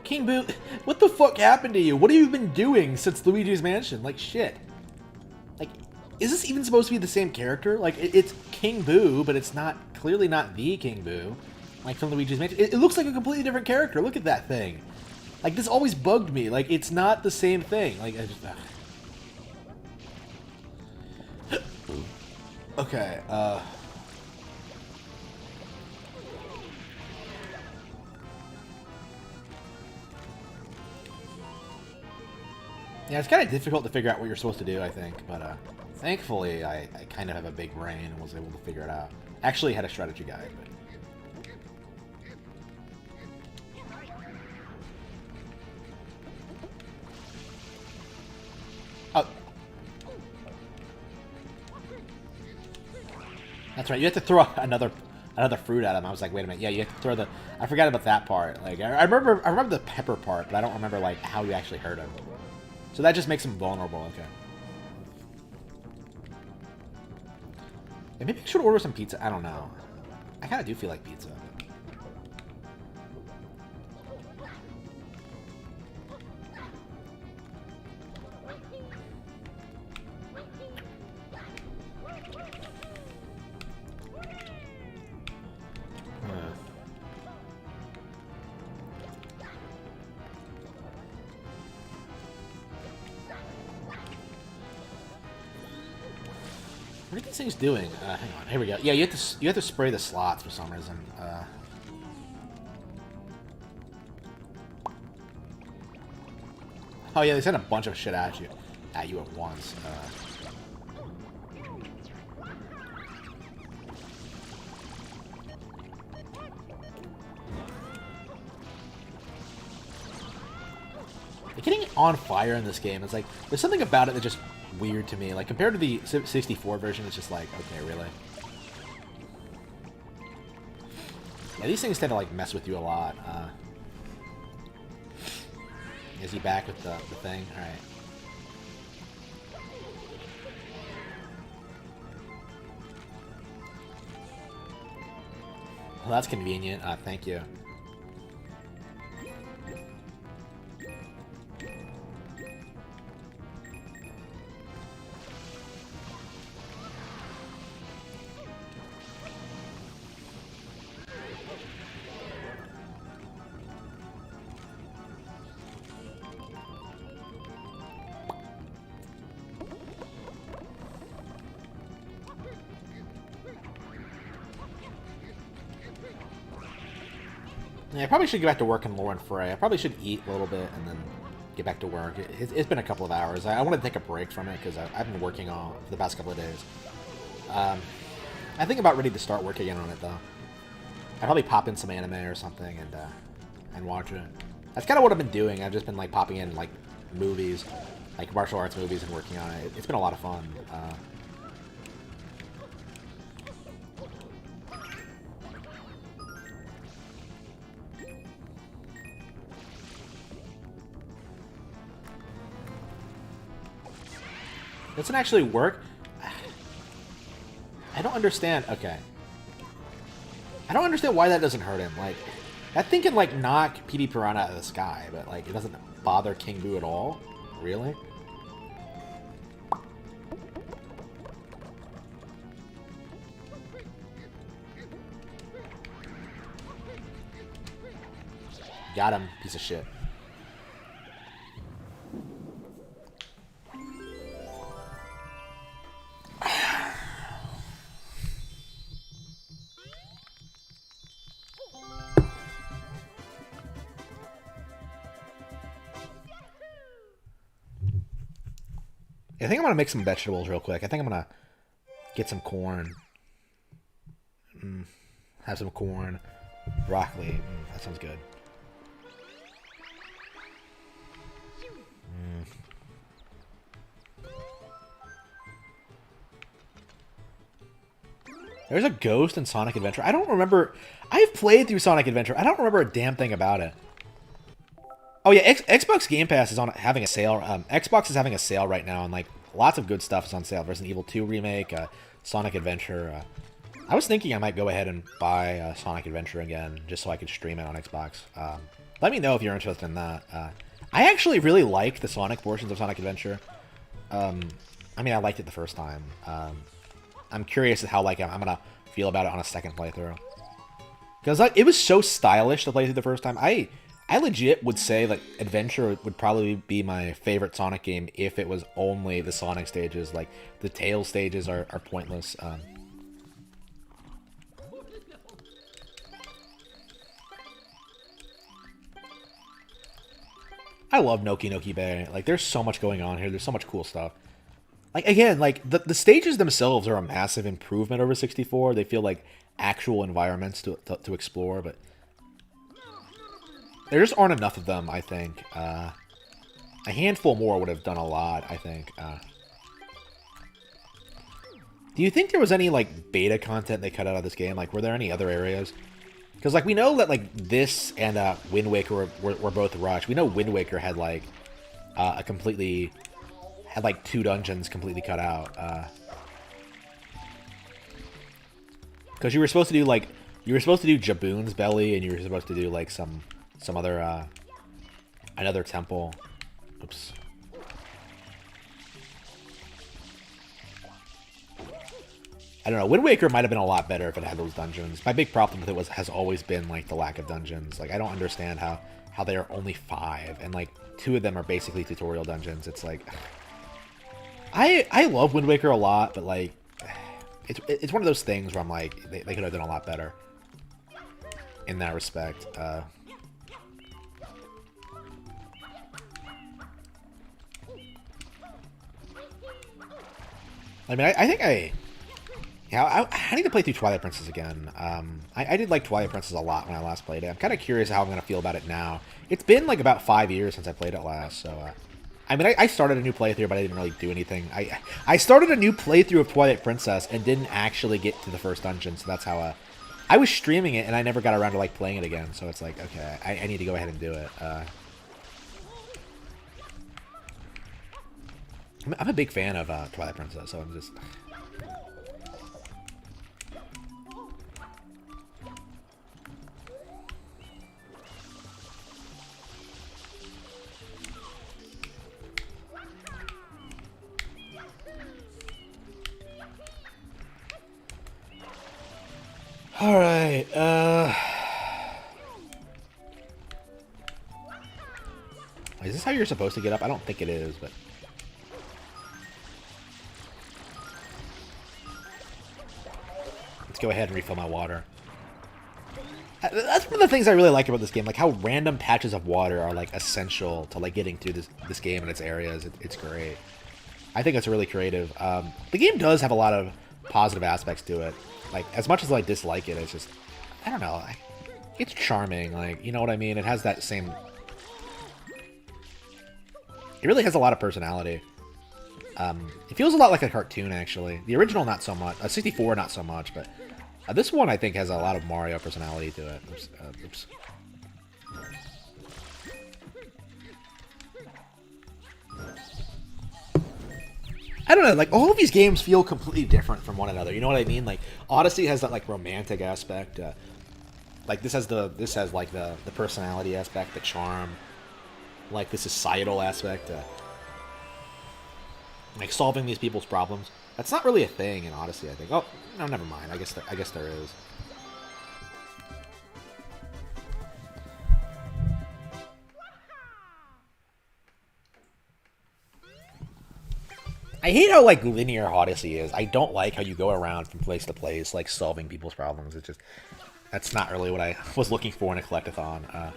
King Boo, what the fuck happened to you? What have you been doing since Luigi's Mansion? Like, shit. Like, is this even supposed to be the same character? Like, it's King Boo, but it's not, clearly not the King Boo. Like, from Luigi's Mansion. It looks like a completely different character. Look at that thing. Like, this always bugged me. Like, it's not the same thing. Like, I just... Okay, yeah, it's kind of difficult to figure out what you're supposed to do, I think, but thankfully I kind of have a big brain and was able to figure it out. Actually had a strategy guide, but... Oh. That's right, you have to throw another fruit at him. I was like, wait a minute, yeah, you have to throw the... I forgot about that part. Like, I remember the pepper part, but I don't remember, like, how you actually hurt him. So that just makes him vulnerable, okay. Yeah, maybe I should order some pizza. I don't know. I kind of do feel like pizza. What are these things doing? Hang on. Here we go. Yeah, you have to spray the slots for some reason. Oh yeah, they send a bunch of shit at you at once. Getting on fire in this game, it's like there's something about it that just weird to me. Like compared to the 64 version, it's just like, okay, really? Yeah, these things tend to like mess with you a lot. Is he back with the thing? All right. Well, that's convenient. Thank you. Yeah, I probably should get back to work in Lauren Frey. I probably should eat a little bit and then get back to work. It's been a couple of hours. I want to take a break from it because I've been working on for the past couple of days. I think about ready to start work again on it, though. I'd probably pop in some anime or something and watch it. That's kind of what I've been doing. I've just been like popping in like movies, like martial arts movies, and working on it. It's been a lot of fun. Doesn't actually work. I don't understand. Okay. I don't understand why that doesn't hurt him. Like, that thing can, like, knock Petey Piranha out of the sky, but, like, it doesn't bother King Boo at all? Really? Got him, piece of shit. I think I'm gonna make some vegetables real quick. I think I'm gonna get some corn. Have some corn, broccoli. That sounds good. There's a ghost in Sonic Adventure. I don't remember. I've played through Sonic Adventure. I don't remember a damn thing about it. Oh yeah, Xbox Game Pass is having a sale. Xbox is having a sale right now, and like lots of good stuff is on sale. Resident Evil 2 remake, Sonic Adventure. I was thinking I might go ahead and buy Sonic Adventure again, just so I could stream it on Xbox. Let me know if you're interested in that. I actually really liked the Sonic portions of Sonic Adventure. I mean, I liked it the first time. I'm curious as how like I'm gonna feel about it on a second playthrough, because like it was so stylish to play through the first time. I legit would say like Adventure would probably be my favorite Sonic game if it was only the Sonic stages. Like the Tails stages are pointless. I love Noki Noki Bay. Like there's so much going on here. There's so much cool stuff. Like again, like the stages themselves are a massive improvement over 64. They feel like actual environments to explore, but there just aren't enough of them, I think. A handful more would have done a lot, I think. Do you think there was any, like, beta content they cut out of this game? Like, were there any other areas? Because, like, we know that, like, this and Wind Waker were both rushed. We know Wind Waker had, like, had, like, 2 dungeons completely cut out. Because you were supposed to do, like, Jaboon's Belly, and you were supposed to do, like, some other, another temple. Oops. I don't know. Wind Waker might have been a lot better if it had those dungeons. My big problem with it has always been, like, the lack of dungeons. Like, I don't understand how there are only 5, and, like, 2 of them are basically tutorial dungeons. It's like... I love Wind Waker a lot, but, like, it's one of those things where I'm like, they could have done a lot better in that respect. I mean, I think I need to play through Twilight Princess again. I did like Twilight Princess a lot when I last played it. I'm kind of curious how I'm going to feel about it now. It's been like about 5 years since I played it last, so... I mean, I started a new playthrough, but I didn't really do anything. I started a new playthrough of Twilight Princess and didn't actually get to the first dungeon, so that's how... I was streaming it, and I never got around to, like, playing it again, so it's like, okay, I need to go ahead and do it. I'm a big fan of Twilight Princess, so I'm just... Alright, is this how you're supposed to get up? I don't think it is, but... Let's go ahead and refill my water. That's one of the things I really like about this game, like how random patches of water are like essential to like getting through this game and its areas. It's great. I think it's really creative. The game does have a lot of positive aspects to it. Like, as much as I dislike it, it's just, I don't know, it's charming, like, you know what I mean? It has that same, it really has a lot of personality. It feels a lot like a cartoon, actually. The original, not so much. 64, not so much, but this one, I think, has a lot of Mario personality to it. Oops. I don't know, like, all of these games feel completely different from one another, you know what I mean? Like, Odyssey has that, like, romantic aspect, like, this has, like, the personality aspect, the charm, like, the societal aspect, like, solving these people's problems. That's not really a thing in Odyssey, I think. Oh, no, never mind, I guess there is. I hate how, like, linear Odyssey is. I don't like how you go around from place to place, like, solving people's problems. It's just... That's not really what I was looking for in a collectathon.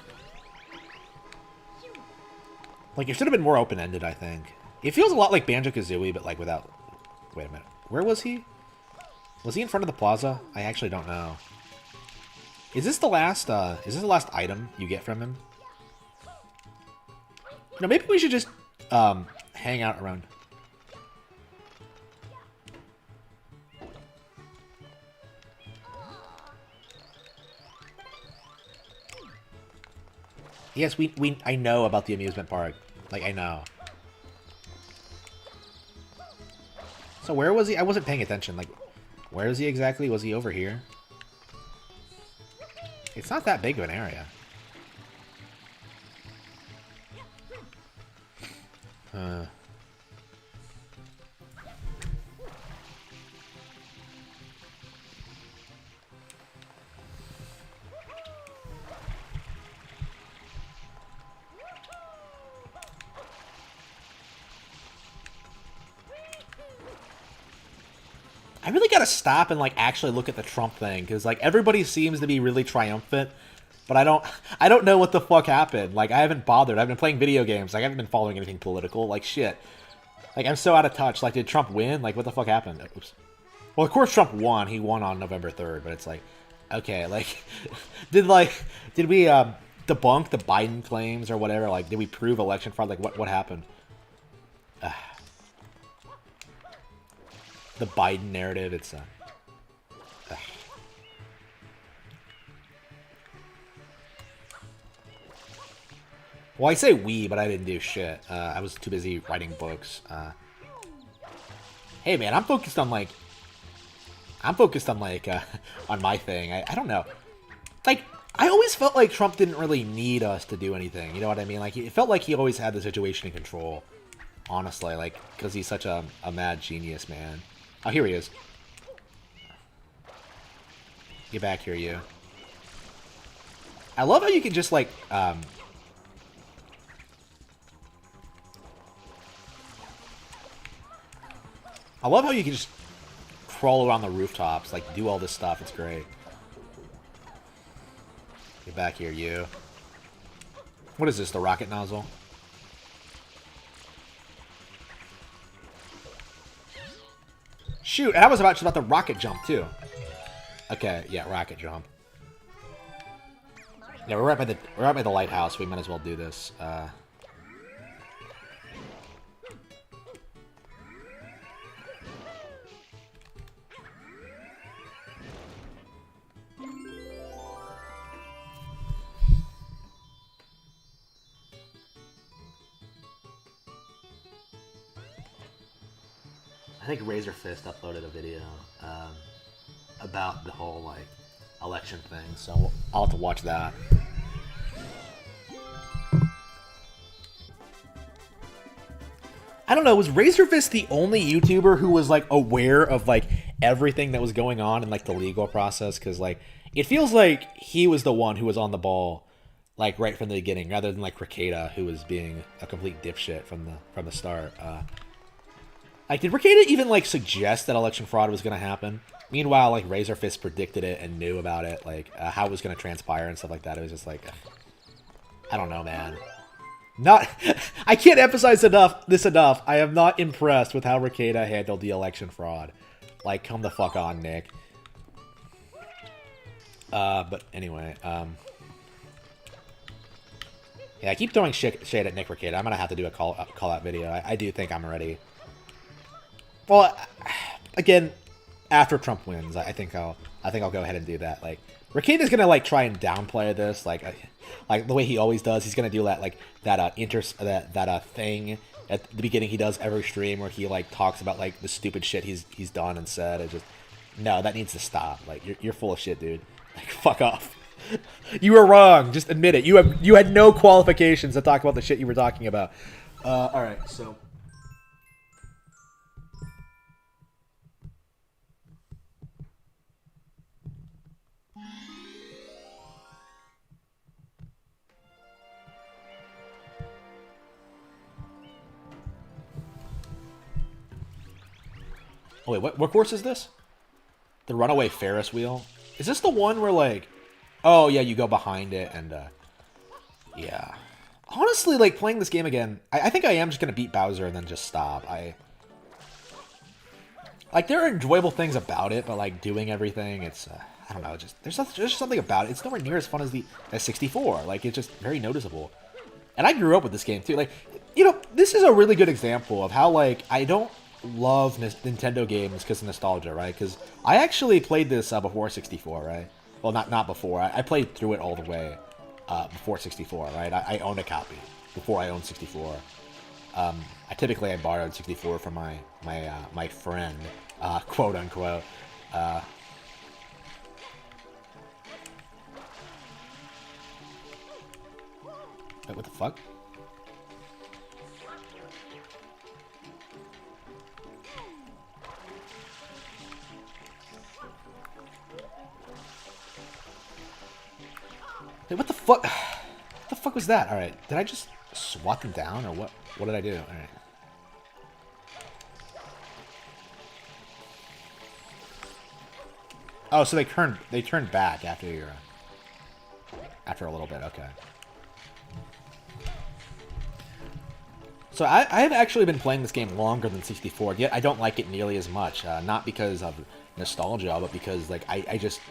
Like, it should have been more open-ended, I think. It feels a lot like Banjo-Kazooie, but, like, without... Wait a minute. Where was he? Was he in front of the plaza? I actually don't know. Is this the last item you get from him? No, maybe we should just, hang out around... Yes, I know about the amusement park. Like, I know. So where was he? I wasn't paying attention. Like, where is he exactly? Was he over here? It's not that big of an area. I really gotta stop and like actually look at the Trump thing because like everybody seems to be really triumphant, but I don't know what the fuck happened. Like I haven't bothered. I've been playing video games. Like I haven't been following anything political. Like shit. Like I'm so out of touch. Like did Trump win? Like what the fuck happened? Oops. Well, of course Trump won. He won on November 3rd, but it's like okay, like did we debunk the Biden claims or whatever? Like did we prove election fraud? Like what happened? The Biden narrative, it's well, I say we, but I didn't do shit. I was too busy writing books. Hey man, I'm focused on like on my thing. I don't know. Like I always felt like Trump didn't really need us to do anything. You know what I mean? Like it felt like he always had the situation in control. Honestly, like because he's such a mad genius, man. Oh, here he is. Get back here, you. I love how you can just, like, I love how you can just crawl around the rooftops, like, do all this stuff. It's great. Get back here, you. What is this, the rocket nozzle? Shoot, I was just about the rocket jump, too. Okay, yeah, rocket jump. Yeah, we're right by the lighthouse. We might as well do this. I think Razor Fist uploaded a video about the whole like election thing, so I'll have to watch that. I don't know, was Razor Fist the only YouTuber who was like aware of like everything that was going on in like the legal process? Because like it feels like he was the one who was on the ball like right from the beginning, rather than like Ricada, who was being a complete dipshit from the start. Like, did Ricada even, like, suggest that election fraud was going to happen? Meanwhile, like, Razor Fist predicted it and knew about it, like, how it was going to transpire and stuff like that. It was just like, I don't know, man. I can't emphasize this enough. I am not impressed with how Ricada handled the election fraud. Like, come the fuck on, Nick. But anyway, yeah, I keep throwing shade at Nick Ricada. I'm going to have to do a call-out video. I do think I'm ready. Well, again, after Trump wins, I think I'll go ahead and do that. Like, Ricada's gonna like try and downplay this, like the way he always does. He's gonna do that that thing at the beginning he does every stream where he like talks about like the stupid shit he's done and said. It just no, that needs to stop. Like you're full of shit, dude. Like fuck off. You were wrong. Just admit it. You had no qualifications to talk about the shit you were talking about. All right, so. Oh wait, what course is this? The Runaway Ferris Wheel? Is this the one where like... Oh yeah, you go behind it and yeah. Honestly, like playing this game again, I think I am just gonna beat Bowser and then just stop. Like there are enjoyable things about it, but like doing everything, it's I don't know, just there's just something about it. It's nowhere near as fun as the S64. Like it's just very noticeable. And I grew up with this game too. Like, you know, this is a really good example of how like I don't love Nintendo games because of nostalgia, right? Because I actually played this before 64, right? Well, not before. I played through it all the way. before 64, right? I owned a copy before I owned 64. I borrowed 64 from my friend, quote unquote. Wait, what the fuck? Wait, what the fuck? What the fuck was that? Alright, did I just swat them down, or what? What did I do? Alright. Oh, so they turned back after your... after a little bit, okay. So I've actually been playing this game longer than 64, yet I don't like it nearly as much. Not because of nostalgia, but because like I just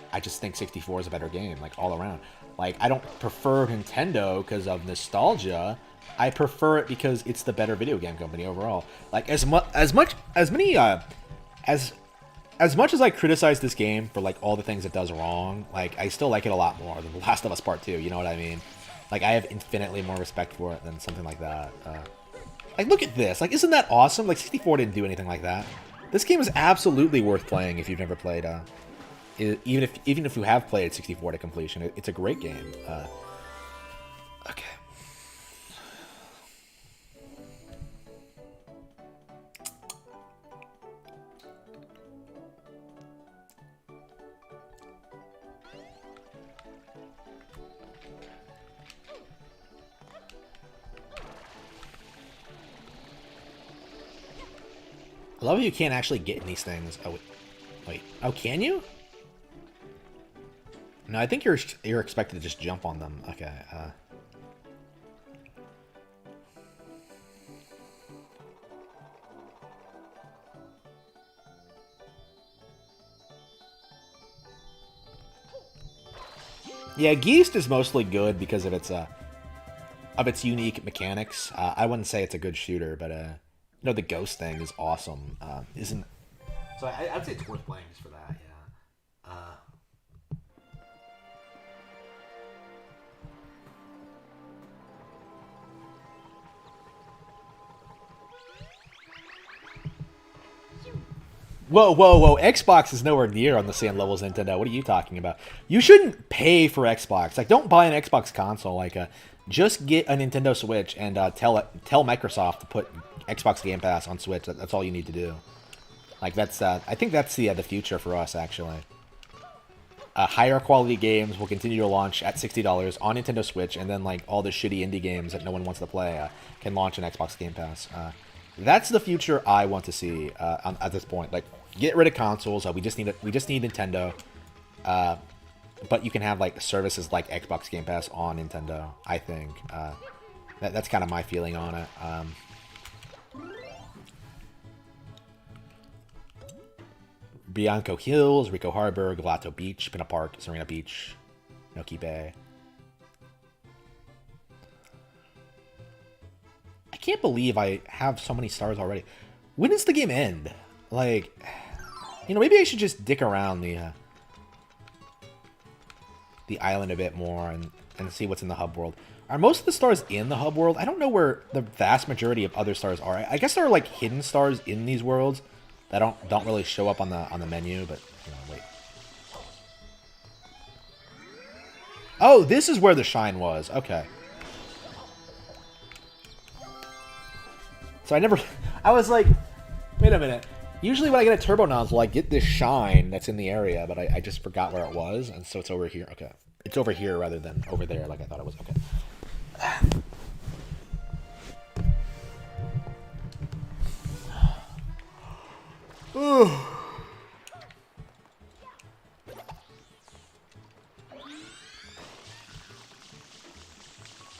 think 64 is a better game, like all around. Like I don't prefer Nintendo because of nostalgia. I prefer it because it's the better video game company overall. Like as much as I criticize this game for like all the things it does wrong, like I still like it a lot more than The Last of Us Part 2. You know what I mean? Like I have infinitely more respect for it than something like that. Like, look at this. Like, isn't that awesome? Like, 64 didn't do anything like that. This game is absolutely worth playing if you've never played. Even if you have played 64 to completion, it's a great game. Okay. I love how you can't actually get in these things. Oh, wait. Oh, can you? No, I think you're expected to just jump on them. Okay. Yeah, Geist is mostly good because of its unique mechanics. I wouldn't say it's a good shooter, but you know, the ghost thing is awesome, isn't? So I'd say it's worth playing just for that. Yeah. Whoa! Xbox is nowhere near on the same level as Nintendo. What are you talking about? You shouldn't pay for Xbox. Like, don't buy an Xbox console. Like, just get a Nintendo Switch and tell Microsoft to put Xbox Game Pass on Switch. That's all you need to do. Like, that's I think that's the future for us, actually. Higher quality games will continue to launch at $60 on Nintendo Switch, and then like all the shitty indie games that no one wants to play can launch on Xbox Game Pass. That's the future I want to see at this point. Like, get rid of consoles. We just need Nintendo. But you can have like services like Xbox Game Pass on Nintendo. I think that's kind of my feeling on it. Bianco Hills, Rico Harbor, Gelato Beach, Pinna Park, Serena Beach, Noki Bay. I can't believe I have so many stars already. When does the game end? Like, you know, maybe I should just dick around the island a bit more and see what's in the hub world. Are most of the stars in the hub world? I don't know where the vast majority of other stars are. I guess there are like hidden stars in these worlds that don't really show up on the menu, but you know, wait. Oh, this is where the shine was. Okay. So I was like, wait a minute. Usually when I get a turbo nozzle, I get this shine that's in the area, but I just forgot where it was, and so it's over here. Okay. It's over here rather than over there like I thought it was. Okay.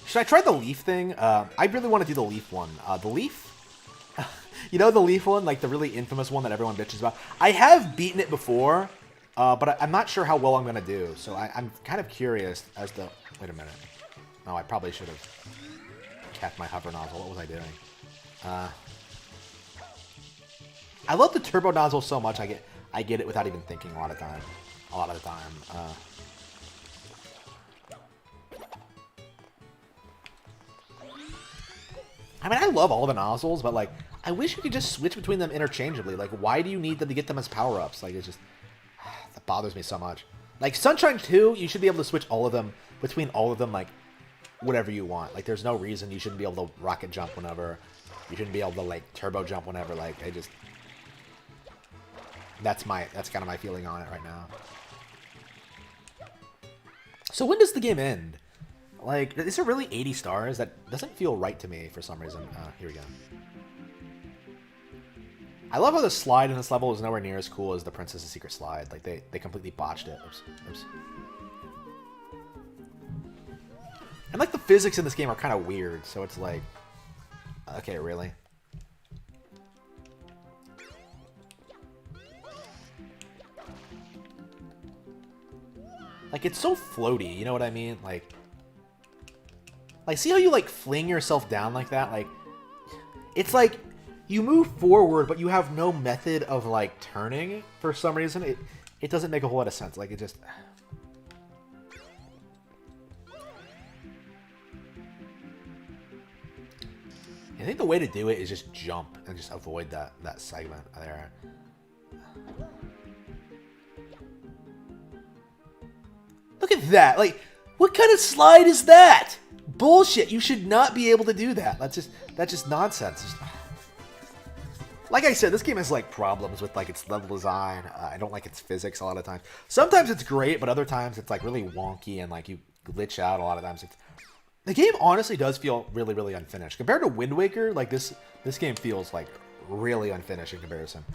Should I try the leaf thing? I really want to do the leaf one. The leaf? You know the leaf one? Like the really infamous one that everyone bitches about? I have beaten it before, but I'm not sure how well I'm going to do. So I'm kind of curious as to... Wait a minute. No, I probably should have kept my hover nozzle. What was I doing? I love the turbo nozzle so much. I get it without even thinking a lot of the time. I mean, I love all the nozzles, but like, I wish you could just switch between them interchangeably. Like, why do you need them to get them as power-ups? Like, it's just, that bothers me so much. Like, Sunshine 2, you should be able to switch all of them, between all of them, like, whatever you want. Like, there's no reason you shouldn't be able to rocket jump whenever. You shouldn't be able to, like, turbo jump whenever. Like, I just, that's kind of my feeling on it right now. So when does the game end? Like, is it really 80 stars? That doesn't feel right to me for some reason. Here we go. I love how the slide in this level is nowhere near as cool as the Princess's Secret slide. Like, they completely botched it. Oops. Oops. And, like, the physics in this game are kind of weird, so it's like... Okay, really? Like, it's so floaty, you know what I mean? Like, see how you, like, fling yourself down like that? Like, it's like... You move forward, but you have no method of, like, turning for some reason. It doesn't make a whole lot of sense. Like, it just... I think the way to do it is just jump and just avoid that segment there. Look at that. Like, what kind of slide is that? Bullshit. You should not be able to do that. That's just nonsense. Like I said, this game has, like, problems with, like, its level design. I don't like its physics a lot of times. Sometimes it's great, but other times it's, like, really wonky and, like, you glitch out a lot of times. The game honestly does feel really, really unfinished. Compared to Wind Waker, like, this game feels, like, really unfinished in comparison.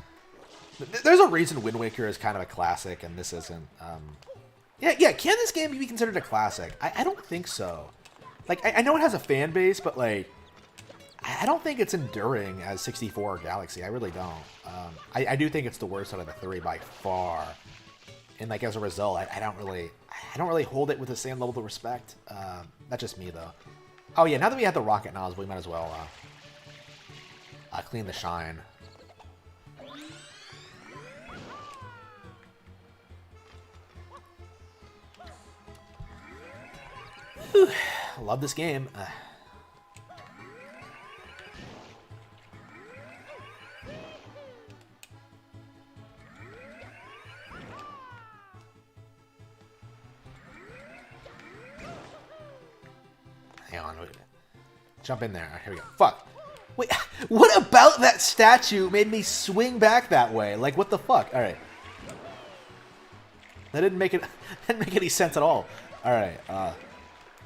There's a reason Wind Waker is kind of a classic and this isn't. Yeah, can this game be considered a classic? I don't think so. Like, I know it has a fan base, but, like... I don't think it's enduring as 64 or Galaxy. I really don't. I do think it's the worst out of the three by far. And like as a result, I don't really hold it with the same level of respect. That's just me though. Oh yeah, now that we have the rocket nozzle, we might as well clean the shine. Whew. Love this game. Hang on, jump in there. Right, here we go. Fuck. Wait, what about that statue made me swing back that way? Like, what the fuck? All right. That didn't make any sense at all. All right.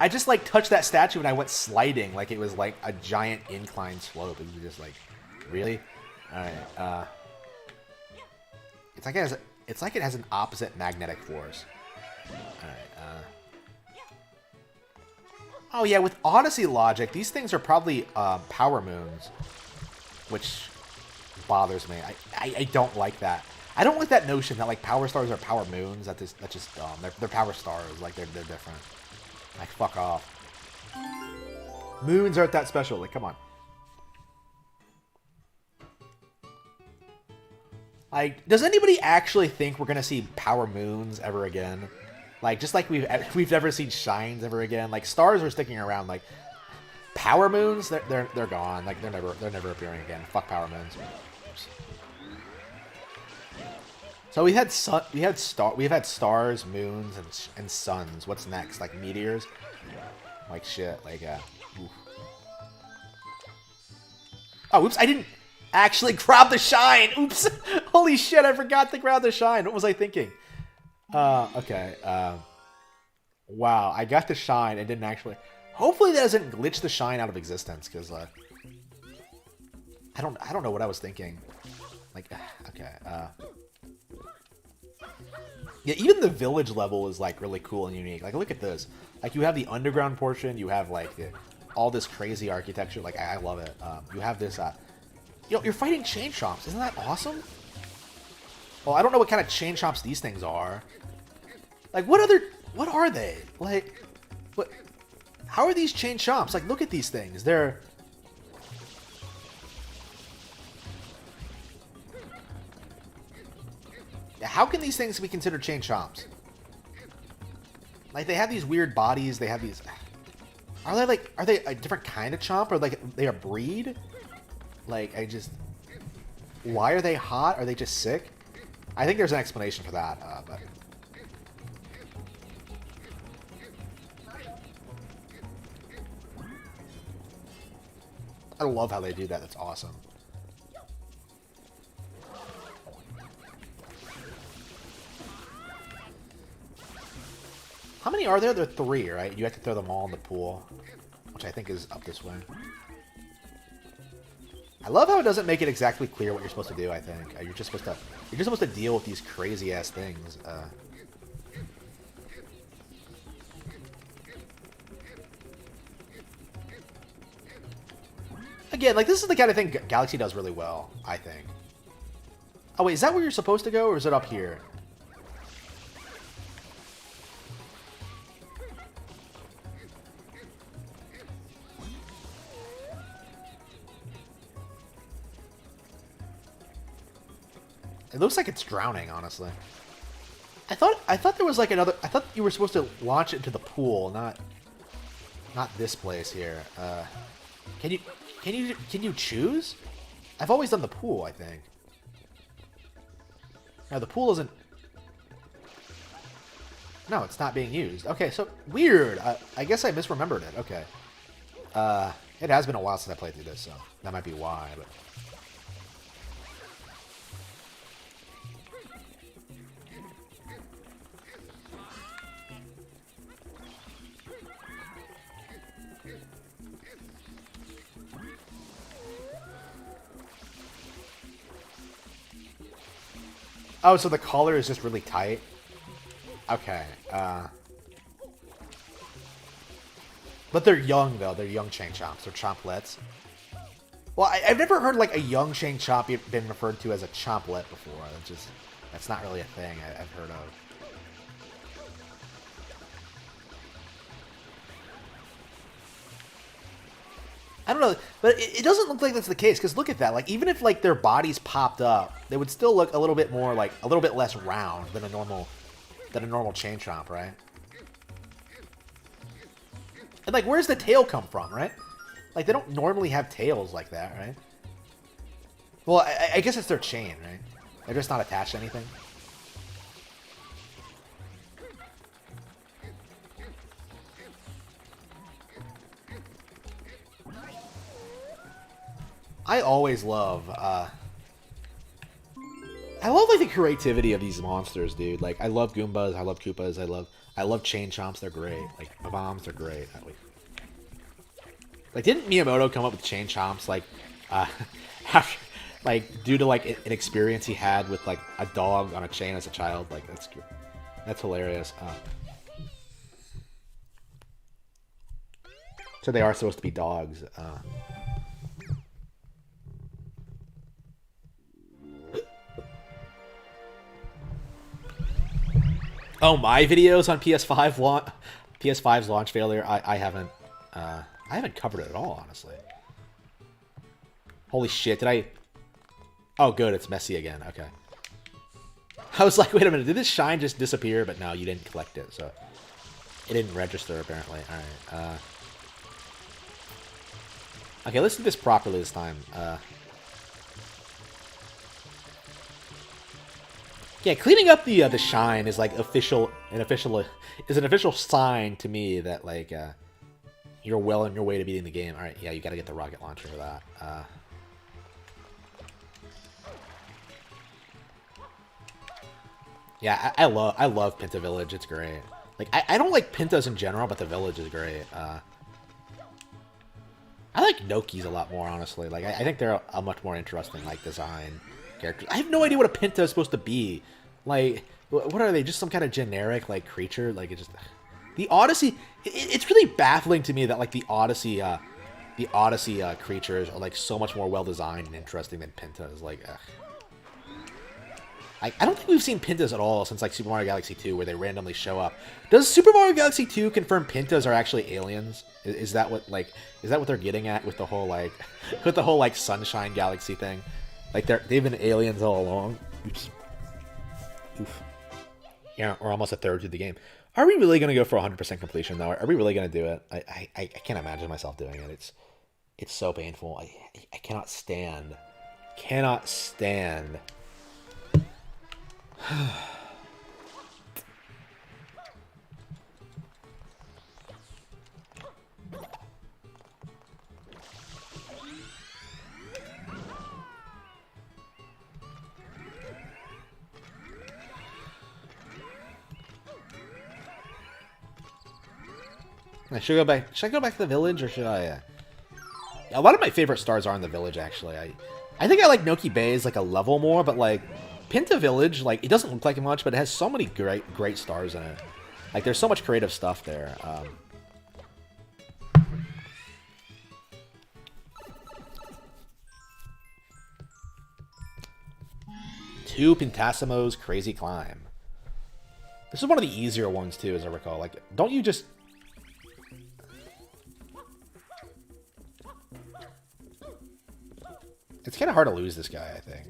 I just like touched that statue and I went sliding like it was like a giant incline slope. It was just like, really? All right. It's like it has an opposite magnetic force. All right. Oh yeah, with Odyssey logic, these things are probably power moons, which bothers me. I don't like that. I don't like that notion that like power stars are power moons. That's just dumb. They're power stars. Like they're different. Like fuck off. Moons aren't that special. Like come on. Like, does anybody actually think we're gonna see power moons ever again? Like, just like we've never seen shines ever again. Like, stars are sticking around. Like, power moons, they're gone. Like, they're never appearing again. Fuck power moons. Oops. So we've had stars, moons, and suns. What's next? Like meteors? Like shit. Like oof. Oh, oops! I didn't actually grab the shine. Oops! Holy shit! I forgot to grab the shine. What was I thinking? Okay. Wow, I got the shine and didn't actually... Hopefully that doesn't glitch the shine out of existence, because, I don't know what I was thinking. Like, okay, yeah, even the village level is, like, really cool and unique. Like, look at this. Like, you have the underground portion, you have, like, all this crazy architecture. Like, I love it. You have this, you're fighting chain chomps. Isn't that awesome? Well, I don't know what kind of chain chomps these things are. Like, what are they? Like, what? How are these chain chomps? Like, look at these things. They're... How can these things be considered chain chomps? Like, they have these weird bodies. They have these... are they a different kind of chomp, or like they a breed? Like, why are they hot? Are they just sick? I think there's an explanation for that, but... I love how they do that. That's awesome. How many are there? There are 3, right? You have to throw them all in the pool, which I think is up this way. I love how it doesn't make it exactly clear what you're supposed to do. I think you're just supposed to deal with these crazy ass things. Again, like, this is the kind of thing Galaxy does really well, I think. Oh, wait, is that where you're supposed to go, or is it up here? It looks like it's drowning, honestly. I thought there was like another... I thought you were supposed to launch it into the pool, not this place here. Can you choose? I've always done the pool, I think. No, the pool isn't... No, it's not being used. Okay, so weird. I guess I misremembered it. Okay. It has been a while since I played through this, so that might be why, but... Oh, so the collar is just really tight? Okay, But they're young, though. They're young Chain Chomps. They're Chomplets. Well, I've never heard, like, a young Chain Chomp been referred to as a Chomplet before. That's not really a thing I've heard of. I don't know, but it doesn't look like that's the case, because look at that. Like, even if, like, their bodies popped up, they would still look a little bit more, like, a little bit less round than a normal Chain Chomp, right? And, like, where's the tail come from, right? Like, they don't normally have tails like that, right? Well, I guess it's their chain, right? They're just not attached to anything. I always love, I love, like, the creativity of these monsters, dude. Like, I love Goombas, I love Koopas, I love Chain Chomps, they're great. Like, Bombs, they're great. Like, didn't Miyamoto come up with Chain Chomps, like, after, like, due to, like, an experience he had with, like, a dog on a chain as a child? Like, that's hilarious. So they are supposed to be dogs. Oh, my videos on PS5's launch failure. I haven't covered it at all, honestly. Holy shit! Did I? Oh, good. It's messy again. Okay. I was like, wait a minute. Did this shine just disappear? But no, you didn't collect it, so it didn't register apparently. All right. Okay, let's do this properly this time. Yeah, cleaning up the shine is like an official sign to me that, like, you're well on your way to beating the game. All right, yeah, you got to get the rocket launcher for that. Yeah, I love Pinta Village. It's great. Like, I don't like Pintas in general, but the village is great. I like Nokis a lot more, honestly. Like, I think they're a much more interesting, like, design characters. I have no idea what a Pinta is supposed to be. Like, what are they? Just some kind of generic, like, creature? Like, it just... The Odyssey... It's really baffling to me that, like, the Odyssey creatures are, like, so much more well-designed and interesting than Pintas. Like, ugh. I don't think we've seen Pintas at all since, like, Super Mario Galaxy 2, where they randomly show up. Does Super Mario Galaxy 2 confirm Pintas are actually aliens? Is that what they're getting at with the whole, like, Sunshine Galaxy thing? Like, they've been aliens all along. Oops. Oof. Yeah, we're almost a third through the game. Are we really gonna go for 100% completion though? Are we really gonna do it? I can't imagine myself doing it. It's so painful. I cannot stand. Cannot stand. Should I go back? Should I go back to the village, or should I? A lot of my favorite stars are in the village, actually. I think I like Noki Bay's like a level more, but like Pinta Village, like it doesn't look like much, but it has so many great stars in it. Like there's so much creative stuff there. Two Pentasimo's Crazy Climb. This is one of the easier ones too, as I recall. Like, don't you just... It's kind of hard to lose this guy, I think.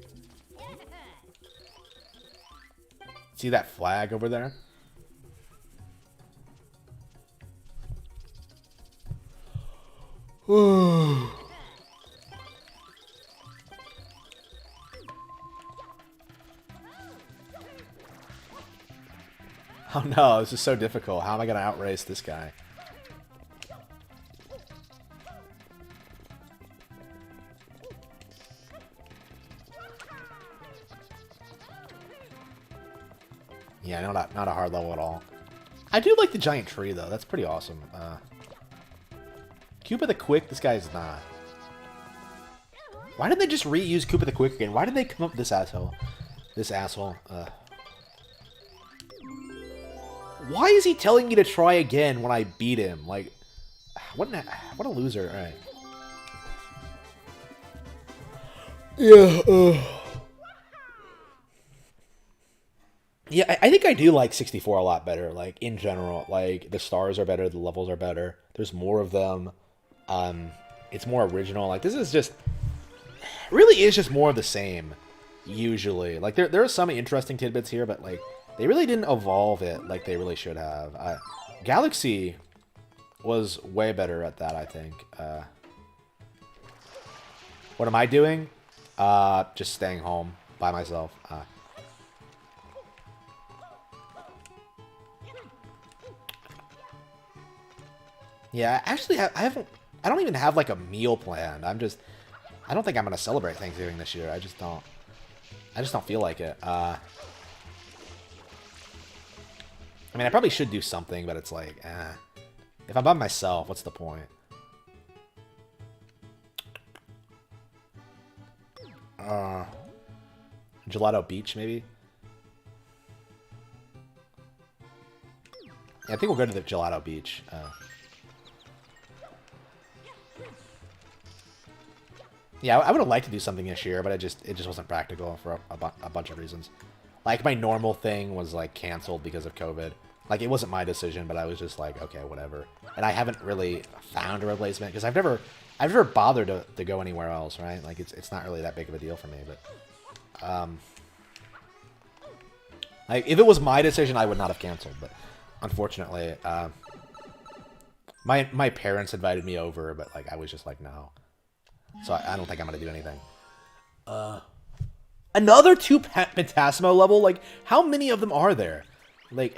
See that flag over there? Oh no, this is so difficult. How am I going to outrace this guy? Yeah, not a hard level at all. I do like the giant tree, though. That's pretty awesome. Koopa the Quick, this guy is not. Why did they just reuse Koopa the Quick again? Why did they come up with this asshole? This asshole. Why is he telling me to try again when I beat him? Like, what a loser. All right. Yeah, Yeah, I think I do like 64 a lot better, like, in general. Like, the stars are better, the levels are better, there's more of them, it's more original. Like, this is just, really is just more of the same, usually. Like, there are some interesting tidbits here, but, like, they really didn't evolve it like they really should have. Galaxy was way better at that, I think. What am I doing? Just staying home by myself. Yeah, actually, I don't even have, like, a meal planned. I don't think I'm going to celebrate Thanksgiving this year. I just don't feel like it. I mean, I probably should do something, but it's like, if I'm by myself, what's the point? Gelato Beach, maybe? Yeah, I think we'll go to the Gelato Beach. Yeah, I would have liked to do something this year, but it just wasn't practical for a bunch of reasons. Like, my normal thing was, like, canceled because of COVID. Like, it wasn't my decision, but I was just like, okay, whatever. And I haven't really found a replacement, because I've never bothered to go anywhere else, right? Like, it's not really that big of a deal for me, but... like, if it was my decision, I would not have canceled, but unfortunately, my parents invited me over, but, like, I was just like, no. So I don't think I'm going to do anything. Another 2 Pentasimo level? Like, how many of them are there? Like...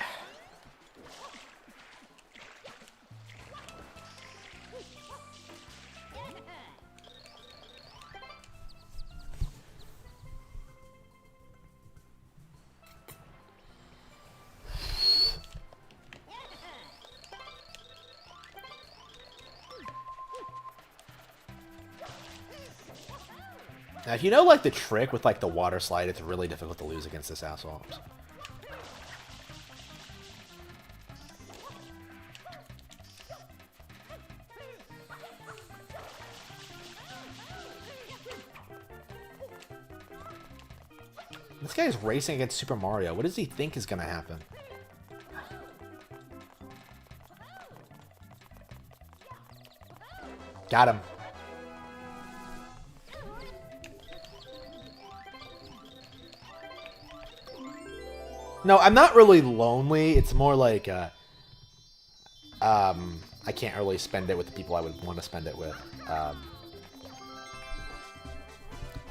Now, if you know, like, the trick with, like, the water slide, it's really difficult to lose against this asshole. This guy is racing against Super Mario. What does he think is going to happen? Got him. No, I'm not really lonely. It's more like, I can't really spend it with the people I would want to spend it with.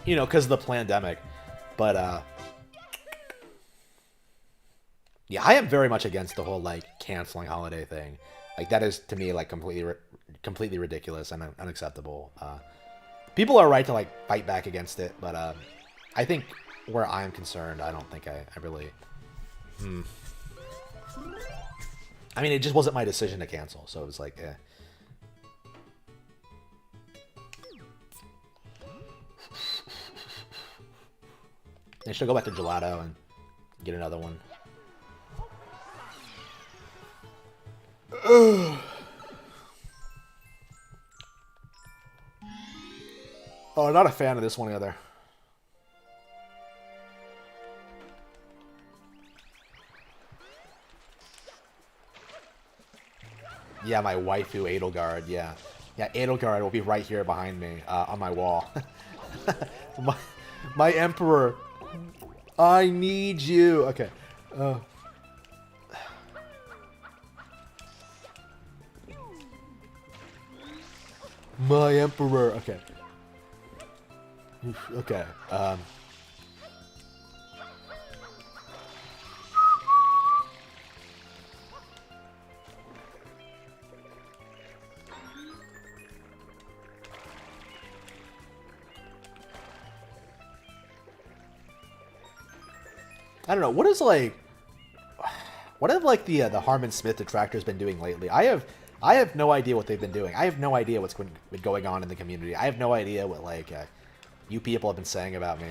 You know, because of the pandemic. But, yeah, I am very much against the whole, like, canceling holiday thing. Like, that is, to me, like, completely ridiculous and unacceptable. People are right to, like, fight back against it, but, I think where I'm concerned, I don't think I really... I mean, it just wasn't my decision to cancel, so it was like, eh. I should go back to Gelato and get another one. Oh, not a fan of this one either. Yeah, my waifu Edelgard, yeah. Yeah, Edelgard will be right here behind me, on my wall. my Emperor. I need you. Okay. My Emperor. Okay. Okay. I don't know. What have like the Harmon Smith detractors been doing lately? I have no idea what they've been doing. I have no idea what's been going on in the community. I have no idea what like you people have been saying about me.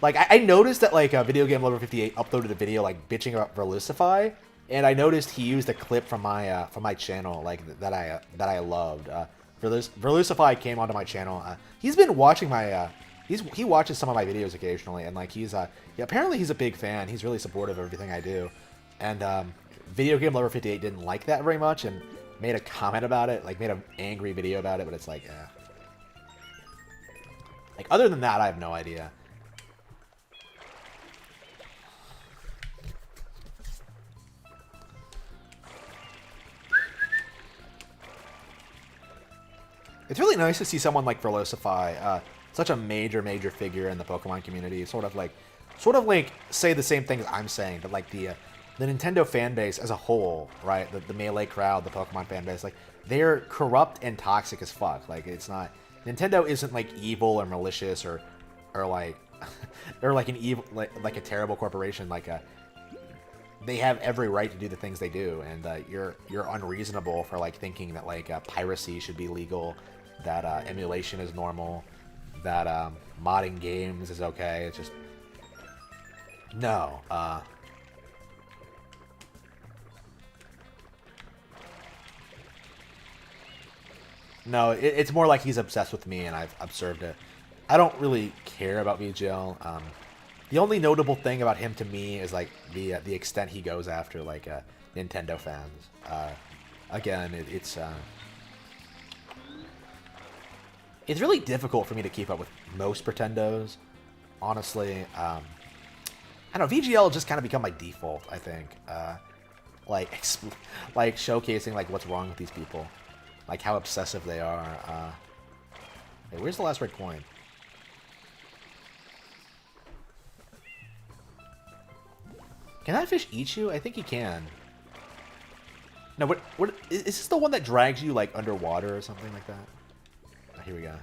Like I noticed that like Video Game Lover 58 uploaded a video like bitching about Verlusify, and I noticed he used a clip from my channel like that I loved. Verlusify came onto my channel. He's been watching my he watches some of my videos occasionally, and like yeah, apparently he's a big fan. He's really supportive of everything I do, and Video Game Lover 58 didn't like that very much and made a comment about it, like made an angry video about it. But it's like, like other than that, I have no idea. It's really nice to see someone like Verlusify, such a major figure in the Pokemon community, sort of like say the same things I'm saying, but like the Nintendo fan base as a whole, right? The Melee crowd, the Pokemon fan base, like they're corrupt and toxic as fuck. Like it's not Nintendo isn't like evil or malicious or like or like an evil like a terrible corporation. Like they have every right to do the things they do, and you're unreasonable for like thinking that like piracy should be legal, that emulation is normal, that modding games is okay. It's just no. No, it's more like he's obsessed with me, and I've observed it. I don't really care about VGL. The only notable thing about him to me is like the extent he goes after like Nintendo fans. Again, it's really difficult for me to keep up with most Pretendos, honestly. I don't know, VGL just kind of become my default, I think. Like showcasing like what's wrong with these people, like how obsessive they are. Hey, where's the last red coin? Can that fish eat you? I think he can. No, what is this the one that drags you like underwater or something like that? Oh, here we go.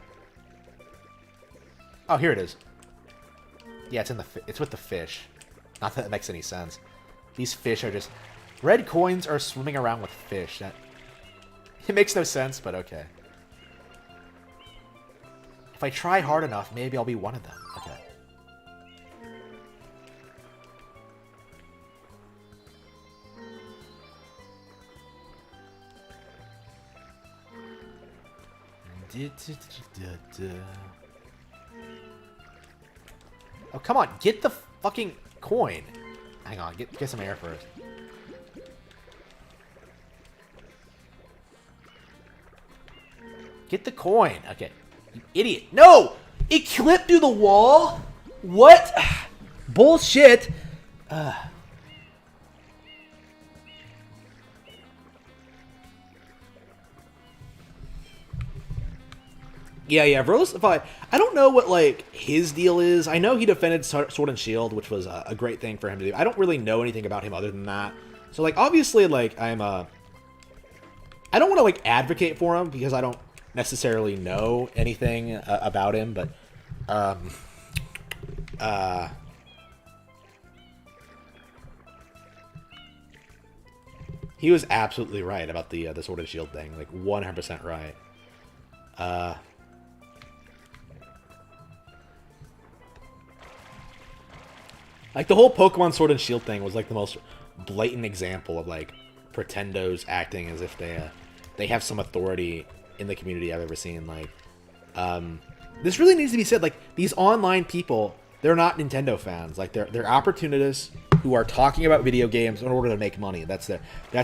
Oh, here it is. Yeah, it's with the fish. Not that it makes any sense. These fish are just red coins are swimming around with fish. It makes no sense, but okay. If I try hard enough, maybe I'll be one of them. Okay. Oh, come on. Get the fucking coin. Hang on. Get some air first. Get the coin. Okay. You idiot. No! It clipped through the wall? What? Bullshit. Yeah, Verlisify. I don't know what like his deal is. I know he defended Sword and Shield, which was a great thing for him to do. I don't really know anything about him other than that. So like obviously like I don't want to like advocate for him because I don't necessarily know anything about him, but he was absolutely right about the Sword and Shield thing, like 100% right. Like, the whole Pokemon Sword and Shield thing was, like, the most blatant example of, like, Pretendos acting as if they have some authority in the community I've ever seen. Like, this really needs to be said. Like, these online people, they're not Nintendo fans. Like, they're opportunists who are talking about video games in order to make money. That's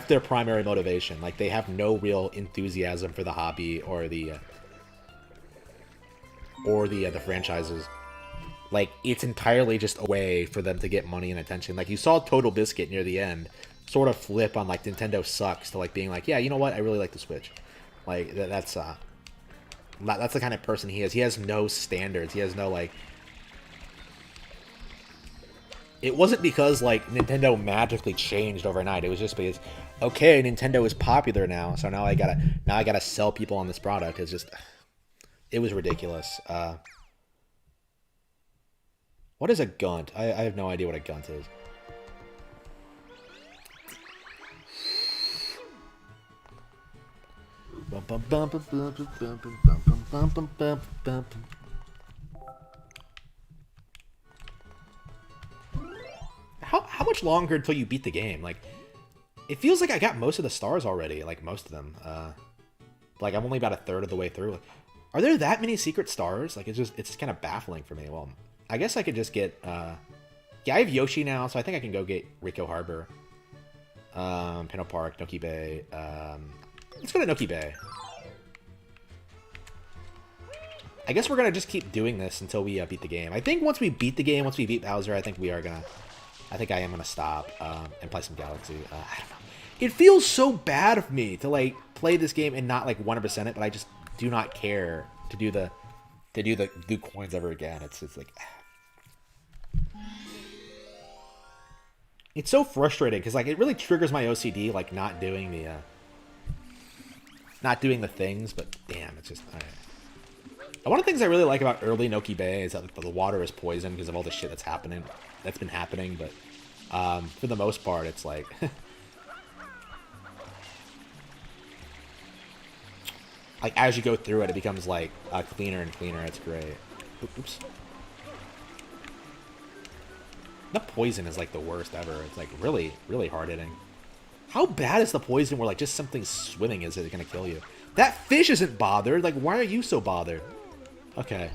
their primary motivation. Like, they have no real enthusiasm for the hobby or the franchises. Like, it's entirely just a way for them to get money and attention. Like, you saw Total Biscuit near the end sort of flip on, like, Nintendo sucks to, like, being like, yeah, you know what? I really like the Switch. Like, that's the kind of person he is. He has no standards. He has no, like... It wasn't because, like, Nintendo magically changed overnight. It was just because, okay, Nintendo is popular now, so now I gotta sell people on this product. It's just... It was ridiculous. What is a gunt? I have no idea what a gunt is. How much longer until you beat the game? Like, it feels like I got most of the stars already. Like, most of them. Like, I'm only about a third of the way through. Like, are there that many secret stars? Like, it's just kind of baffling for me. Well, I guess I could just get, yeah, I have Yoshi now, so I think I can go get Rico Harbor. Pinot Park, Noki Bay. Let's go to Noki Bay. I guess we're gonna just keep doing this until we beat the game. I think once we beat the game, once we beat Bowser, I think I am gonna stop and play some Galaxy. I don't know. It feels so bad of me to, like, play this game and not, like, 100% it, but I just do not care to do coins ever again. It's like... It's so frustrating because, like, it really triggers my OCD, like, not doing the things, but damn, it's just... One of the things I really like about early Noki Bay is that, like, the water is poisoned because of all the shit that's been happening, but for the most part, it's like... like, as you go through it, it becomes, like, cleaner and cleaner. It's great. Oops. The poison is, like, the worst ever. It's, like, really, really hard-hitting. How bad is the poison where, like, just something swimming is it gonna kill you? That fish isn't bothered. Like, why are you so bothered? Okay.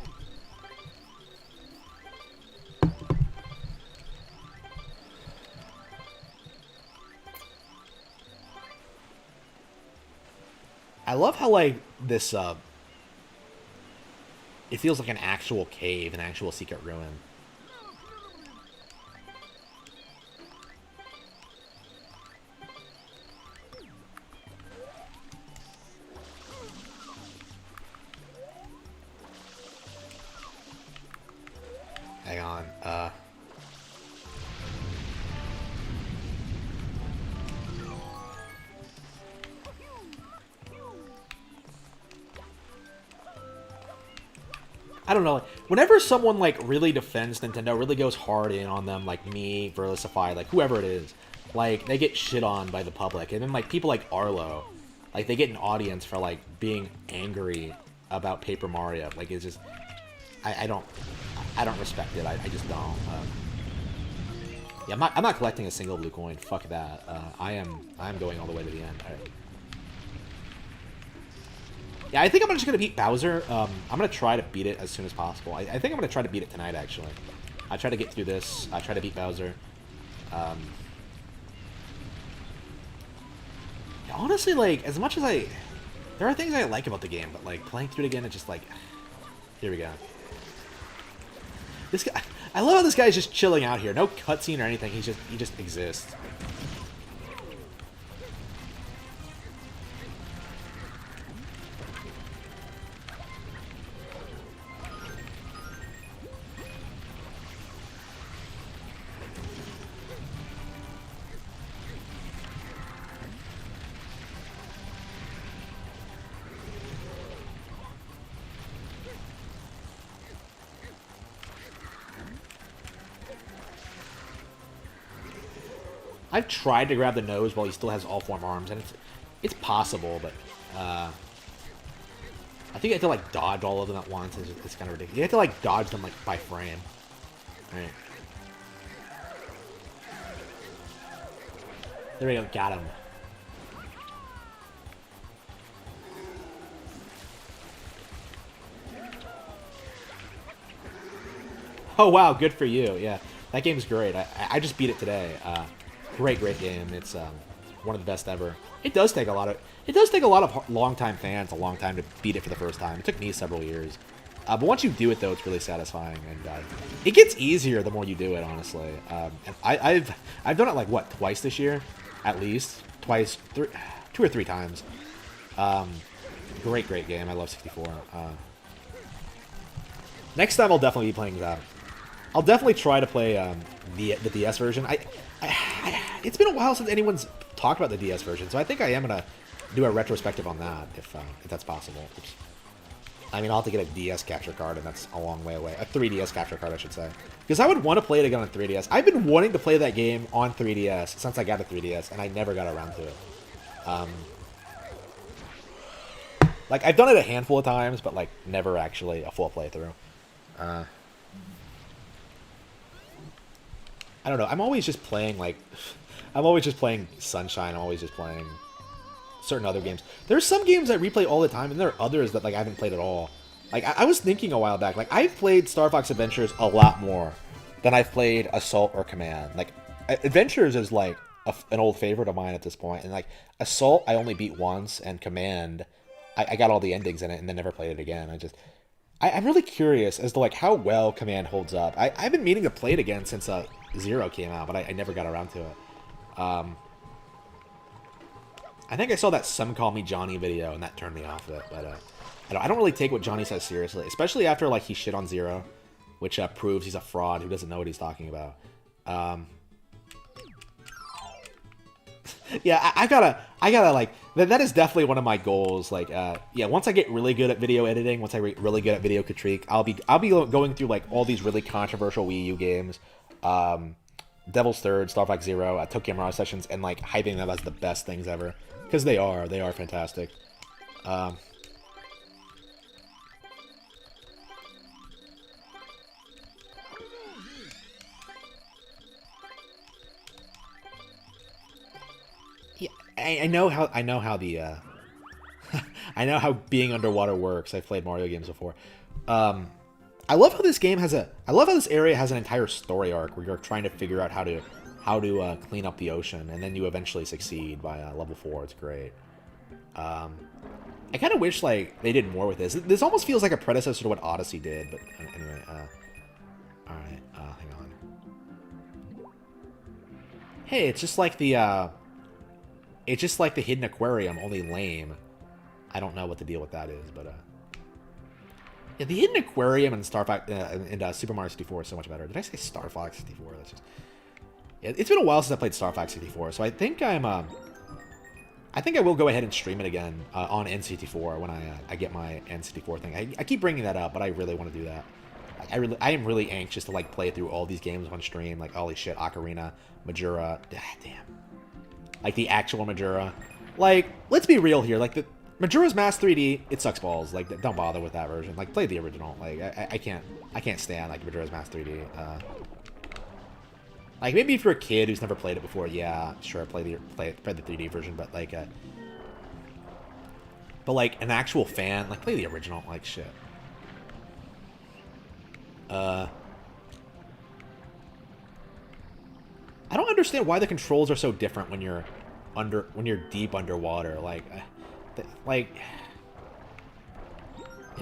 I love how, like, this, it feels like an actual cave, an actual secret ruin. Hang on, I don't know. Whenever someone, like, really defends Nintendo, really goes hard in on them, like me, Verlisify, like, whoever it is, like, they get shit on by the public. And then, like, people like Arlo, like, they get an audience for, like, being angry about Paper Mario. Like, it's just... I don't respect it. I just don't. Yeah, I'm not collecting a single blue coin. Fuck that. I'm going all the way to the end. All right. Yeah, I think I'm just gonna beat Bowser. I'm gonna try to beat it as soon as possible. I think I'm gonna try to beat it tonight, actually. I try to get through this. I try to beat Bowser. Honestly, like, as much as there are things I like about the game, but, like, playing through it again, it's just like, here we go. This guy, I love how this guy's just chilling out here. No cutscene or anything. He just exists. I've tried to grab the nose while he still has all 4 arms, and it's possible, but I think you have to like dodge all of them at once. It's kind of ridiculous. You have to like dodge them like by frame. All right. There we go. Got him. Oh wow, good for you. Yeah, that game's great. I just beat it today. Great game. It's one of the best ever. It does take a lot of long-time fans a long time to beat it for the first time. It took me several years. But once you do it, though, it's really satisfying, and it gets easier the more you do it. Honestly, and I've done it like what, twice this year, at least twice, 2 or 3 times. Great game. I love 64. Next time I'll definitely be playing that. I'll definitely try to play the DS version. It's been a while since anyone's talked about the DS version, so I think I am gonna do a retrospective on that if that's possible. Oops. I mean, I'll have to get a DS capture card, and that's a long way away. A 3DS capture card, I should say, because I would want to play it again on 3DS. I've been wanting to play that game on 3DS since I got a 3DS, and I never got around to it. Like I've done it a handful of times, but like never actually a full playthrough. I don't know. I'm always just playing Sunshine. I'm always just playing certain other games. There's some games I replay all the time, and there are others that like I haven't played at all. Like I was thinking a while back, like I've played Star Fox Adventures a lot more than I've played Assault or Command. Like Adventures is like an old favorite of mine at this point, and like Assault I only beat once, and Command I got all the endings in it and then never played it again. I'm really curious as to like how well Command holds up. I've been meaning to play it again since Zero came out, but I never got around to it. I think I saw that Some Call Me Johnny video, and that turned me off of it. But I don't really take what Johnny says seriously, especially after like he shit on Zero, which proves he's a fraud who doesn't know what he's talking about. Yeah, I gotta like that is definitely one of my goals. Like, yeah, once I get really good at video editing, once I get really good at video critique, I'll be going through like all these really controversial Wii U games, Devil's Third, Star Fox Zero, Tokyo Mirage Sessions, and like hyping them as the best things ever, because they are fantastic. Yeah, I know how the I know how being underwater works. I've played Mario games before. I love how this game has I love how this area has an entire story arc where you're trying to figure out how to clean up the ocean, and then you eventually succeed by level 4. It's great. I kind of wish like they did more with this. This almost feels like a predecessor to what Odyssey did. But anyway, all right, hang on. Hey, it's just like the Hidden Aquarium, only lame. I don't know what the deal with that is, but yeah, the Hidden Aquarium and Star Fox and Super Mario 64 is so much better. Did I say Star Fox 64? That's just... Yeah, it's been a while since I played Star Fox 64, so I think I will go ahead and stream it again on N64 when I get my N64 thing. I keep bringing that up, but I really want to do that. I am really anxious to like play through all these games on stream. Like, holy shit, Ocarina, Majora, damn, like the actual Majora. Like, let's be real here. Like the Majora's Mask 3D, it sucks balls. Like, don't bother with that version. Like, play the original. Like, I can't stand like Majora's Mask 3D. Like, maybe if you're a kid who's never played it before, yeah, sure, play the 3D version. But like an actual fan, like, play the original. Like, shit. I don't understand why the controls are so different when you're deep underwater. Like, it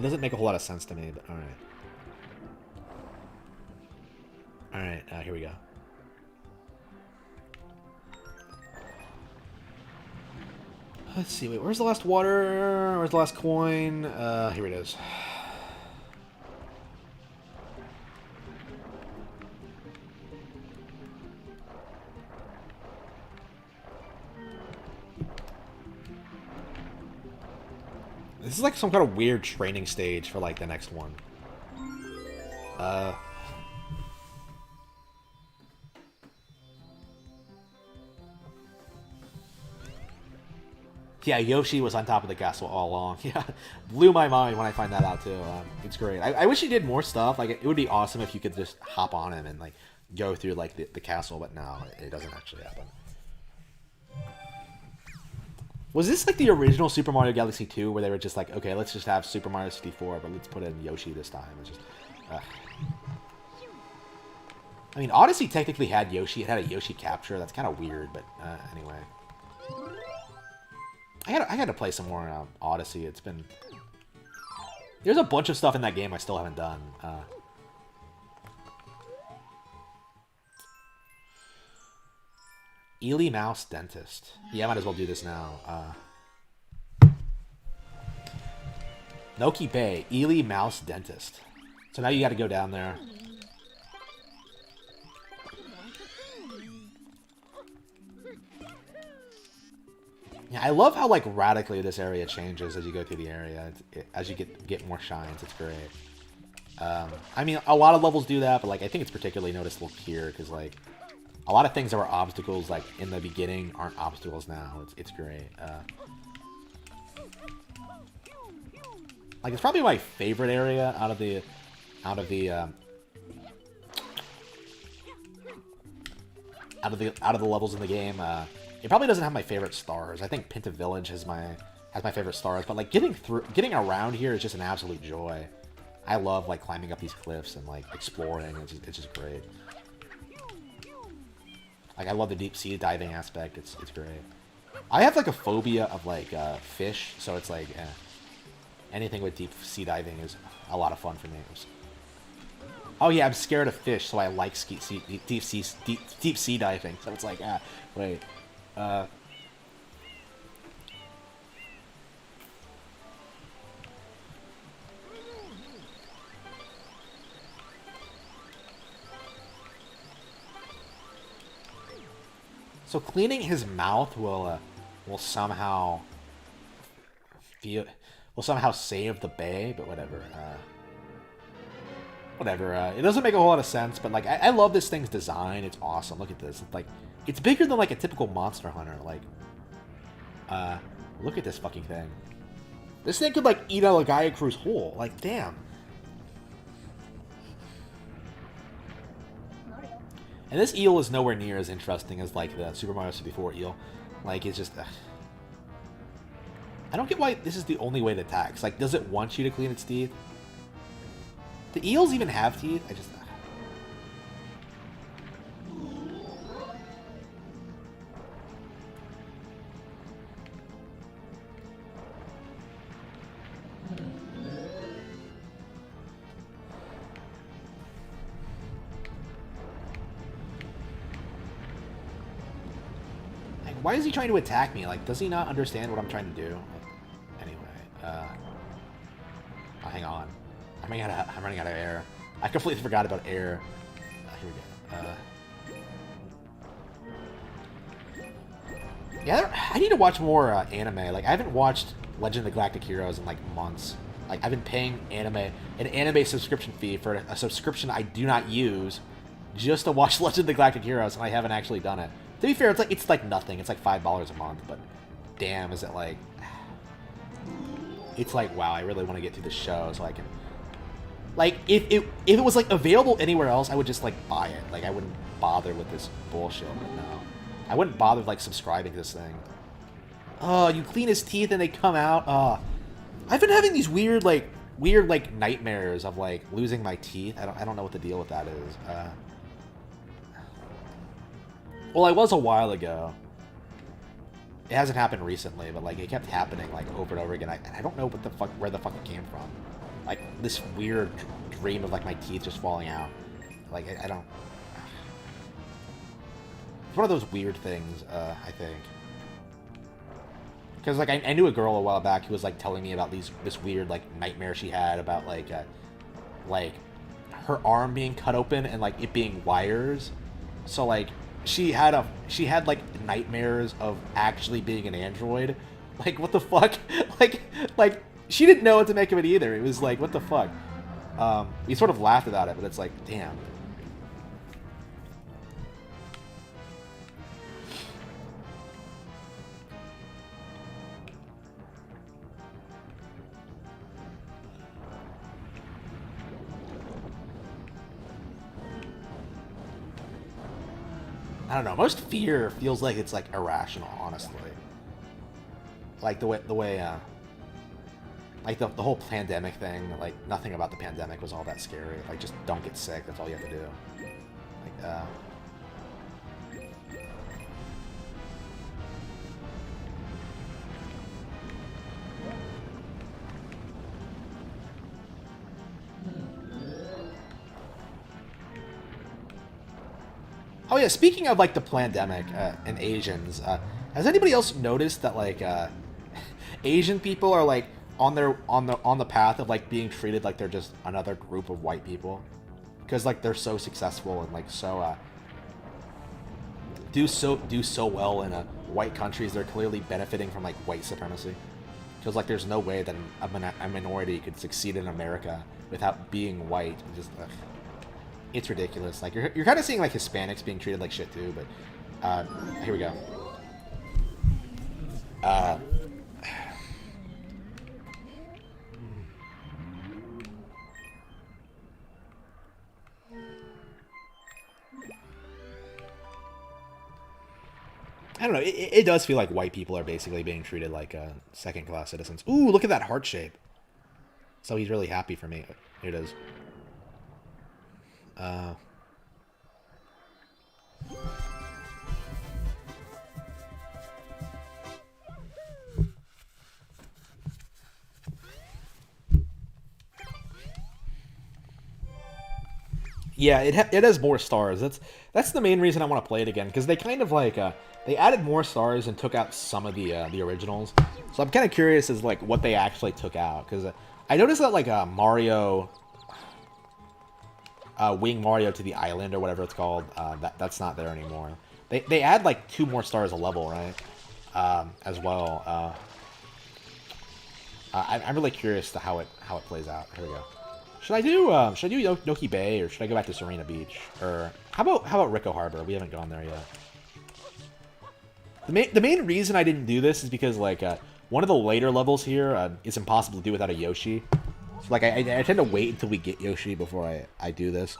doesn't make a whole lot of sense to me. But all right, here we go. Let's see. Wait, where's the last water? Where's the last coin? Here it is. This is like some kind of weird training stage for like the next one. Yeah, Yoshi was on top of the castle all along. Yeah, blew my mind when I find that out too. It's great. I wish he did more stuff. Like it would be awesome if you could just hop on him and like go through like the castle, but no, it doesn't actually happen. Was this like the original Super Mario Galaxy 2 where they were just like, okay, let's just have Super Mario 64, but let's put in Yoshi this time? It's just, I mean, Odyssey technically had Yoshi. It had a Yoshi capture. That's kind of weird, but anyway. I got to play some more Odyssey. It's been... There's a bunch of stuff in that game I still haven't done. Ely Mouse Dentist. Yeah, I might as well do this now. Noki Bay, Ely Mouse Dentist. So now you got to go down there. Yeah, I love how like radically this area changes as you go through the area. As you get more shines, it's great. I mean, a lot of levels do that, but like I think it's particularly noticeable here because like a lot of things that were obstacles like in the beginning aren't obstacles now. It's great. Like it's probably my favorite area out of the levels in the game. It probably doesn't have my favorite stars. I think Pinta Village has my favorite stars, but like getting around here is just an absolute joy. I love like climbing up these cliffs and like exploring. It's just great. Like I love the deep sea diving aspect. It's great. I have like a phobia of like fish, so it's like anything with deep sea diving is a lot of fun for me. Oh yeah, I'm scared of fish, so I like deep sea diving. So it's like wait. So cleaning his mouth will somehow save the bay, but whatever. It doesn't make a whole lot of sense, but like I love this thing's design. It's awesome. Look at this. It's like it's bigger than like a typical Monster Hunter. Like, look at this fucking thing. This thing could like eat out a Gaia Crew's whole. Like, damn. And this eel is nowhere near as interesting as like the Super Mario 64 eel. Like, it's just. I don't get why this is the only way it attacks. Like, does it want you to clean its teeth? The eels even have teeth? I just... Like, why is he trying to attack me? Like, does he not understand what I'm trying to do? Anyway, oh, hang on. I'm running out of air. I completely forgot about air. Here we go. Yeah, I need to watch more anime. Like, I haven't watched Legend of the Galactic Heroes in like months. Like, I've been paying an anime subscription fee for a subscription I do not use just to watch Legend of the Galactic Heroes, and I haven't actually done it. To be fair, it's like nothing. It's like $5 a month, but damn, is it like... It's like, wow, I really want to get through this show so I can... Like, if it was, like, available anywhere else, I would just, like, buy it. Like, I wouldn't bother with this bullshit, but no. I wouldn't bother, like, subscribing to this thing. Oh, you clean his teeth and they come out. Oh. I've been having these weird nightmares of, like, losing my teeth. I don't know what the deal with that is. Well, I was a while ago. It hasn't happened recently, but, like, it kept happening, like, over and over again. I don't know where the fuck it came from. Like, this weird dream of, like, my teeth just falling out. Like, I don't... It's one of those weird things, I think. Because, like, I knew a girl a while back who was, like, telling me about this weird, like, nightmare she had about, like, her arm being cut open and, like, it being wires. So, like, she had, like, nightmares of actually being an android. Like, what the fuck? like... She didn't know what to make of it either. It was like, what the fuck? We sort of laughed about it, but it's like, damn. I don't know. Most fear feels like it's like irrational, honestly. Like like the whole pandemic thing. Like nothing about the pandemic was all that scary. Like just don't get sick. That's all you have to do. Like Oh yeah, speaking of like the pandemic and Asians, has anybody else noticed that like Asian people are like on the path of like being treated like they're just another group of white people because like they're so successful and like so do so well in white countries. They're clearly benefiting from like white supremacy because like there's no way that a minority could succeed in America without being white. Just it's ridiculous. Like you're kind of seeing like Hispanics being treated like shit too. But here we go. I don't know. It does feel like white people are basically being treated like second-class citizens. Ooh, look at that heart shape. So he's really happy for me. Here it is. Yeah, it has more stars. That's the main reason I want to play it again because they kind of like they added more stars and took out some of the originals. So I'm kind of curious as like what they actually took out because I noticed that like Mario, Wing Mario to the Island or whatever it's called, that's not there anymore. They add like 2 more stars a level, right? As well. I'm really curious to how it plays out. Here we go. Should I do Noki Bay or should I go back to Serena Beach or how about Rico Harbor? We haven't gone there yet. The main reason I didn't do this is because like one of the later levels here is impossible to do without a Yoshi. So like I tend to wait until we get Yoshi before I do this.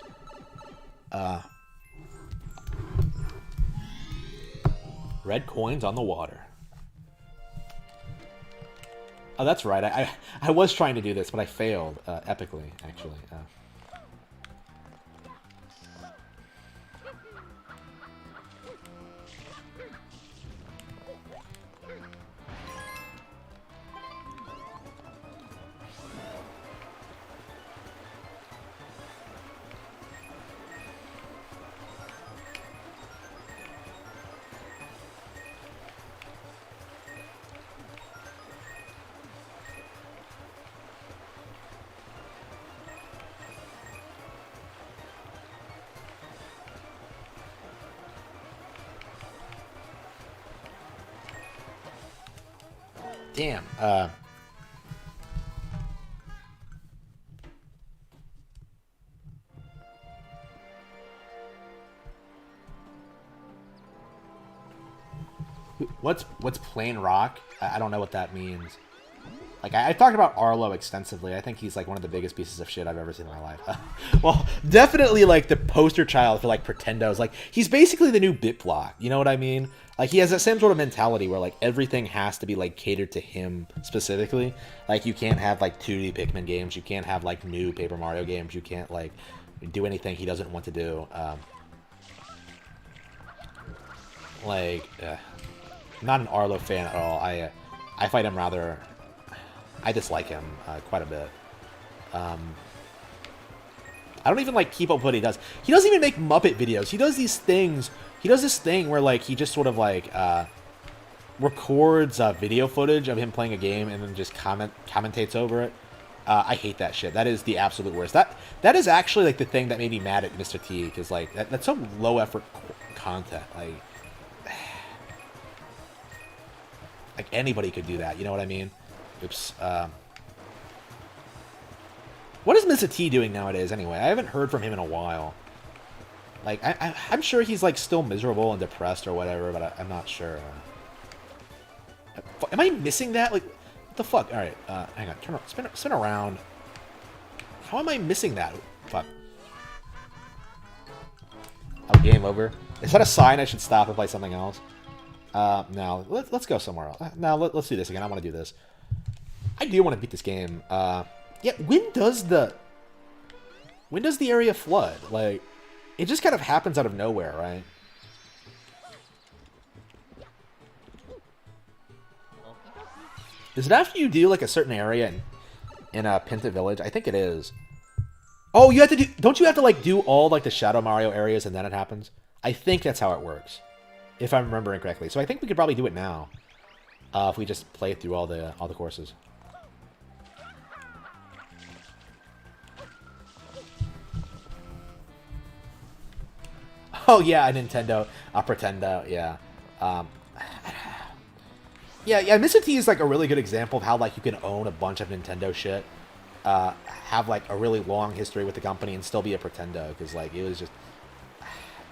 Red coins on the water. Oh, that's right. I was trying to do this, but I failed epically, actually. Damn. What's plain rock? I don't know what that means. Like, I talked about Arlo extensively. I think he's, like, one of the biggest pieces of shit I've ever seen in my life. Well, definitely, like, the poster child for, like, Pretendos. Like, he's basically the new BitBlock. You know what I mean? Like, he has that same sort of mentality where, like, everything has to be, like, catered to him specifically. Like, you can't have, like, 2D Pikmin games. You can't have, like, new Paper Mario games. You can't, like, do anything he doesn't want to do. I'm not an Arlo fan at all. I find him rather... I dislike him quite a bit. I don't even, like, keep up with what he does. He doesn't even make Muppet videos. He does these things. He does this thing where, like, he just sort of, like, records video footage of him playing a game and then just commentates over it. I hate that shit. That is the absolute worst. That is actually, like, the thing that made me mad at Mr. T, because, like, that's so low-effort content. Like, anybody could do that. You know what I mean? Oops. What is Mr. T doing nowadays, anyway? I haven't heard from him in a while. Like, I'm sure he's, like, still miserable and depressed or whatever, but I'm not sure. Am I missing that? Like, what the fuck? Alright, hang on. Spin around. How am I missing that? Fuck. Oh, game over. Is that a sign I should stop and play something else? No. Let's go somewhere else. No, let's do this again. I want to do this. I do want to beat this game. Yeah, when does the area flood? Like, it just kind of happens out of nowhere, right? Is it after you do like a certain area in Pinta Village? I think it is. Oh, you have to do. Don't you have to like do all like the Shadow Mario areas and then it happens? I think that's how it works, if I'm remembering correctly. So I think we could probably do it now, if we just play through all the courses. Oh yeah, a Nintendo, a Pretendo, yeah. Yeah, Mr. T is like a really good example of how like you can own a bunch of Nintendo shit, have like a really long history with the company and still be a Pretendo, because like it was just,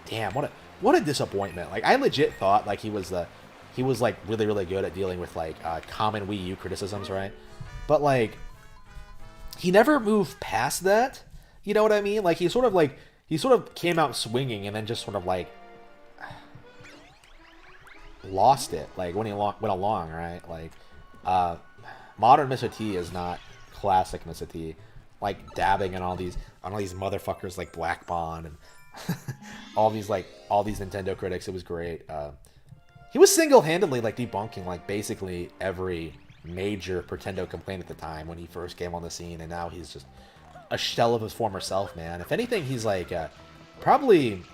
damn, what a disappointment. Like I legit thought like he was like really good at dealing with like common Wii U criticisms, right? But like he never moved past that. You know what I mean? Like he sort of came out swinging and then just sort of like lost it, like when he went along, right? Like modern Mr. T is not classic Mr. T, like dabbing in all these motherfuckers like Black Bond and all these Nintendo critics. It was great. He was single-handedly like debunking like basically every major Pretendo complaint at the time when he first came on the scene, and now he's just a shell of his former self, man. If anything, he's like probably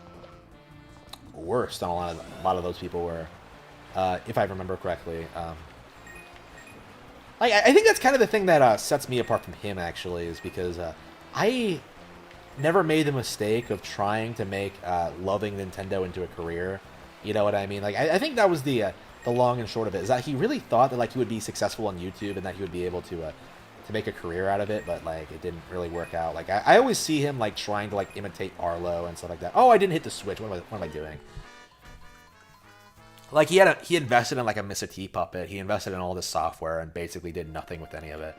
worse than a lot of those people were. If I remember correctly. I think that's kind of the thing that sets me apart from him, actually, is because I never made the mistake of trying to make loving Nintendo into a career. You know what I mean? Like, I think that was the long and short of it, is that he really thought that like he would be successful on YouTube and that he would be able to make a career out of it, but like it didn't really work out. Like I always see him like trying to like imitate Arlo and stuff like that. Oh, I didn't hit the switch. What am I doing? Like he invested in like a Mr. T puppet. He invested in all this software and basically did nothing with any of it.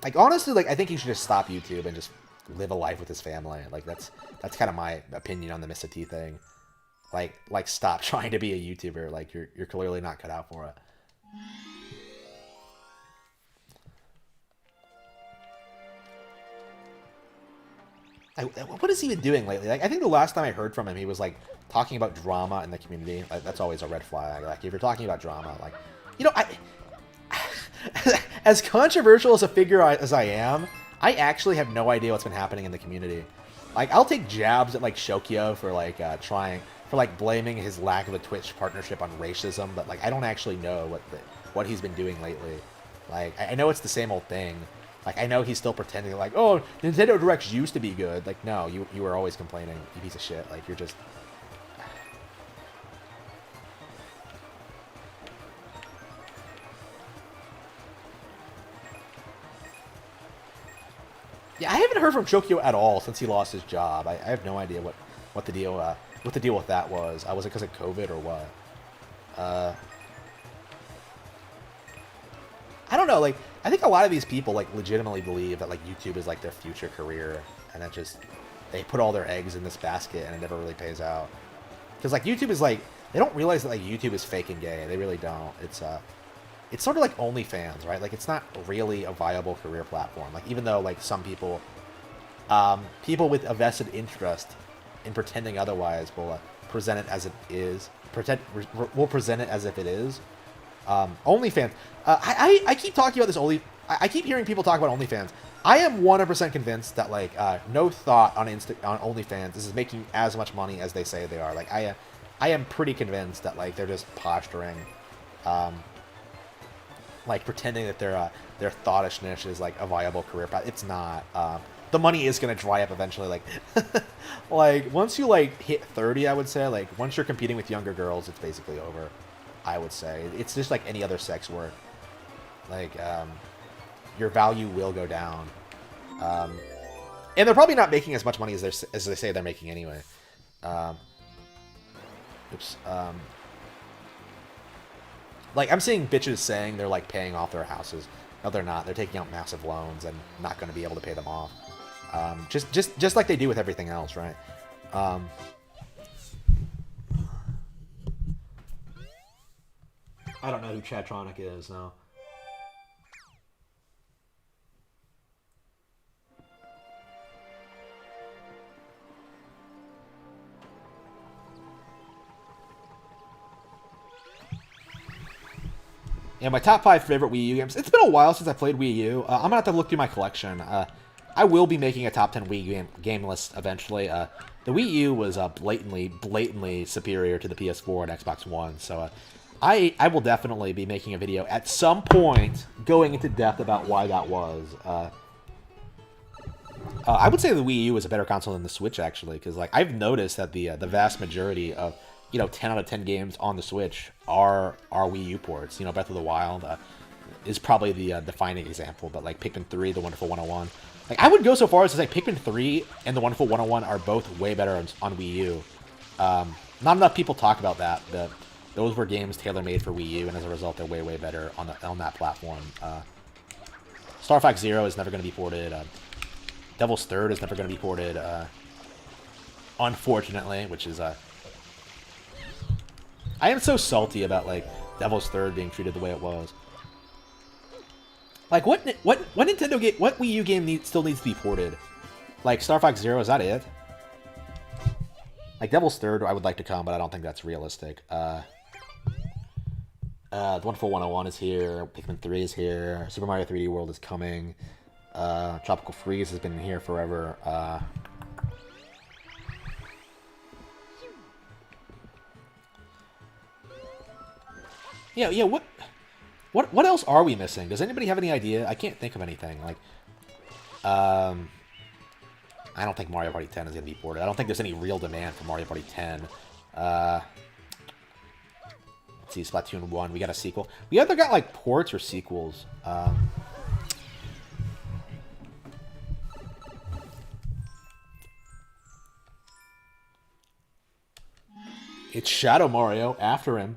Like honestly, like I think he should just stop YouTube and just live a life with his family. Like that's kind of my opinion on the Mr. T thing. Like stop trying to be a YouTuber. Like you're clearly not cut out for it. What has he been doing lately? Like, I think the last time I heard from him, he was like talking about drama in the community. Like, that's always a red flag. Like, if you're talking about drama, like, you know, as controversial as a figure as I am, I actually have no idea what's been happening in the community. Like, I'll take jabs at like Shokyo for like blaming his lack of a Twitch partnership on racism, but like I don't actually know what he's been doing lately. Like, I know it's the same old thing. Like, I know he's still pretending like, oh, Nintendo Directs used to be good. Like, no, you were always complaining, you piece of shit. Like, you're just... Yeah, I haven't heard from Chokyo at all since he lost his job. I have no idea what the deal with that was. Was it because of COVID or what? I don't know, like, I think a lot of these people, like, legitimately believe that, like, YouTube is, like, their future career, and that just, they put all their eggs in this basket, and it never really pays out. Because, like, YouTube is, like, they don't realize that, like, YouTube is fake and gay. They really don't. It's sort of like OnlyFans, right? Like, it's not really a viable career platform. Like, even though, like, some people, people with a vested interest in pretending otherwise will present it as it is, will present it as if it is. OnlyFans. I keep talking about this I keep hearing people talk about OnlyFans. I am 100% convinced that like no thought on OnlyFans is making as much money as they say they are. Like I am pretty convinced that like they're just posturing, like pretending that their thoughtishness is like a viable career path. It's not. The money is gonna dry up eventually. Like like once you like hit 30, I would say like once you're competing with younger girls, it's basically over. I would say it's just like any other sex work. Like your value will go down, and they're probably not making as much money as they say they're making anyway. Oops. Like I'm seeing bitches saying they're like paying off their houses No, they're not. They're taking out massive loans and not going to be able to pay them off. Just like they do with everything else, right? I don't know who Chatronic is now. Yeah, my top 5 favorite Wii U games. It's been a while since I played Wii U. I'm gonna have to look through my collection. I will be making a top 10 Wii game list eventually. The Wii U was blatantly superior to the PS4 and Xbox One, so I will definitely be making a video at some point going into depth about why that was. I would say the Wii U is a better console than the Switch, actually, because like I've noticed that the vast majority of 10 out of 10 games on the Switch are Wii U ports. Breath of the Wild is probably the defining example, but like Pikmin 3, The Wonderful 101. Like I would go so far as to say Pikmin 3 and The Wonderful 101 are both way better on Wii U. Not enough people talk about that. Those were games tailor-made for Wii U, and as a result, they're way better on that platform. Star Fox Zero is never going to be ported. Devil's Third is never going to be ported, unfortunately, which is I am so salty about like Devil's Third being treated the way it was. Like what Nintendo game, what Wii U game still needs to be ported? Like Star Fox Zero, is that it? Like Devil's Third, I would like to come, but I don't think that's realistic. The Wonderful 101 is here. Pikmin 3 is here. Super Mario 3D World is coming. Tropical Freeze has been here forever. Yeah. What else are we missing? Does anybody have any idea? I can't think of anything. Like, I don't think Mario Party 10 is going to be ported. I don't think there's any real demand for Mario Party 10. Let's see, Splatoon 1. We got a sequel. We either got, like, ports or sequels. It's Shadow Mario after him.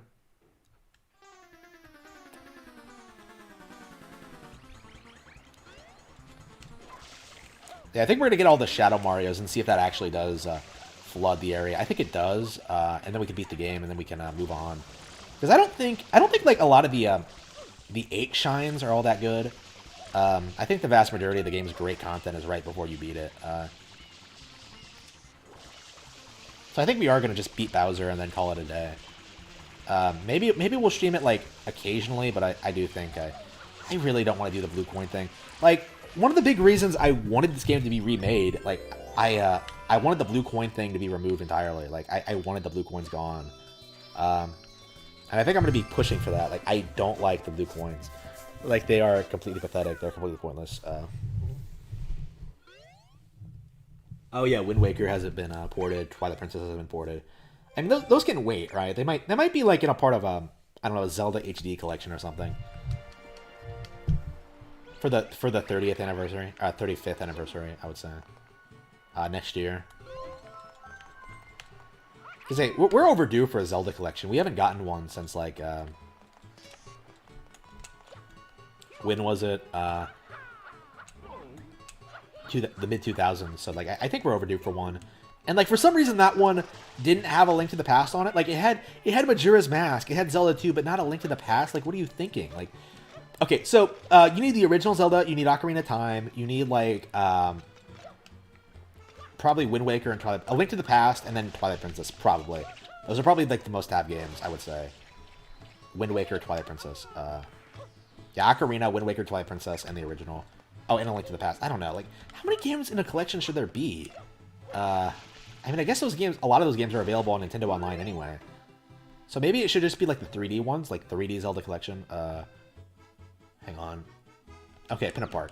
Yeah, I think we're gonna get all the Shadow Marios and see if that actually does flood the area. I think it does, and then we can beat the game, and then we can move on. Because I don't think like a lot of the 8 shines are all that good. I think the vast majority of the game's great content is right before you beat it. So I think we are gonna just beat Bowser and then call it a day. Maybe we'll stream it like occasionally, but I do think I really don't want to do the blue coin thing. Like, one of the big reasons I wanted this game to be remade, like, I wanted the blue coin thing to be removed entirely. Like, I wanted the blue coins gone. And I think I'm going to be pushing for that. Like, I don't like the blue coins. Like, they are completely pathetic. They're completely pointless. Oh, yeah, Wind Waker hasn't been ported. Twilight Princess hasn't been ported. I mean, those can wait, right? They might be, like, in a part of, I don't know, a Zelda HD collection or something. For the 30th anniversary, 35th anniversary, I would say, next year. Cause hey, we're overdue for a Zelda collection. We haven't gotten one since like, when was it? The mid 2000s. So like, I think we're overdue for one. And like for some reason that one didn't have a Link to the Past on it. Like it had Majora's Mask, it had Zelda 2, but not a Link to the Past. Like what are you thinking? Like. Okay, so you need the original Zelda, you need Ocarina of Time, you need, like, probably Wind Waker and Twilight... A Link to the Past, and then Twilight Princess, probably. Those are probably, like, the most tab games, I would say. Wind Waker, Twilight Princess. Yeah, Ocarina, Wind Waker, Twilight Princess, and the original. Oh, and A Link to the Past. I don't know, like, how many games in a collection should there be? I mean, I guess those games... A lot of those games are available on Nintendo Online anyway. So maybe it should just be, like, the 3D ones, like 3D Zelda collection. Hang on. Okay, Pinna Park.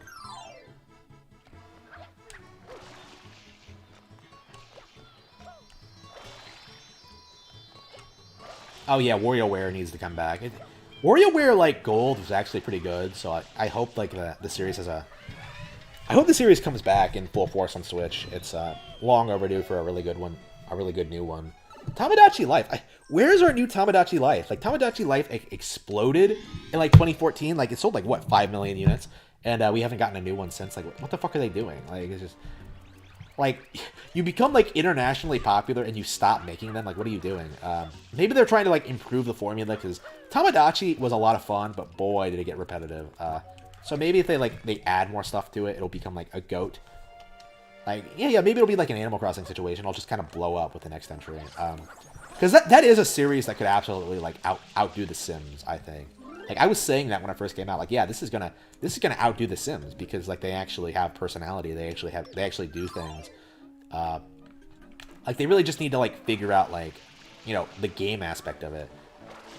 Oh yeah, WarioWare needs to come back. WarioWare, like, Gold was actually pretty good, so I hope, like, the series has a... I hope the series comes back in full force on Switch. It's long overdue for a really good one. A really good new one. Tamagotchi Life. Where's our new Tamagotchi Life? Like, Tamagotchi Life exploded in, like, 2014. Like, it sold, like, what, 5 million units? And we haven't gotten a new one since. Like, what the fuck are they doing? Like, it's just... Like, you become, like, internationally popular and you stop making them. Like, what are you doing? Maybe they're trying to, like, improve the formula, because Tamagotchi was a lot of fun, but boy, did it get repetitive. So maybe if they, like, they add more stuff to it, it'll become, like, a GOAT. Like, yeah, maybe it'll be like an Animal Crossing situation. I'll just kind of blow up with the next entry. Because that is a series that could absolutely, like, outdo The Sims, I think. Like, I was saying that when I first came out. Like, yeah, this is gonna outdo The Sims, because, like, they actually have personality. They actually do things. Like, they really just need to, like, figure out, like, you know, the game aspect of it.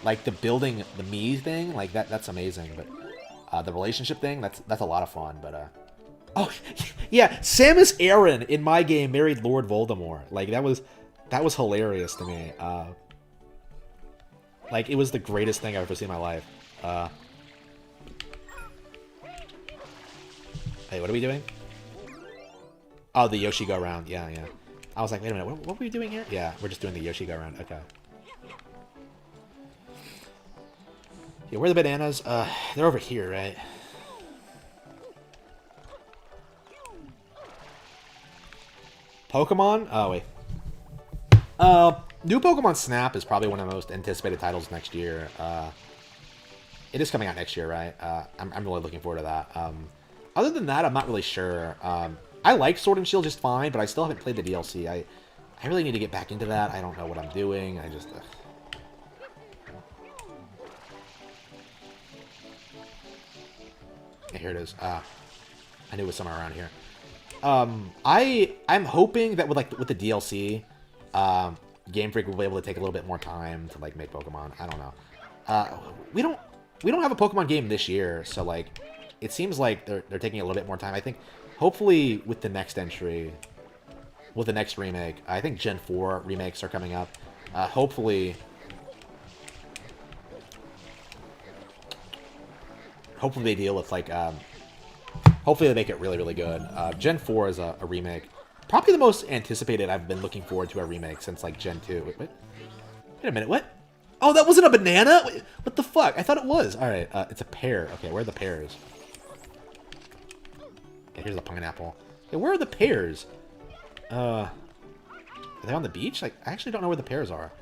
Like, the building the me thing, like, that's amazing. But the relationship thing, that's a lot of fun. But oh, yeah, Samus Aran in my game married Lord Voldemort. Like, that was hilarious to me. Like, it was the greatest thing I've ever seen in my life. Hey, what are we doing? Oh, the Yoshi go round. Yeah. I was like, wait a minute, what were we doing here? Yeah, we're just doing the Yoshi go round. Okay. Yeah, where are the bananas? They're over here, right? Pokemon? Oh, wait. New Pokemon Snap is probably one of the most anticipated titles next year. It is coming out next year, right? I'm really looking forward to that. Other than that, I'm not really sure. I like Sword and Shield just fine, but I still haven't played the DLC. I really need to get back into that. I don't know what I'm doing. I just... Yeah, here it is. I knew it was somewhere around here. I'm hoping that with the DLC, Game Freak will be able to take a little bit more time to, like, make Pokemon. I don't know. We don't have a Pokemon game this year, so, like, it seems like they're taking a little bit more time. I think hopefully with the next entry, with the next remake, I think Gen 4 remakes are coming up. Hopefully they deal with, like, hopefully they make it really, really good. Gen 4 is a remake. Probably the most anticipated. I've been looking forward to a remake since, like, Gen 2. Wait a minute, what? Oh, that wasn't a banana? Wait, what the fuck? I thought it was. Alright, it's a pear. Okay, where are the pears? Okay, here's the pineapple. Okay, where are the pears? Are they on the beach? Like, I actually don't know where the pears are.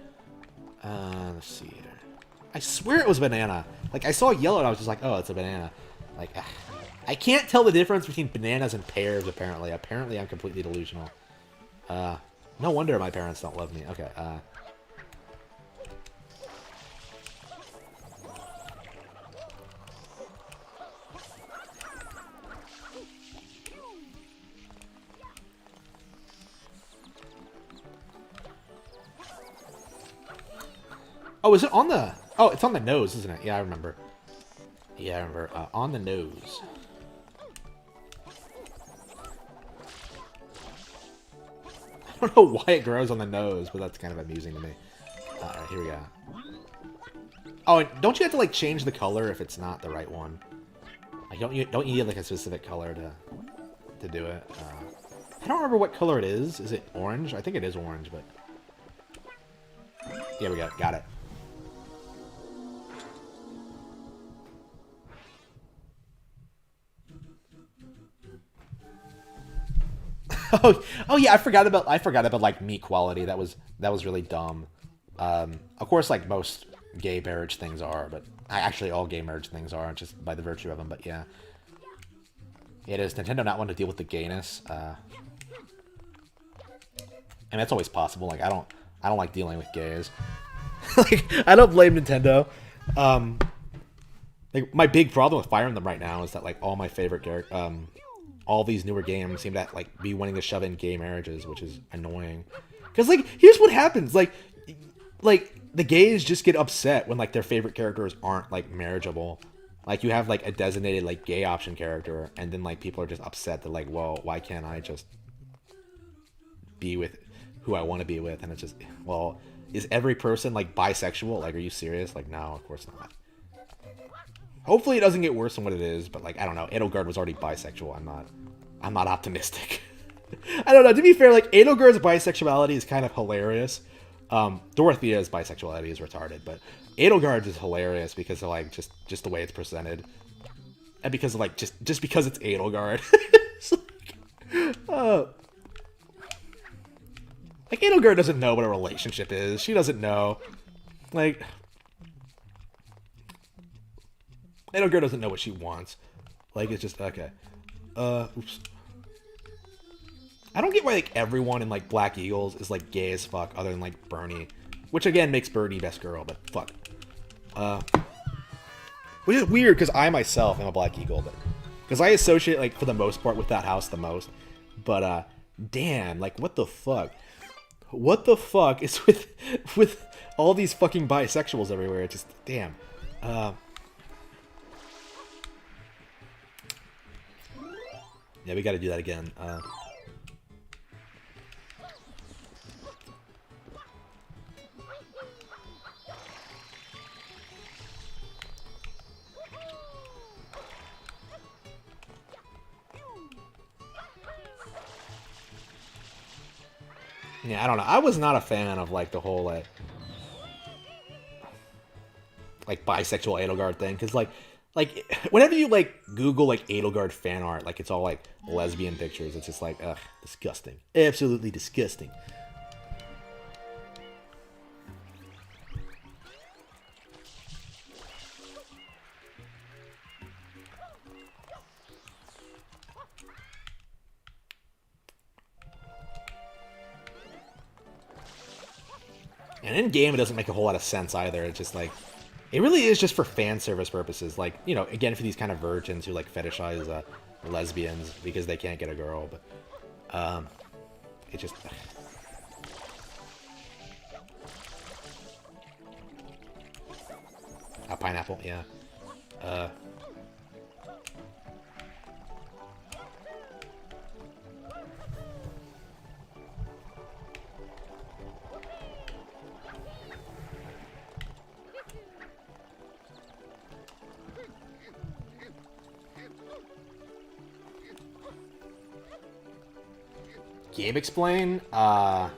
Let's see here. I swear it was a banana. Like, I saw yellow and I was just like, oh, it's a banana. Like, I can't tell the difference between bananas and pears, apparently. Apparently, I'm completely delusional. No wonder my parents don't love me. Okay, Oh, is it on the... Oh, it's on the nose, isn't it? Yeah, I remember. Yeah, I remember. On the nose. I don't know why it grows on the nose, but that's kind of amusing to me. Alright, here we go. Oh, and don't you have to, like, change the color if it's not the right one? Like, don't you need, like, a specific color to do it? I don't remember what color it is. Is it orange? I think it is orange, but... Here we go. Got it. Oh yeah, I forgot about like meat quality. That was really dumb. Of course, like most gay marriage things are, but actually all gay marriage things are just by the virtue of them. But yeah, it is Nintendo not wanting to deal with the gayness. And that's always possible. Like I don't like dealing with gays. Like I don't blame Nintendo. Like my big problem with Fire Emblem right now is that like all my favorite all these newer games seem to like be wanting to shove in gay marriages, which is annoying. Because like here's what happens, like the gays just get upset when like their favorite characters aren't like marriageable. Like you have like a designated like gay option character, and then like people are just upset that like, well, why can't I just be with who I want to be with? And it's just, well, is every person like bisexual? Like, are you serious? Like, no, of course not. Hopefully it doesn't get worse than what it is, but like I don't know. Edelgard was already bisexual. I'm not optimistic. I don't know. To be fair, like Edelgard's bisexuality is kind of hilarious, Dorothea's bisexuality is retarded, but Edelgard's is hilarious because of like just the way it's presented, and because of like just because it's Edelgard. It's like Edelgard doesn't know what a relationship is. She doesn't know, like Edelgard doesn't know what she wants. Like it's just okay. Oops. I don't get why like everyone in like Black Eagles is like gay as fuck, other than like Bernie, which again makes Bernie best girl, but fuck. Which is weird because I myself am a Black Eagle, but because I associate like for the most part with that house the most. But damn, like what the fuck? What the fuck is with all these fucking bisexuals everywhere? It's just damn. Yeah, we got to do that again. Yeah, I don't know. I was not a fan of like the whole like bisexual Edelgard thing, because like whenever you like Google like Edelgard fan art, like it's all like lesbian pictures. It's just like ugh, disgusting, absolutely disgusting. And in game, it doesn't make a whole lot of sense either. It's just like, it really is just for fan service purposes. Like, you know, again, for these kind of virgins who like fetishize lesbians because they can't get a girl. But it just. A pineapple, yeah. Game Explain? Yeah,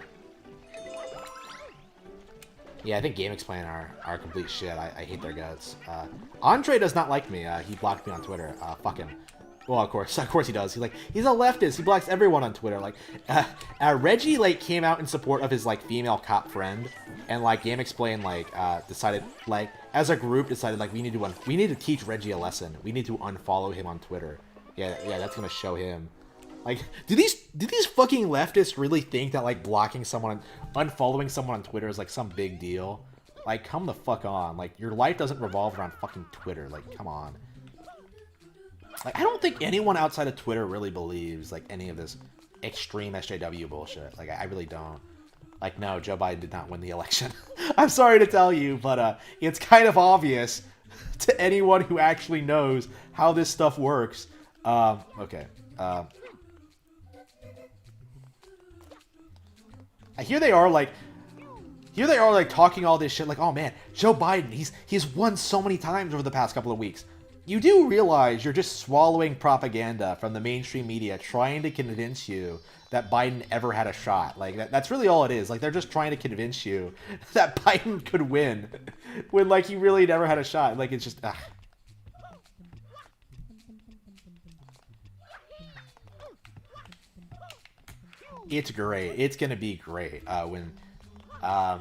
I think Game Explain are complete shit. I hate their guts. Andre does not like me. He blocked me on Twitter. Fuck him. Well, of course he does. He's a leftist. He blocks everyone on Twitter. Like, Reggie like came out in support of his like female cop friend, and like Game Explain like decided like as a group decided like we need to teach Reggie a lesson. We need to unfollow him on Twitter. Yeah, that's gonna show him. Like, do these fucking leftists really think that like blocking someone, unfollowing someone on Twitter is like some big deal? Like, come the fuck on. Like, your life doesn't revolve around fucking Twitter. Like, come on. Like, I don't think anyone outside of Twitter really believes like any of this extreme SJW bullshit. Like, I really don't. Like, no, Joe Biden did not win the election. I'm sorry to tell you, but it's kind of obvious to anyone who actually knows how this stuff works. Okay. Here they are like talking all this shit like, oh man, Joe Biden, he's won so many times over the past couple of weeks. You do realize you're just swallowing propaganda from the mainstream media trying to convince you that Biden ever had a shot. Like that's really all it is. Like they're just trying to convince you that Biden could win when like he really never had a shot. Like it's just It's great. It's gonna be great when. I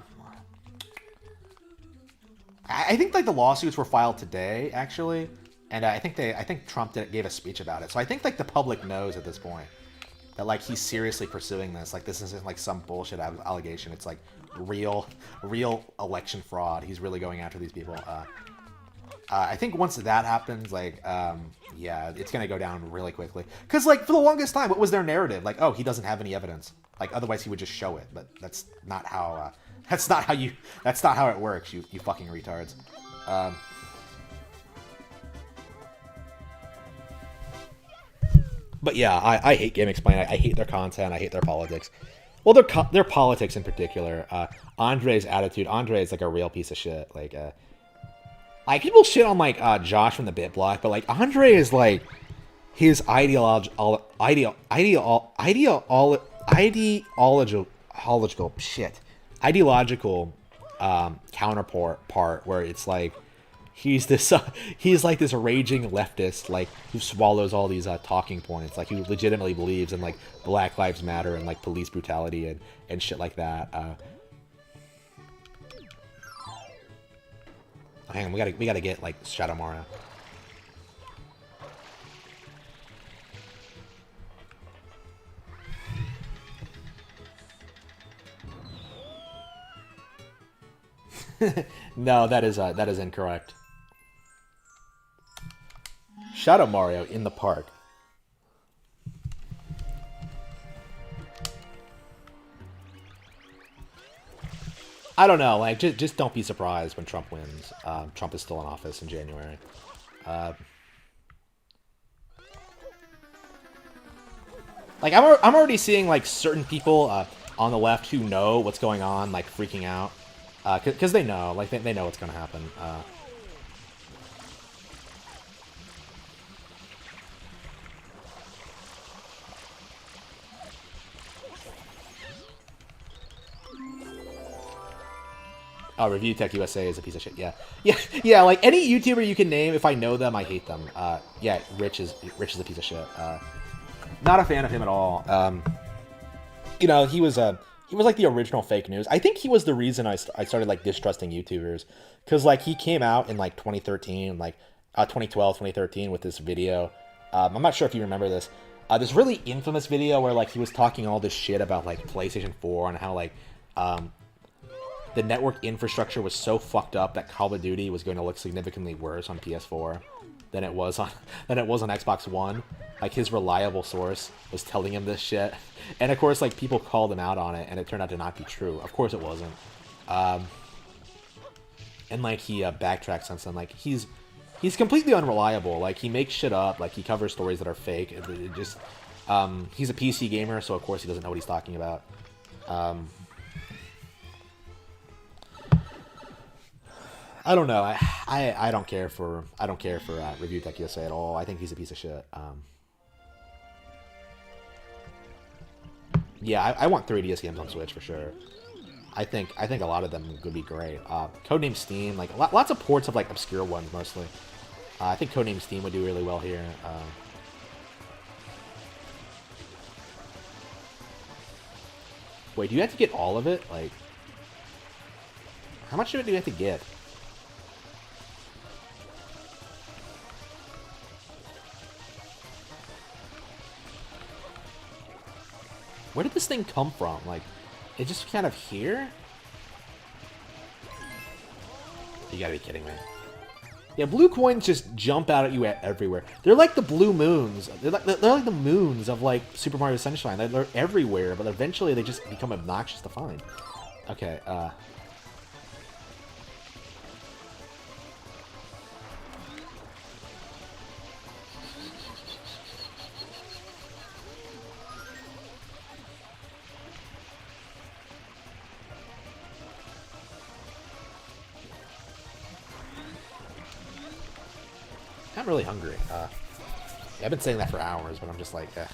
think like the lawsuits were filed today, actually, and I think Trump gave a speech about it. So I think like the public knows at this point that like he's seriously pursuing this. Like this isn't like some bullshit allegation. It's like real election fraud. He's really going after these people. I think once that happens, like, yeah, it's gonna go down really quickly. Cause like for the longest time, what was their narrative? Like, oh, he doesn't have any evidence. Like, otherwise he would just show it. But that's not how. That's not how it works. You fucking retards. But yeah, I hate Game Explain. I hate their content. I hate their politics. Well, their politics in particular. Andre's attitude. Andre is like a real piece of shit. Like people shit on like Josh from the Bit Block, but like Andre is like his ideological shit. ideological counterpart where it's like he's this he's like this raging leftist like who swallows all these talking points, like who legitimately believes in like Black Lives Matter and like police brutality and shit like that. Hang on, we gotta get like Shadow Mario. No, that is incorrect. Shadow Mario in the park. I don't know, like just don't be surprised when Trump wins. Trump is still in office in January. Like I'm already seeing like certain people on the left who know what's going on, like freaking out. Because they know, like, they know what's going to happen. Oh, Review Tech USA is a piece of shit. Yeah, yeah. Like any YouTuber you can name, if I know them, I hate them. Yeah, Rich is a piece of shit. Not a fan of him at all. You know, he was like the original fake news. I think he was the reason I started like distrusting YouTubers, because like he came out in like 2013, like 2012, 2013 with this video. I'm not sure if you remember this. This really infamous video where like he was talking all this shit about like PlayStation 4 and how like the network infrastructure was so fucked up that Call of Duty was going to look significantly worse on PS4 than it was on Xbox One. Like his reliable source was telling him this shit, and of course like people called him out on it, and it turned out to not be true. Of course it wasn't. And like he backtracked since then. Like he's completely unreliable. Like he makes shit up. Like he covers stories that are fake. It just he's a PC gamer, so of course he doesn't know what he's talking about. I don't know. I don't care for Review Tech USA at all. I think he's a piece of shit. Yeah, I want 3DS games on Switch for sure. I think a lot of them would be great. Codename Steam, like lots of ports of like obscure ones mostly. I think Codename Steam would do really well here. Wait, do you have to get all of it? Like, how much of it do you have to get? Where did this thing come from? Like, it just kind of here? You gotta be kidding me. Yeah, blue coins just jump out at you everywhere. They're like the blue moons. They're like the moons of, like, Super Mario Sunshine. They're everywhere, but eventually they just become obnoxious to find. Okay, I'm really hungry. Yeah, I've been saying that for hours, but I'm just like, eh.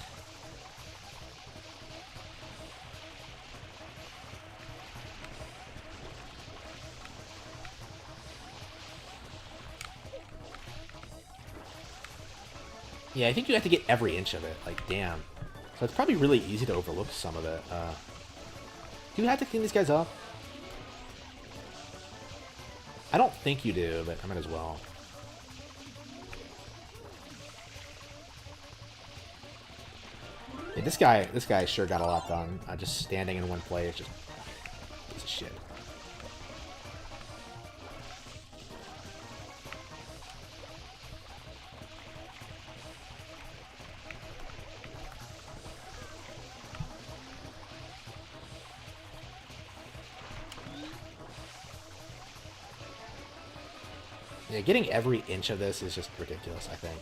Yeah, I think you have to get every inch of it. Like, damn. So it's probably really easy to overlook some of it. Do you have to clean these guys up? I don't think you do, but I might as well. Yeah, this guy sure got a lot done. Just standing in one place, just piece of shit. Yeah, getting every inch of this is just ridiculous, I think.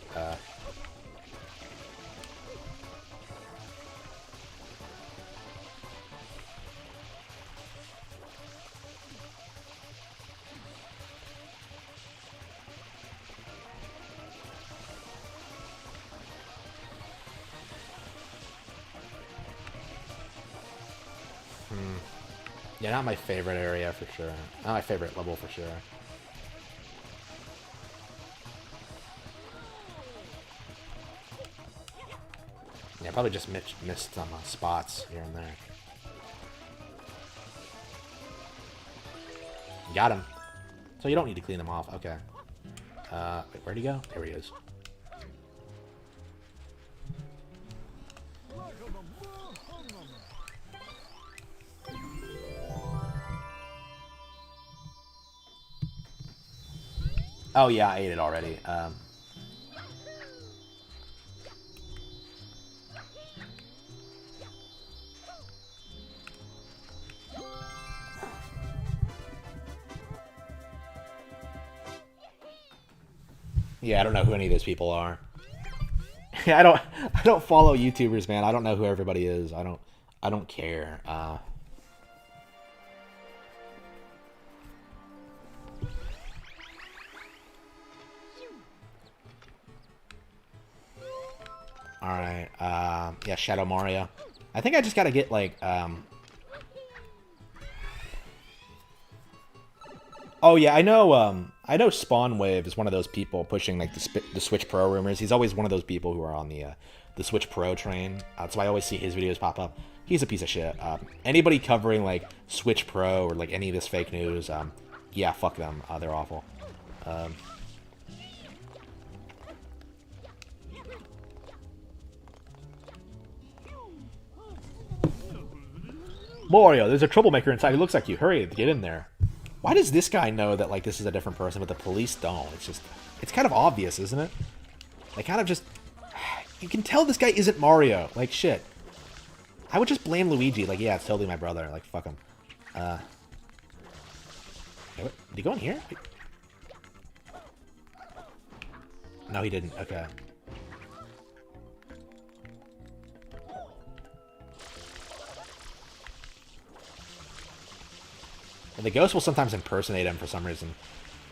Yeah, not my favorite area for sure. Not my favorite level for sure. Yeah, probably just missed some spots here and there. Got him. So you don't need to clean them off. Okay. Wait, where'd he go? There he is. Oh yeah, I ate it already. Yeah, I don't know who any of those people are. I don't follow YouTubers, man. I don't know who everybody is. I don't care. All right. Yeah, Shadow Mario. I think I just gotta get like Oh yeah, I know. I know Spawn Wave is one of those people pushing like the Switch Pro rumors. He's always one of those people who are on the Switch Pro train. So I always see his videos pop up. He's a piece of shit. Anybody covering like Switch Pro or like any of this fake news, yeah, fuck them. They're awful. Mario, there's a troublemaker inside who looks like you. Hurry, get in there. Why does this guy know that like this is a different person, but the police don't? It's kind of obvious, isn't it? They kind of just, you can tell this guy isn't Mario. Like shit. I would just blame Luigi. Like yeah, it's totally my brother. Like fuck him. What? Did he go in here? No, he didn't. Okay. And the ghost will sometimes impersonate him for some reason.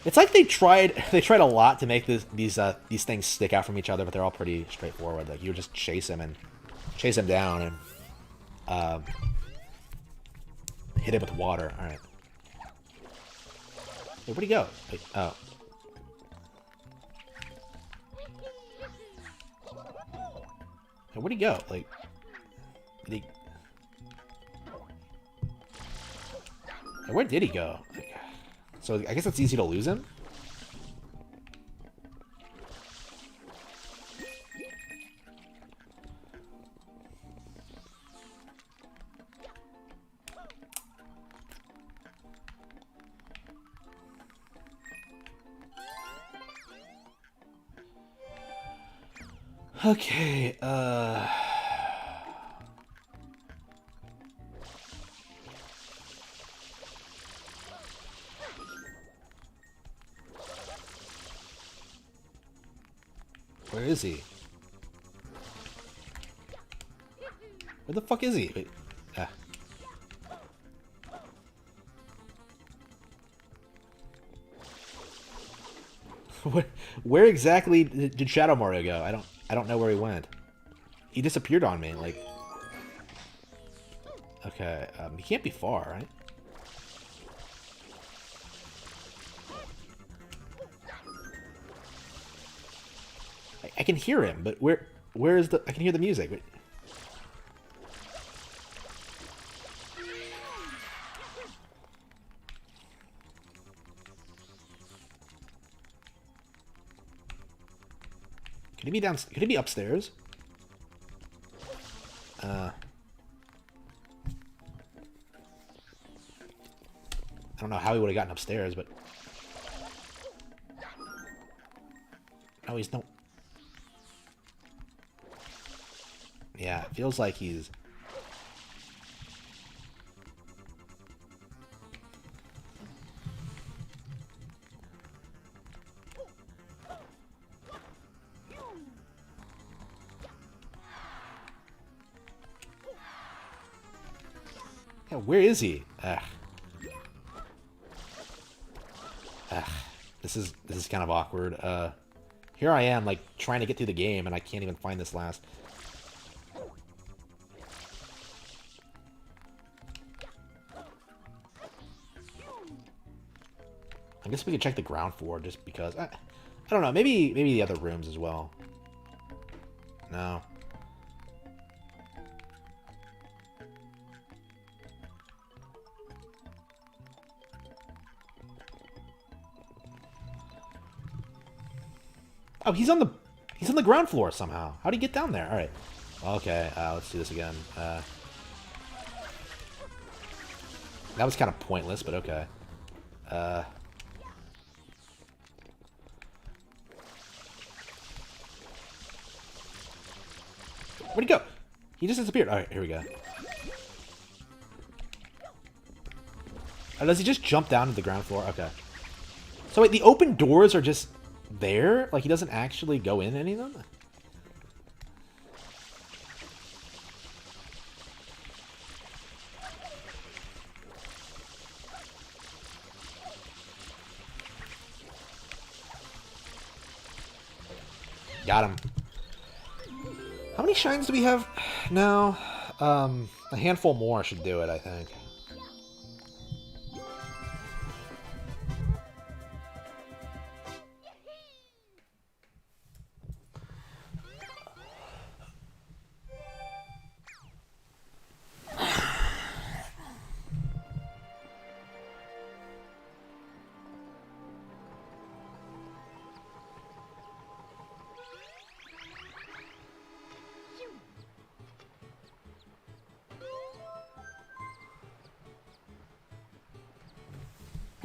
It's like they tried a lot to make these things stick out from each other, but they're all pretty straightforward. Like you just chase him down and hit him with water. All right. Hey, where'd he go? Wait, oh. Hey, where'd he go? Like, did he? Where did he go? So I guess it's easy to lose him? Okay, where is he? Where the fuck is he? Wait. Ah. Where exactly did Shadow Mario go? I don't know where he went. He disappeared on me, like. Okay, he can't be far, right? I can hear him, but where is the? I can hear the music. But... Could he be down? Could he be upstairs? I don't know how he would have gotten upstairs, but no, he's no. Yeah, it feels like he's. Yeah, where is he? Ugh. Ugh. This is kind of awkward. Here I am, like trying to get through the game, and I can't even find this last. I guess we could check the ground floor just because. I don't know. Maybe the other rooms as well. No. Oh, he's on the ground floor somehow. How'd he get down there? All right. Okay. Let's do this again. That was kind of pointless, but okay. Where'd he go? He just disappeared. All right, here we go. Does he just jump down to the ground floor? Okay. So wait, the open doors are just there? Like he doesn't actually go in any of them? Got him. How many shines do we have now? A handful more should do it, I think.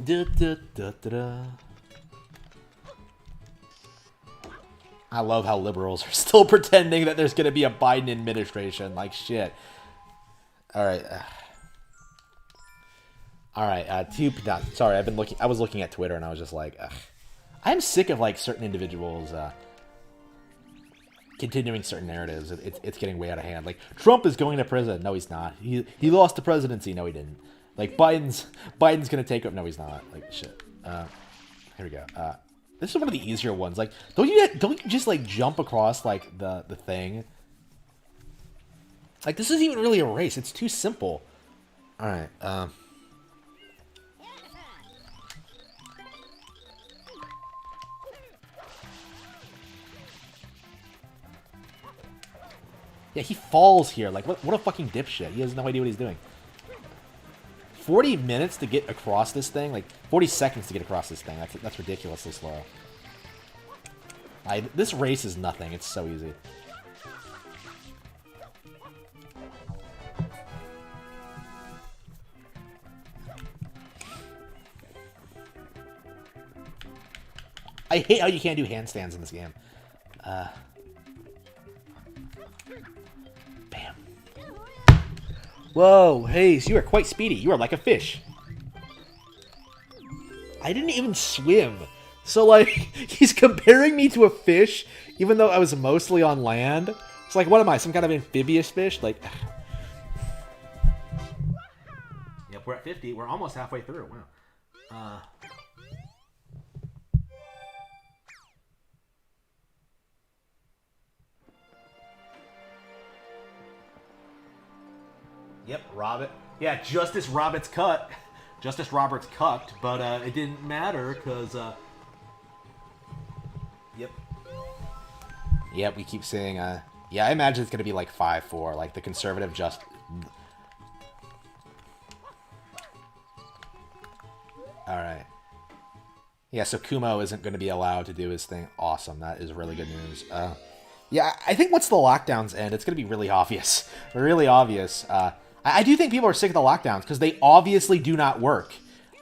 Da, da, da, da, da. I love how liberals are still pretending that there's going to be a Biden administration. Like, shit. Alright. Alright, sorry, I was looking at Twitter and I was just like, ugh. I'm sick of, like, certain individuals, continuing certain narratives. It's getting way out of hand. Like, Trump is going to prison. No, he's not. He lost the presidency. No, he didn't. Like, Biden's gonna take up. No, he's not. Like, shit. Here we go. This is one of the easier ones. Like, don't you just, like, jump across, like, the thing? Like, this isn't even really a race. It's too simple. Alright, yeah, he falls here. Like, what a fucking dipshit. He has no idea what he's doing. 40 minutes to get across this thing? Like, 40 seconds to get across this thing. That's ridiculously slow. This race is nothing. It's so easy. I hate how you can't do handstands in this game. Bam. Whoa, Hayes, you are quite speedy. You are like a fish. I didn't even swim. So, like, he's comparing me to a fish, even though I was mostly on land. It's like, what am I, some kind of amphibious fish? Like, yep, we're at 50. We're almost halfway through. Wow. Yep, Robert. Yeah, Justice Roberts cut. Justice Roberts cucked, but it didn't matter because. Yep. Yep, we keep saying. Yeah, I imagine it's gonna be like 5-4, like the conservative just. All right. Yeah, so Kumo isn't going to be allowed to do his thing. Awesome, that is really good news. Yeah, I think once the lockdowns end, it's going to be really obvious. Really obvious. I do think people are sick of the lockdowns because they obviously do not work.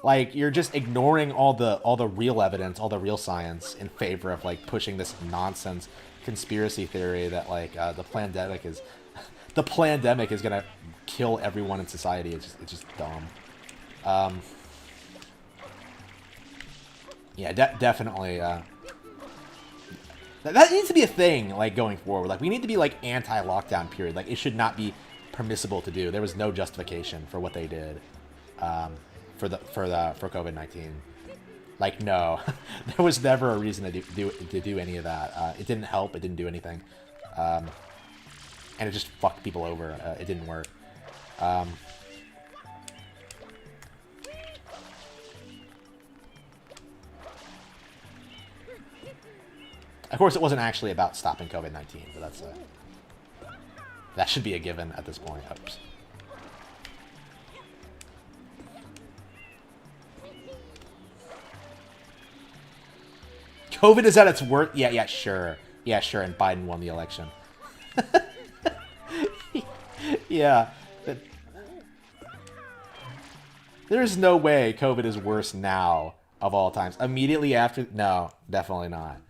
Like, you're just ignoring all the real evidence, all the real science in favor of, like, pushing this nonsense conspiracy theory that, like, the pandemic is going to kill everyone in society. It's just dumb. Yeah, definitely. That needs to be a thing, like, going forward. Like, we need to be, like, anti-lockdown period. Like, it should not be permissible to do. There was no justification for what they did for COVID-19. Like, no. There was never a reason to do any of that. It didn't help. It didn't do anything. And it just fucked people over. It didn't work. Of course, it wasn't actually about stopping COVID-19, but that should be a given at this point. Oops. COVID is at its worst. Yeah, sure. Yeah, sure. And Biden won the election. Yeah. There's no way COVID is worse now of all times. Immediately after... No, definitely not.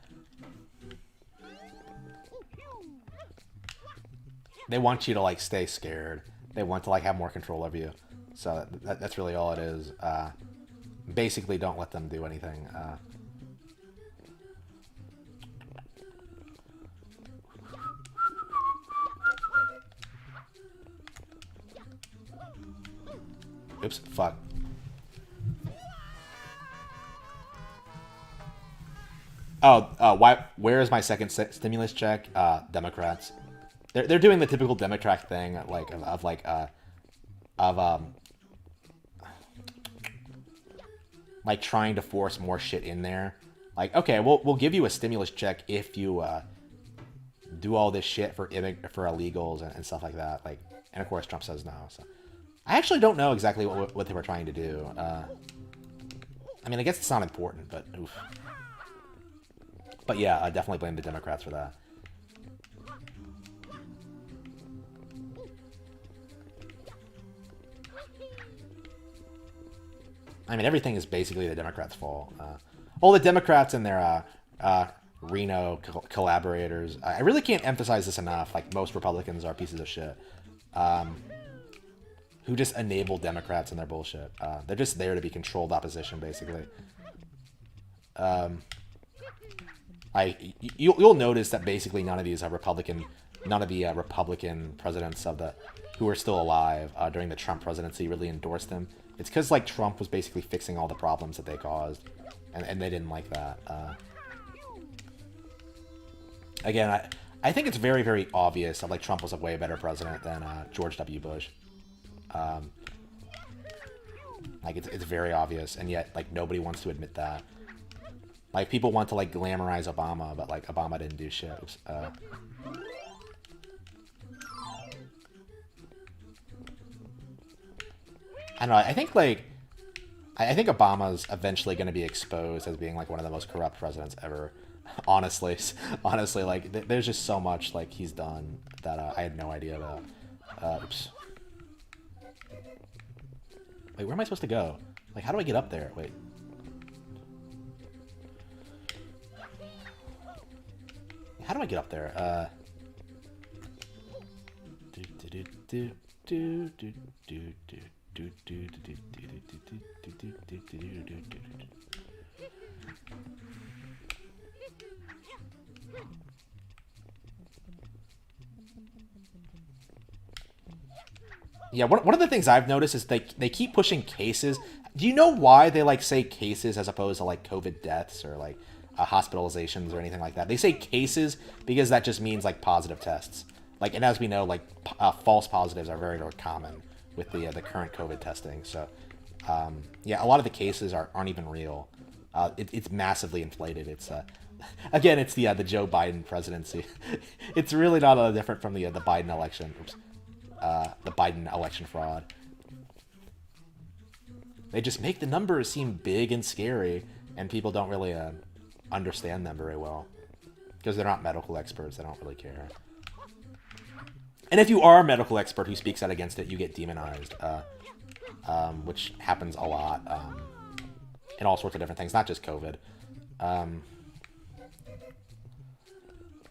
They want you to, like, stay scared. They want to, like, have more control over you. So that's really all it is. Basically, don't let them do anything. Oops, fuck. Why? Where is my second stimulus check? Democrats. They're doing the typical Democrat thing, like trying to force more shit in there. Like, okay, we'll give you a stimulus check if you do all this shit for illegals and stuff like that. Like, and of course Trump says no. So I actually don't know exactly what they were trying to do. I mean, I guess it's not important, but oof. But yeah, I definitely blame the Democrats for that. I mean, everything is basically the Democrats' fault. All the Democrats and their Reno collaborators. I really can't emphasize this enough. Like, most Republicans are pieces of shit. Who just enable Democrats and their bullshit. They're just there to be controlled opposition, basically. You'll notice that basically none of these are Republican. None of the Republican presidents who are still alive during the Trump presidency really endorsed him. It's because, like, Trump was basically fixing all the problems that they caused, and they didn't like that. Again, I think it's very, very obvious that, like, Trump was a way better president than George W. Bush. Like, it's very obvious, and yet, like, nobody wants to admit that. Like, people want to, like, glamorize Obama, but, like, Obama didn't do shit. I don't know, I think, like, I think Obama's eventually going to be exposed as being, like, one of the most corrupt presidents ever. Honestly, like, there's just so much, like, he's done that I had no idea about. Oops. Wait, where am I supposed to go? Like, how do I get up there? Wait. How do I get up there? Yeah, one of the things I've noticed is they keep pushing cases. Do you know why they, like, say cases as opposed to, like, COVID deaths or, like, hospitalizations or anything like that? They say cases because that just means, like, positive tests. Like, and as we know, like, false positives are very, very common with the current COVID testing. So, yeah, a lot of the cases aren't even real. It's massively inflated. It's again, it's the Joe Biden presidency. It's really not all different from the Biden election. Oops. The Biden election fraud. They just make the numbers seem big and scary, and people don't really understand them very well because they're not medical experts. They don't really care. And if you are a medical expert who speaks out against it, you get demonized, which happens a lot in all sorts of different things, not just COVID.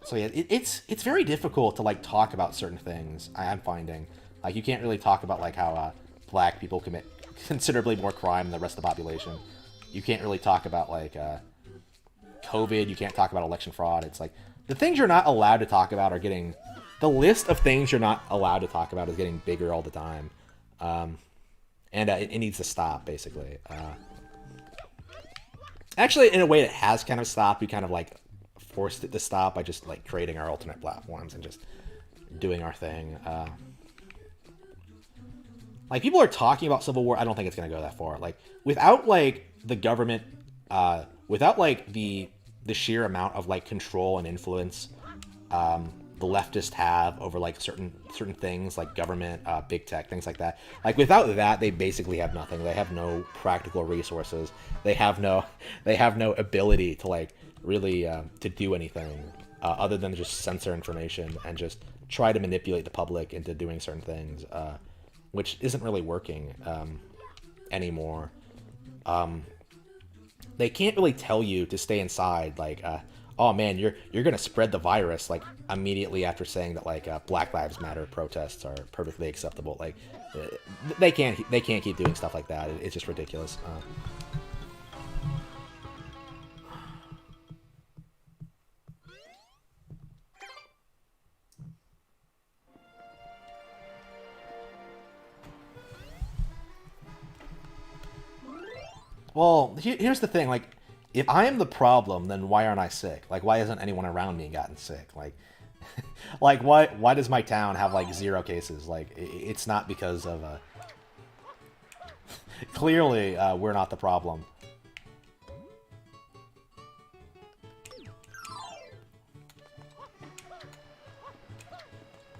So yeah, it's very difficult to, like, talk about certain things. I'm finding, like, you can't really talk about, like, how black people commit considerably more crime than the rest of the population. You can't really talk about, like, COVID. You can't talk about election fraud. It's like the things you're not allowed to talk about are getting, the list of things you're not allowed to talk about is getting bigger all the time, and it needs to stop, basically. Actually, in a way, it has kind of stopped. We kind of, like, forced it to stop by just, like, creating our alternate platforms and just doing our thing. Like, people are talking about civil war. I don't think it's going to go that far. Like, without, like, the government, without, like, the the sheer amount of like control and influence the leftists have over like certain things like government, big tech, things like that. Like without that, they basically have nothing. They have no practical resources. They have no ability to like really to do anything other than just censor information and just try to manipulate the public into doing certain things, which isn't really working anymore. They can't really tell you to stay inside, like, oh man, you're gonna spread the virus, like immediately after saying that like Black Lives Matter protests are perfectly acceptable. Like, they can't keep doing stuff like that. It's just ridiculous. Well, here's the thing, like, if I am the problem, then why aren't I sick? Like, why hasn't anyone around me gotten sick? Like, like why does my town have like 0 cases? Like, it's not because of clearly we're not the problem.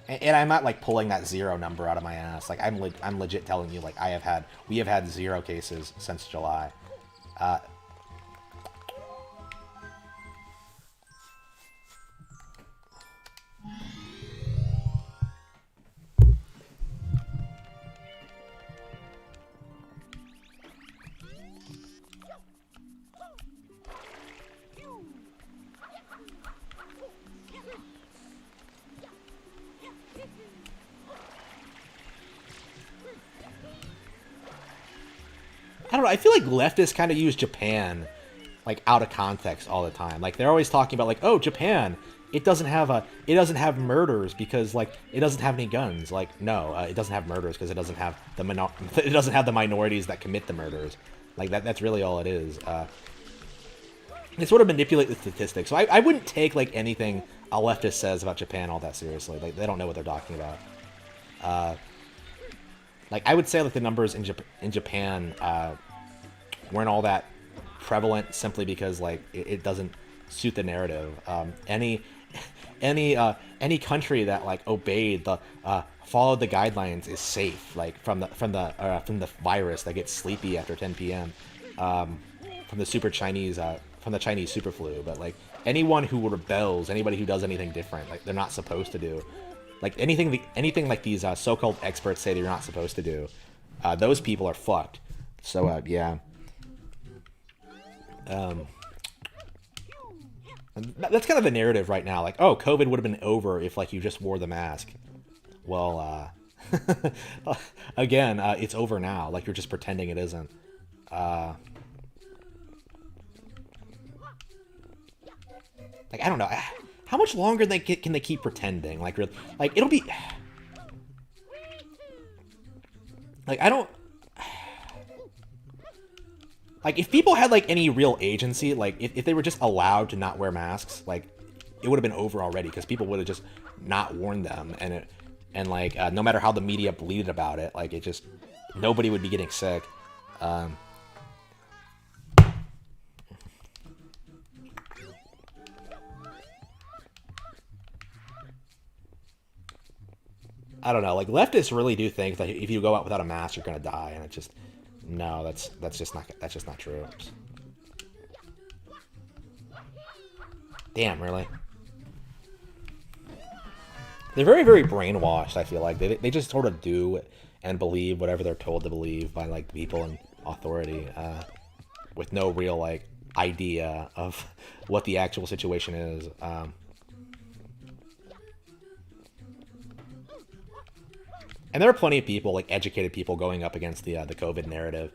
And I'm not like pulling that 0 number out of my ass. Like, I'm legit telling you, like, we have had 0 cases since July. I don't know. I feel like leftists kind of use Japan like out of context all the time. Like they're always talking about like, oh, Japan, it doesn't have murders because like it doesn't have any guns. Like no, it doesn't have murders because it doesn't have the minorities that commit the murders. Like that's really all it is. They sort of manipulate the statistics. So I wouldn't take like anything a leftist says about Japan all that seriously. Like they don't know what they're talking about. Like I would say like the numbers in Japan weren't all that prevalent simply because like it doesn't suit the narrative. Any country that like obeyed the followed the guidelines is safe. Like from the virus that gets sleepy after 10 p.m. From the Chinese super flu. But like anyone who rebels, anybody who does anything different, like they're not supposed to do. Like anything like these so-called experts say they're not supposed to do, those people are fucked. So yeah, that's kind of the narrative right now. Like, oh, COVID would have been over if like you just wore the mask. Well, again, it's over now. Like you're just pretending it isn't. Like I don't know. How much longer can they keep pretending? Like it'll be like I don't like if people had like any real agency, like if they were just allowed to not wear masks, like it would have been over already because people would have just not worn them and like no matter how the media bleated about it, like it just nobody would be getting sick. I don't know, like leftists really do think that if you go out without a mask, you're gonna die, and it's just no, that's just not true. Damn, really? They're very, very brainwashed. I feel like they just sort of do and believe whatever they're told to believe by like people in authority, with no real like idea of what the actual situation is. And there are plenty of people, like educated people, going up against the COVID narrative,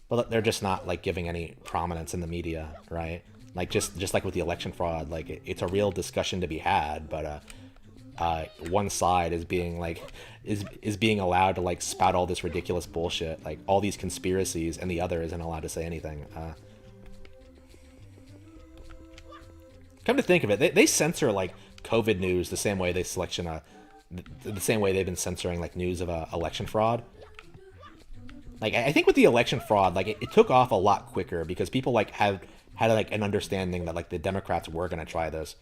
but they're just not like giving any prominence in the media, right? Like just like with the election fraud, like it's a real discussion to be had, but one side is being like is being allowed to like spout all this ridiculous bullshit, like all these conspiracies, and the other isn't allowed to say anything. Come to think of it, they censor like COVID news the same way they the same way they've been censoring like news of election fraud. Like I think with the election fraud, like it took off a lot quicker because people like had like an understanding that like the Democrats were gonna try this.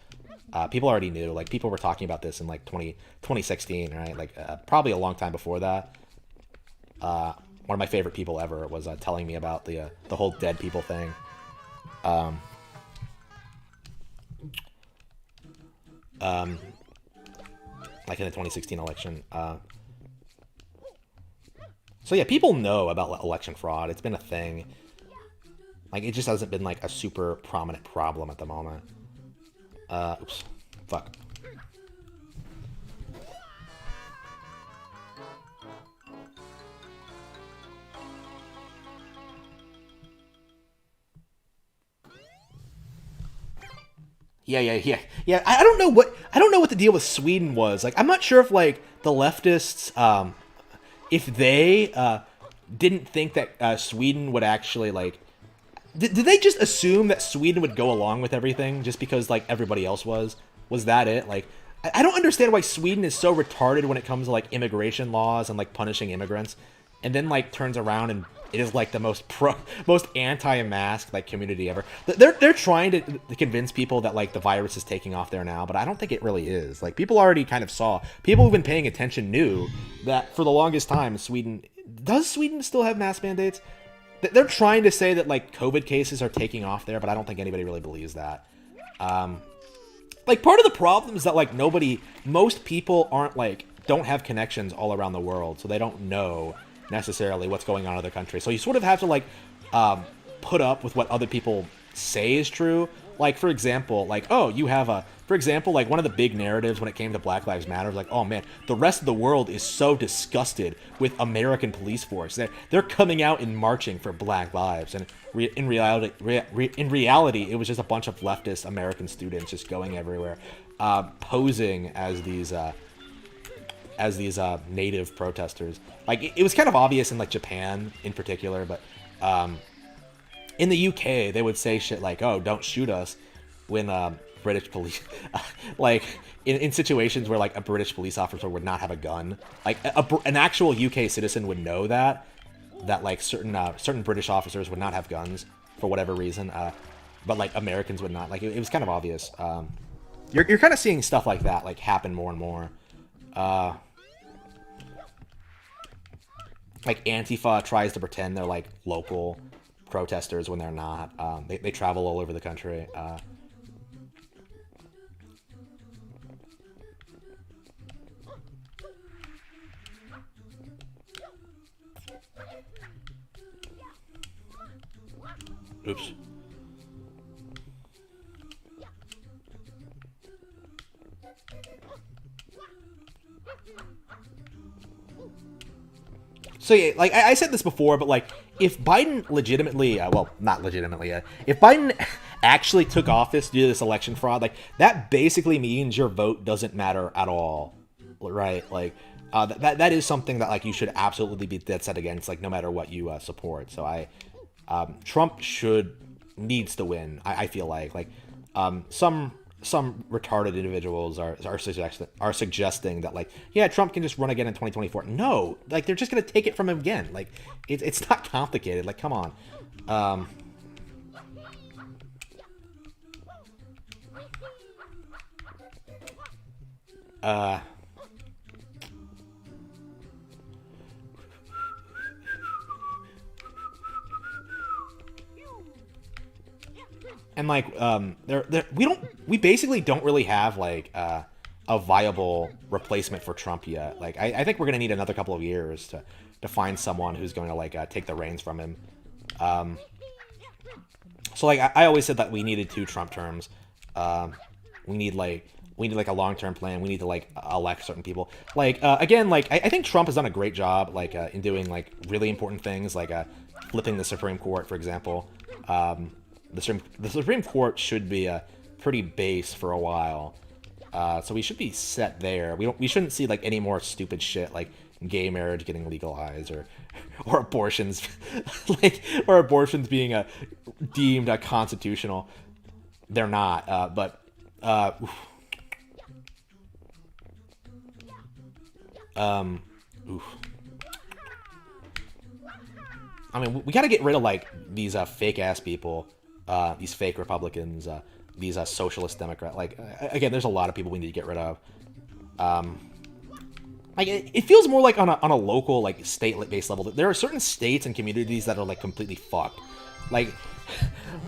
People already knew. Like people were talking about this in like 2016, right? Like probably a long time before that. One of my favorite people ever was telling me about the whole dead people thing. Like in the 2016 election. So yeah, people know about election fraud. It's been a thing. Like it just hasn't been like a super prominent problem at the moment. Oops. Fuck. Yeah. I don't know what the deal with Sweden was. Like, I'm not sure if like the leftists, if they didn't think that Sweden would actually like. Did they just assume that Sweden would go along with everything just because like everybody else was? Was that it? Like, I don't understand why Sweden is so retarded when it comes to like immigration laws and like punishing immigrants, and then like turns around and it is like the most anti-mask like community ever. They're trying to convince people that like the virus is taking off there now, but I don't think it really is. Like people already kind of saw. People who've been paying attention knew that for the longest time Sweden still have mask mandates. They're trying to say that like COVID cases are taking off there, but I don't think anybody really believes that. Like part of the problem is that like most people don't have connections all around the world, so they don't know necessarily what's going on in other countries. So you sort of have to like put up with what other people say is true. Like for example, like like one of the big narratives when it came to Black Lives Matter was like, oh man, the rest of the world is so disgusted with American police force. They're coming out and marching for Black lives, and in reality, it was just a bunch of leftist American students just going everywhere, posing as these native protesters. Like it was kind of obvious in like Japan in particular, but in the UK they would say shit like, "Oh, don't shoot us," when British police, like in situations where like a British police officer would not have a gun. Like an actual UK citizen would know that like certain British officers would not have guns for whatever reason, but like Americans would not. Like it was kind of obvious. You're kind of seeing stuff like that like happen more and more. Like Antifa tries to pretend they're like local protesters when they're not. They travel all over the country. Oops. So yeah, like I said this before, but like if Biden legitimately, well, not legitimately, if Biden actually took office due to this election fraud, like that basically means your vote doesn't matter at all, right? Like that is something that like you should absolutely be dead set against, like no matter what you support. So Trump needs to win. I feel like some retarded individuals are suggesting that like, yeah, Trump can just run again in 2024. No, like they're just gonna take it from him again. Like it's not complicated. Like come on. And like we basically don't really have like a viable replacement for Trump yet. Like I think we're gonna need another couple of years to find someone who's going to like take the reins from him. So like I always said that we needed 2 Trump terms. We need like a long-term plan. We need to like elect certain people. Like again, like I think Trump has done a great job like in doing like really important things like flipping the Supreme Court, for example. The Supreme Court should be pretty base for a while, so we should be set there. We shouldn't see like any more stupid shit like gay marriage getting legalized or abortions or abortions being deemed constitutional. They're not, but oof. I mean, we got to get rid of like these fake ass people, these fake Republicans, these socialist Democrat. Like again, there's a lot of people we need to get rid of. Like it feels more like on a local like state based level. There are certain states and communities that are like completely fucked. Like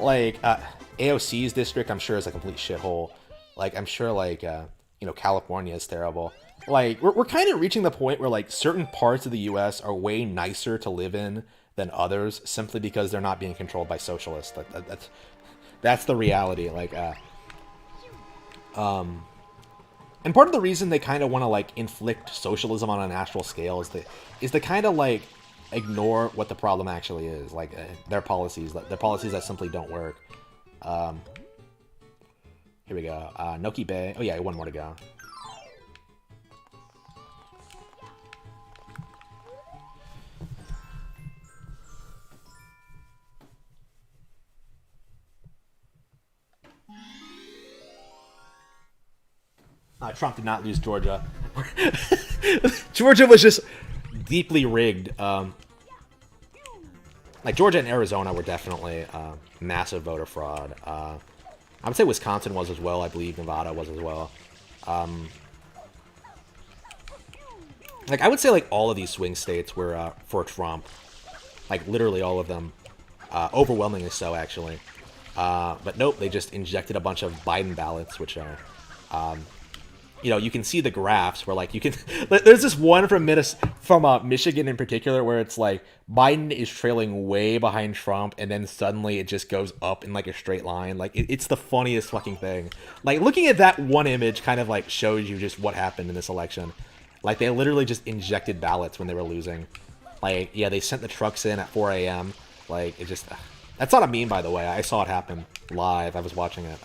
AOC's district, I'm sure is a complete shithole. Like I'm sure like California is terrible. Like we're kind of reaching the point where like certain parts of the U.S. are way nicer to live in than others simply because they're not being controlled by socialists. That's the reality. Like and part of the reason they kind of want to like inflict socialism on a national scale is to kind of like ignore what the problem actually is, like their policies that simply don't work. Here we go. Noki Bay. Oh yeah, one more to go. Trump did not lose Georgia. Georgia was just deeply rigged. Like Georgia and Arizona were definitely massive voter fraud. I would say Wisconsin was as well. I believe Nevada was as well. Like I would say like all of these swing states were for Trump. Like literally all of them. Overwhelmingly so, actually. But nope, they just injected a bunch of Biden ballots, which are... you can see the graphs where like you can. There's this one from Michigan in particular where it's like Biden is trailing way behind Trump, and then suddenly it just goes up in like a straight line. Like it's the funniest fucking thing. Like looking at that one image kind of like shows you just what happened in this election. Like they literally just injected ballots when they were losing. Like yeah, they sent the trucks in at 4 a.m. Like it just. That's not a meme, by the way. I saw it happen live. I was watching it.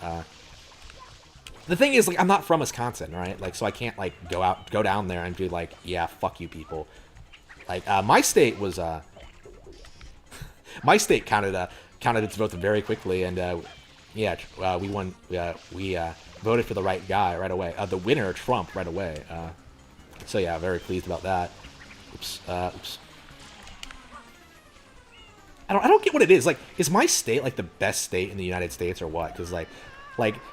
The thing is, like, I'm not from Wisconsin, right? Like, so I can't, like, go down there and be like, yeah, fuck you people. Like, my state was, my state counted its votes very quickly, and, yeah, we won, we voted for the right guy right away. The winner, Trump, right away. So, yeah, very pleased about that. Oops. I don't get what it is. Like, is my state, like, the best state in the United States or what? Because, like,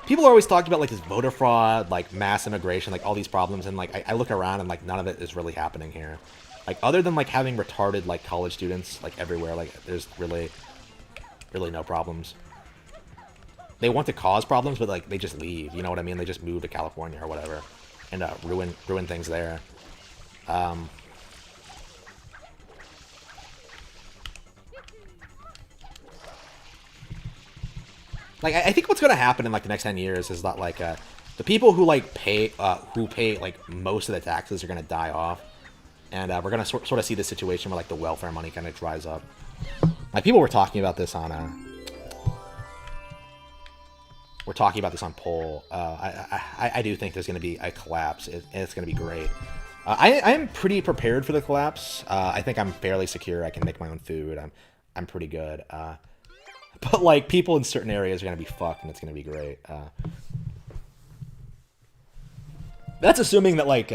people are always talking about, like, this voter fraud, like, mass immigration, like, all these problems, and, like, I look around and, like, none of it is really happening here. Like, other than, like, having retarded, like, college students, like, everywhere, like, there's really no problems. They want to cause problems, but, like, they just leave, you know what I mean? They just move to California or whatever, and, ruin things there. Like, I think what's going to happen in, like, the next 10 years is that, like, the people who, like, pay, like, most of the taxes are going to die off. And we're going to sort of see this situation where, like, the welfare money kind of dries up. Like, people were talking about this on, Poll. I do think there's going to be a collapse, and it's going to be great. I'm pretty prepared for the collapse. I think I'm fairly secure. I can make my own food. I'm pretty good. But, like, people in certain areas are going to be fucked, and it's going to be great. That's assuming that, like,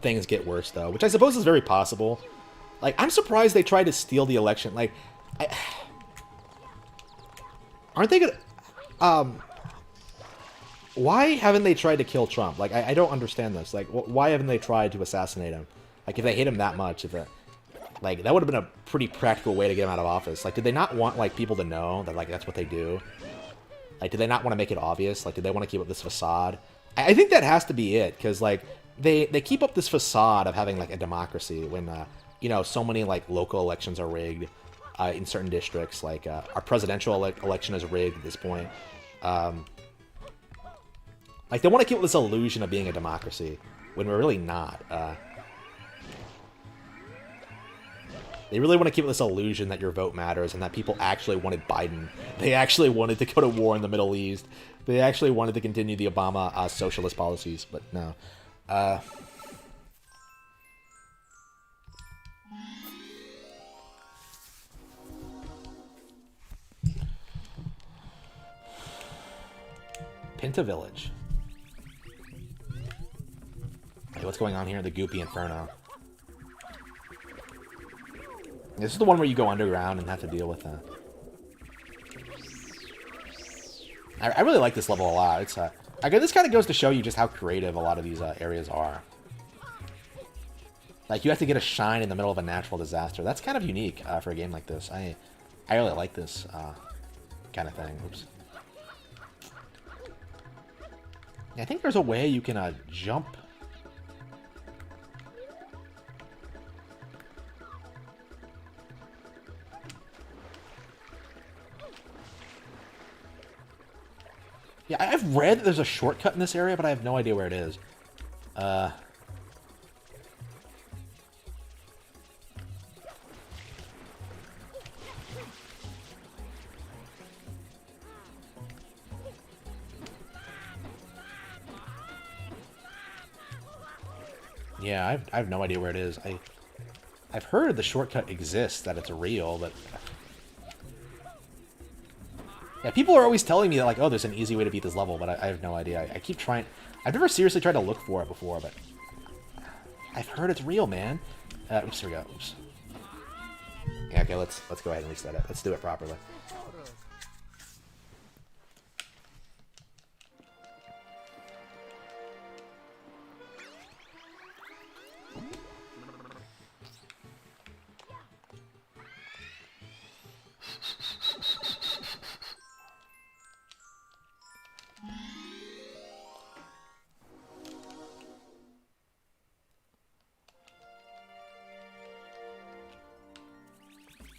things get worse, though, which I suppose is very possible. Like, I'm surprised they tried to steal the election. Like, aren't they gonna... why haven't they tried to kill Trump? Like, I don't understand this. Like, why haven't they tried to assassinate him? Like, if they hate him that much, like, that would have been a pretty practical way to get him out of office. Like, did they not want, like, people to know that, like, that's what they do? Like, did they not want to make it obvious? Like, did they want to keep up this facade? I think that has to be it, because, like, they keep up this facade of having, like, a democracy when, you know, so many, like, local elections are rigged in certain districts. Like, our presidential election is rigged at this point. Like, they want to keep up this illusion of being a democracy when we're really not. They really want to keep this illusion that your vote matters and that people actually wanted Biden. They actually wanted to go to war in the Middle East. They actually wanted to continue the Obama socialist policies, but no. Pinta Village. Hey, what's going on here? The Goopy Inferno. This is the one where you go underground and have to deal with that. I really like this level a lot. It's I guess this kind of goes to show you just how creative a lot of these areas are. Like, you have to get a shine in the middle of a natural disaster. That's kind of unique for a game like this. I really like this kind of thing. Oops. I think there's a way you can jump. Yeah, I've read that there's a shortcut in this area, but I have no idea where it is. Yeah, I have no idea where it is. I've heard the shortcut exists, that it's real, but... Yeah, people are always telling me that, like, oh, there's an easy way to beat this level, but I have no idea. I keep trying... I've never seriously tried to look for it before, but... I've heard it's real, man. Oops, here we go. Oops. Yeah, okay, let's go ahead and reset it. Let's do it properly.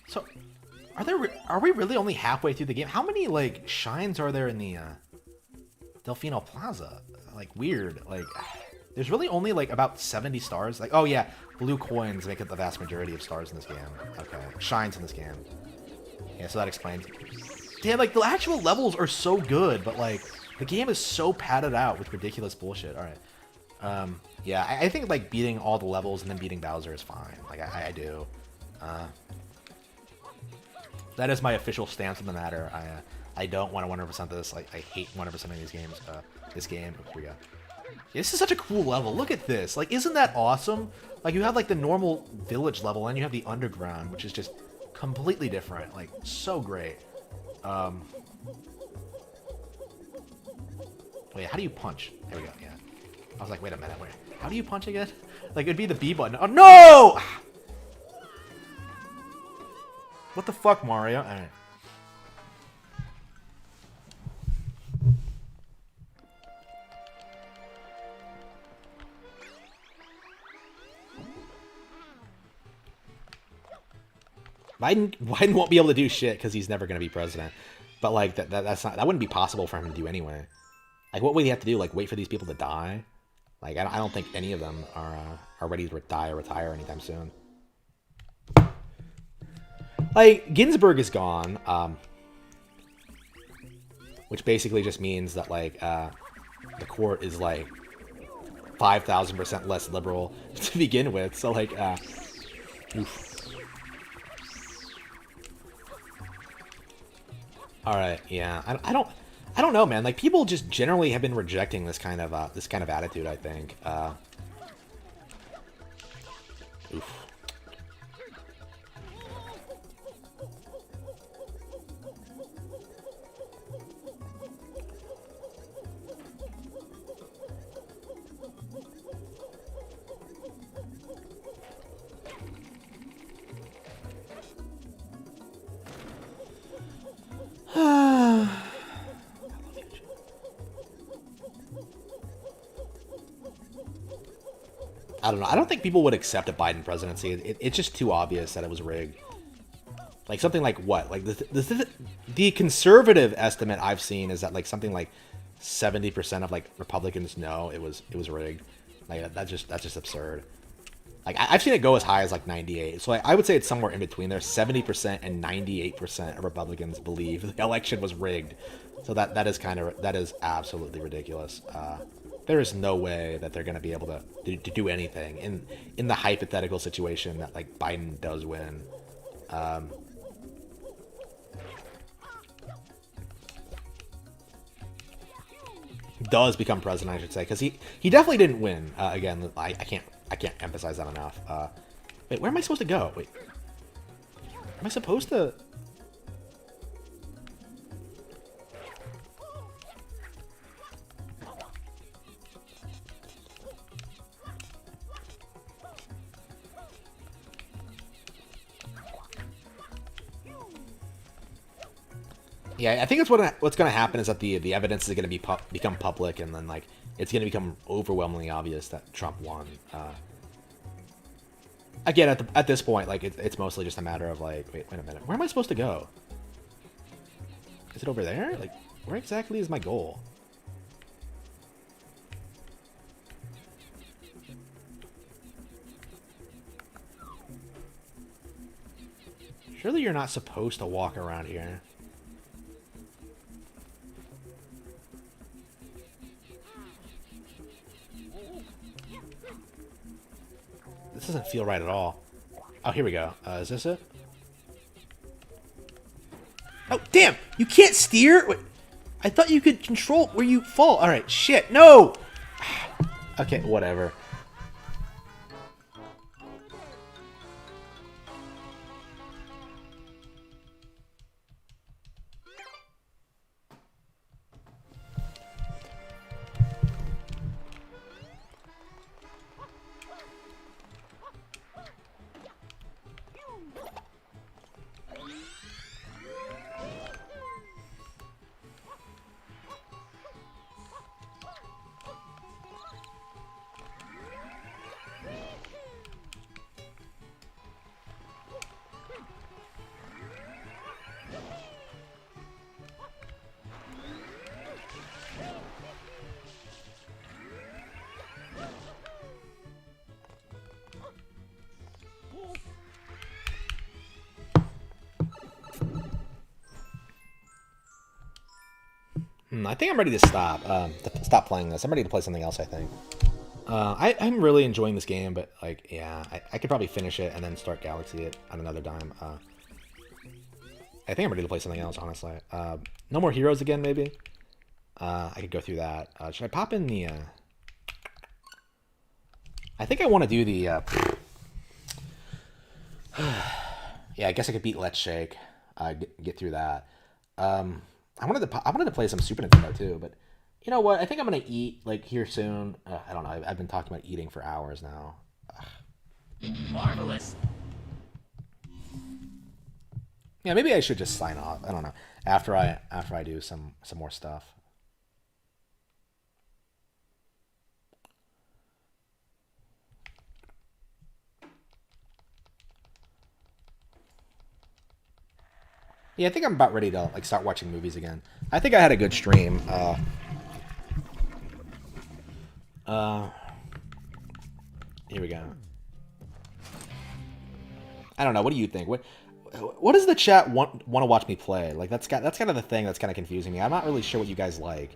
So, are we really only halfway through the game? How many, like, shines are there in the, Delfino Plaza? Like, weird. Like, there's really only, like, about 70 stars. Like, oh, yeah, blue coins make up the vast majority of stars in this game. Okay, shines in this game. Yeah, so that explains. Damn, like, the actual levels are so good, but, like, the game is so padded out with ridiculous bullshit. All right. Yeah, I think, like, beating all the levels and then beating Bowser is fine. Like, I do. That is my official stance on the matter. I don't want to 100% this. Like, I hate 100% of these games. This game. Here we go. This is such a cool level. Look at this. Like, isn't that awesome? Like, you have, like, the normal village level, and you have the underground, which is just completely different. Like, so great. Wait, how do you punch? There we go, yeah. I was like, wait a minute, wait. How do you punch again? Like, it'd be the B button. Oh, no! What the fuck, Mario? All right. Biden won't be able to do shit because he's never going to be president. But like that wouldn't be possible for him to do anyway. Like, what would he have to do? Like, wait for these people to die? Like, I don't think any of them are ready to die or retire anytime soon. Like, Ginsburg is gone, which basically just means that, like, the court is, like, 5,000% less liberal to begin with. So, like, oof. All right, yeah. I don't know, man. Like, people just generally have been rejecting this kind of attitude, I think. Oof. I don't know. I don't think people would accept a Biden presidency. It's just too obvious that it was rigged. Like, something like what? Like, the conservative estimate I've seen is that, like, something like 70% of, like, Republicans know it was rigged. Like, that's just absurd. Like, I've seen it go as high as, like, 98. So, like, I would say it's somewhere in between there. 70% and 98% of Republicans believe the election was rigged. So that is absolutely ridiculous. There is no way that they're going to be able to do anything in the hypothetical situation that, like, Biden does win. Does become president, I should say, because he definitely didn't win. Again, I can't emphasize that enough. Wait, where am I supposed to go? Wait. Am I supposed to? Yeah, I think it's what's going to happen is that the evidence is going to become public, and then like it's going to become overwhelmingly obvious that Trump won. Again, at this point, like it's mostly just a matter of like, wait a minute, where am I supposed to go? Is it over there? Like, where exactly is my goal? Surely you're not supposed to walk around here. This doesn't feel right at all. Oh, here we go. Is this it? Oh, damn! You can't steer? Wait, I thought you could control where you fall. Alright, shit. No! Okay, whatever. I think I'm ready to stop playing this. I'm ready to play something else, I think. I'm really enjoying this game, but, like, yeah, I could probably finish it and then start Galaxy at another time. I think I'm ready to play something else, honestly. No More Heroes again, maybe? I could go through that. Should I pop in the... I think I want to do the... Yeah, I guess I could beat Let's Shake. Get through that. I wanted to play some Super Nintendo too, but you know what? I think I'm gonna eat like here soon. I don't know. I've been talking about eating for hours now. Marvelous. Yeah, maybe I should just sign off. I don't know. After I do some more stuff. Yeah, I think I'm about ready to like start watching movies again. I think I had a good stream. Here we go. I don't know. What do you think? What does the chat want to watch me play? Like that's kind of the thing that's kind of confusing me. I'm not really sure what you guys like.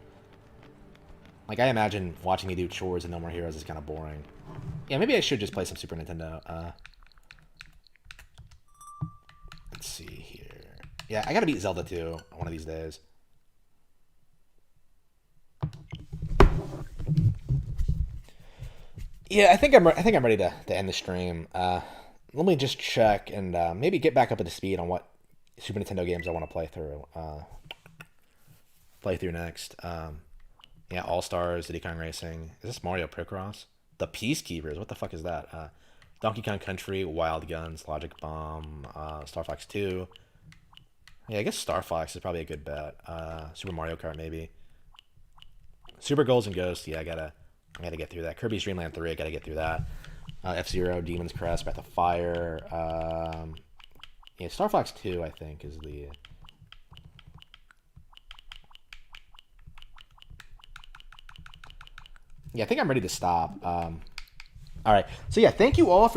Like I imagine watching me do chores and No More Heroes is kind of boring. Yeah, maybe I should just play some Super Nintendo. Let's see here. Yeah, I gotta beat Zelda 2 one of these days. Yeah, I think I'm ready to end the stream. Let me just check and maybe get back up to speed on what Super Nintendo games I want to play through next. Yeah, All Stars, Diddy Kong Racing. Is this Mario Picross? The Peacekeepers. What the fuck is that? Donkey Kong Country, Wild Guns, Logic Bomb, Star Fox 2. Yeah, I guess Star Fox is probably a good bet. Super Mario Kart, maybe. Super Goals and Ghosts, yeah, I gotta get through that. Kirby's Dream Land 3, I gotta get through that. F-Zero, Demon's Crest, Breath of Fire. Yeah, Star Fox 2, I think, is the... Yeah, I think I'm ready to stop. All right. So, yeah, thank you all for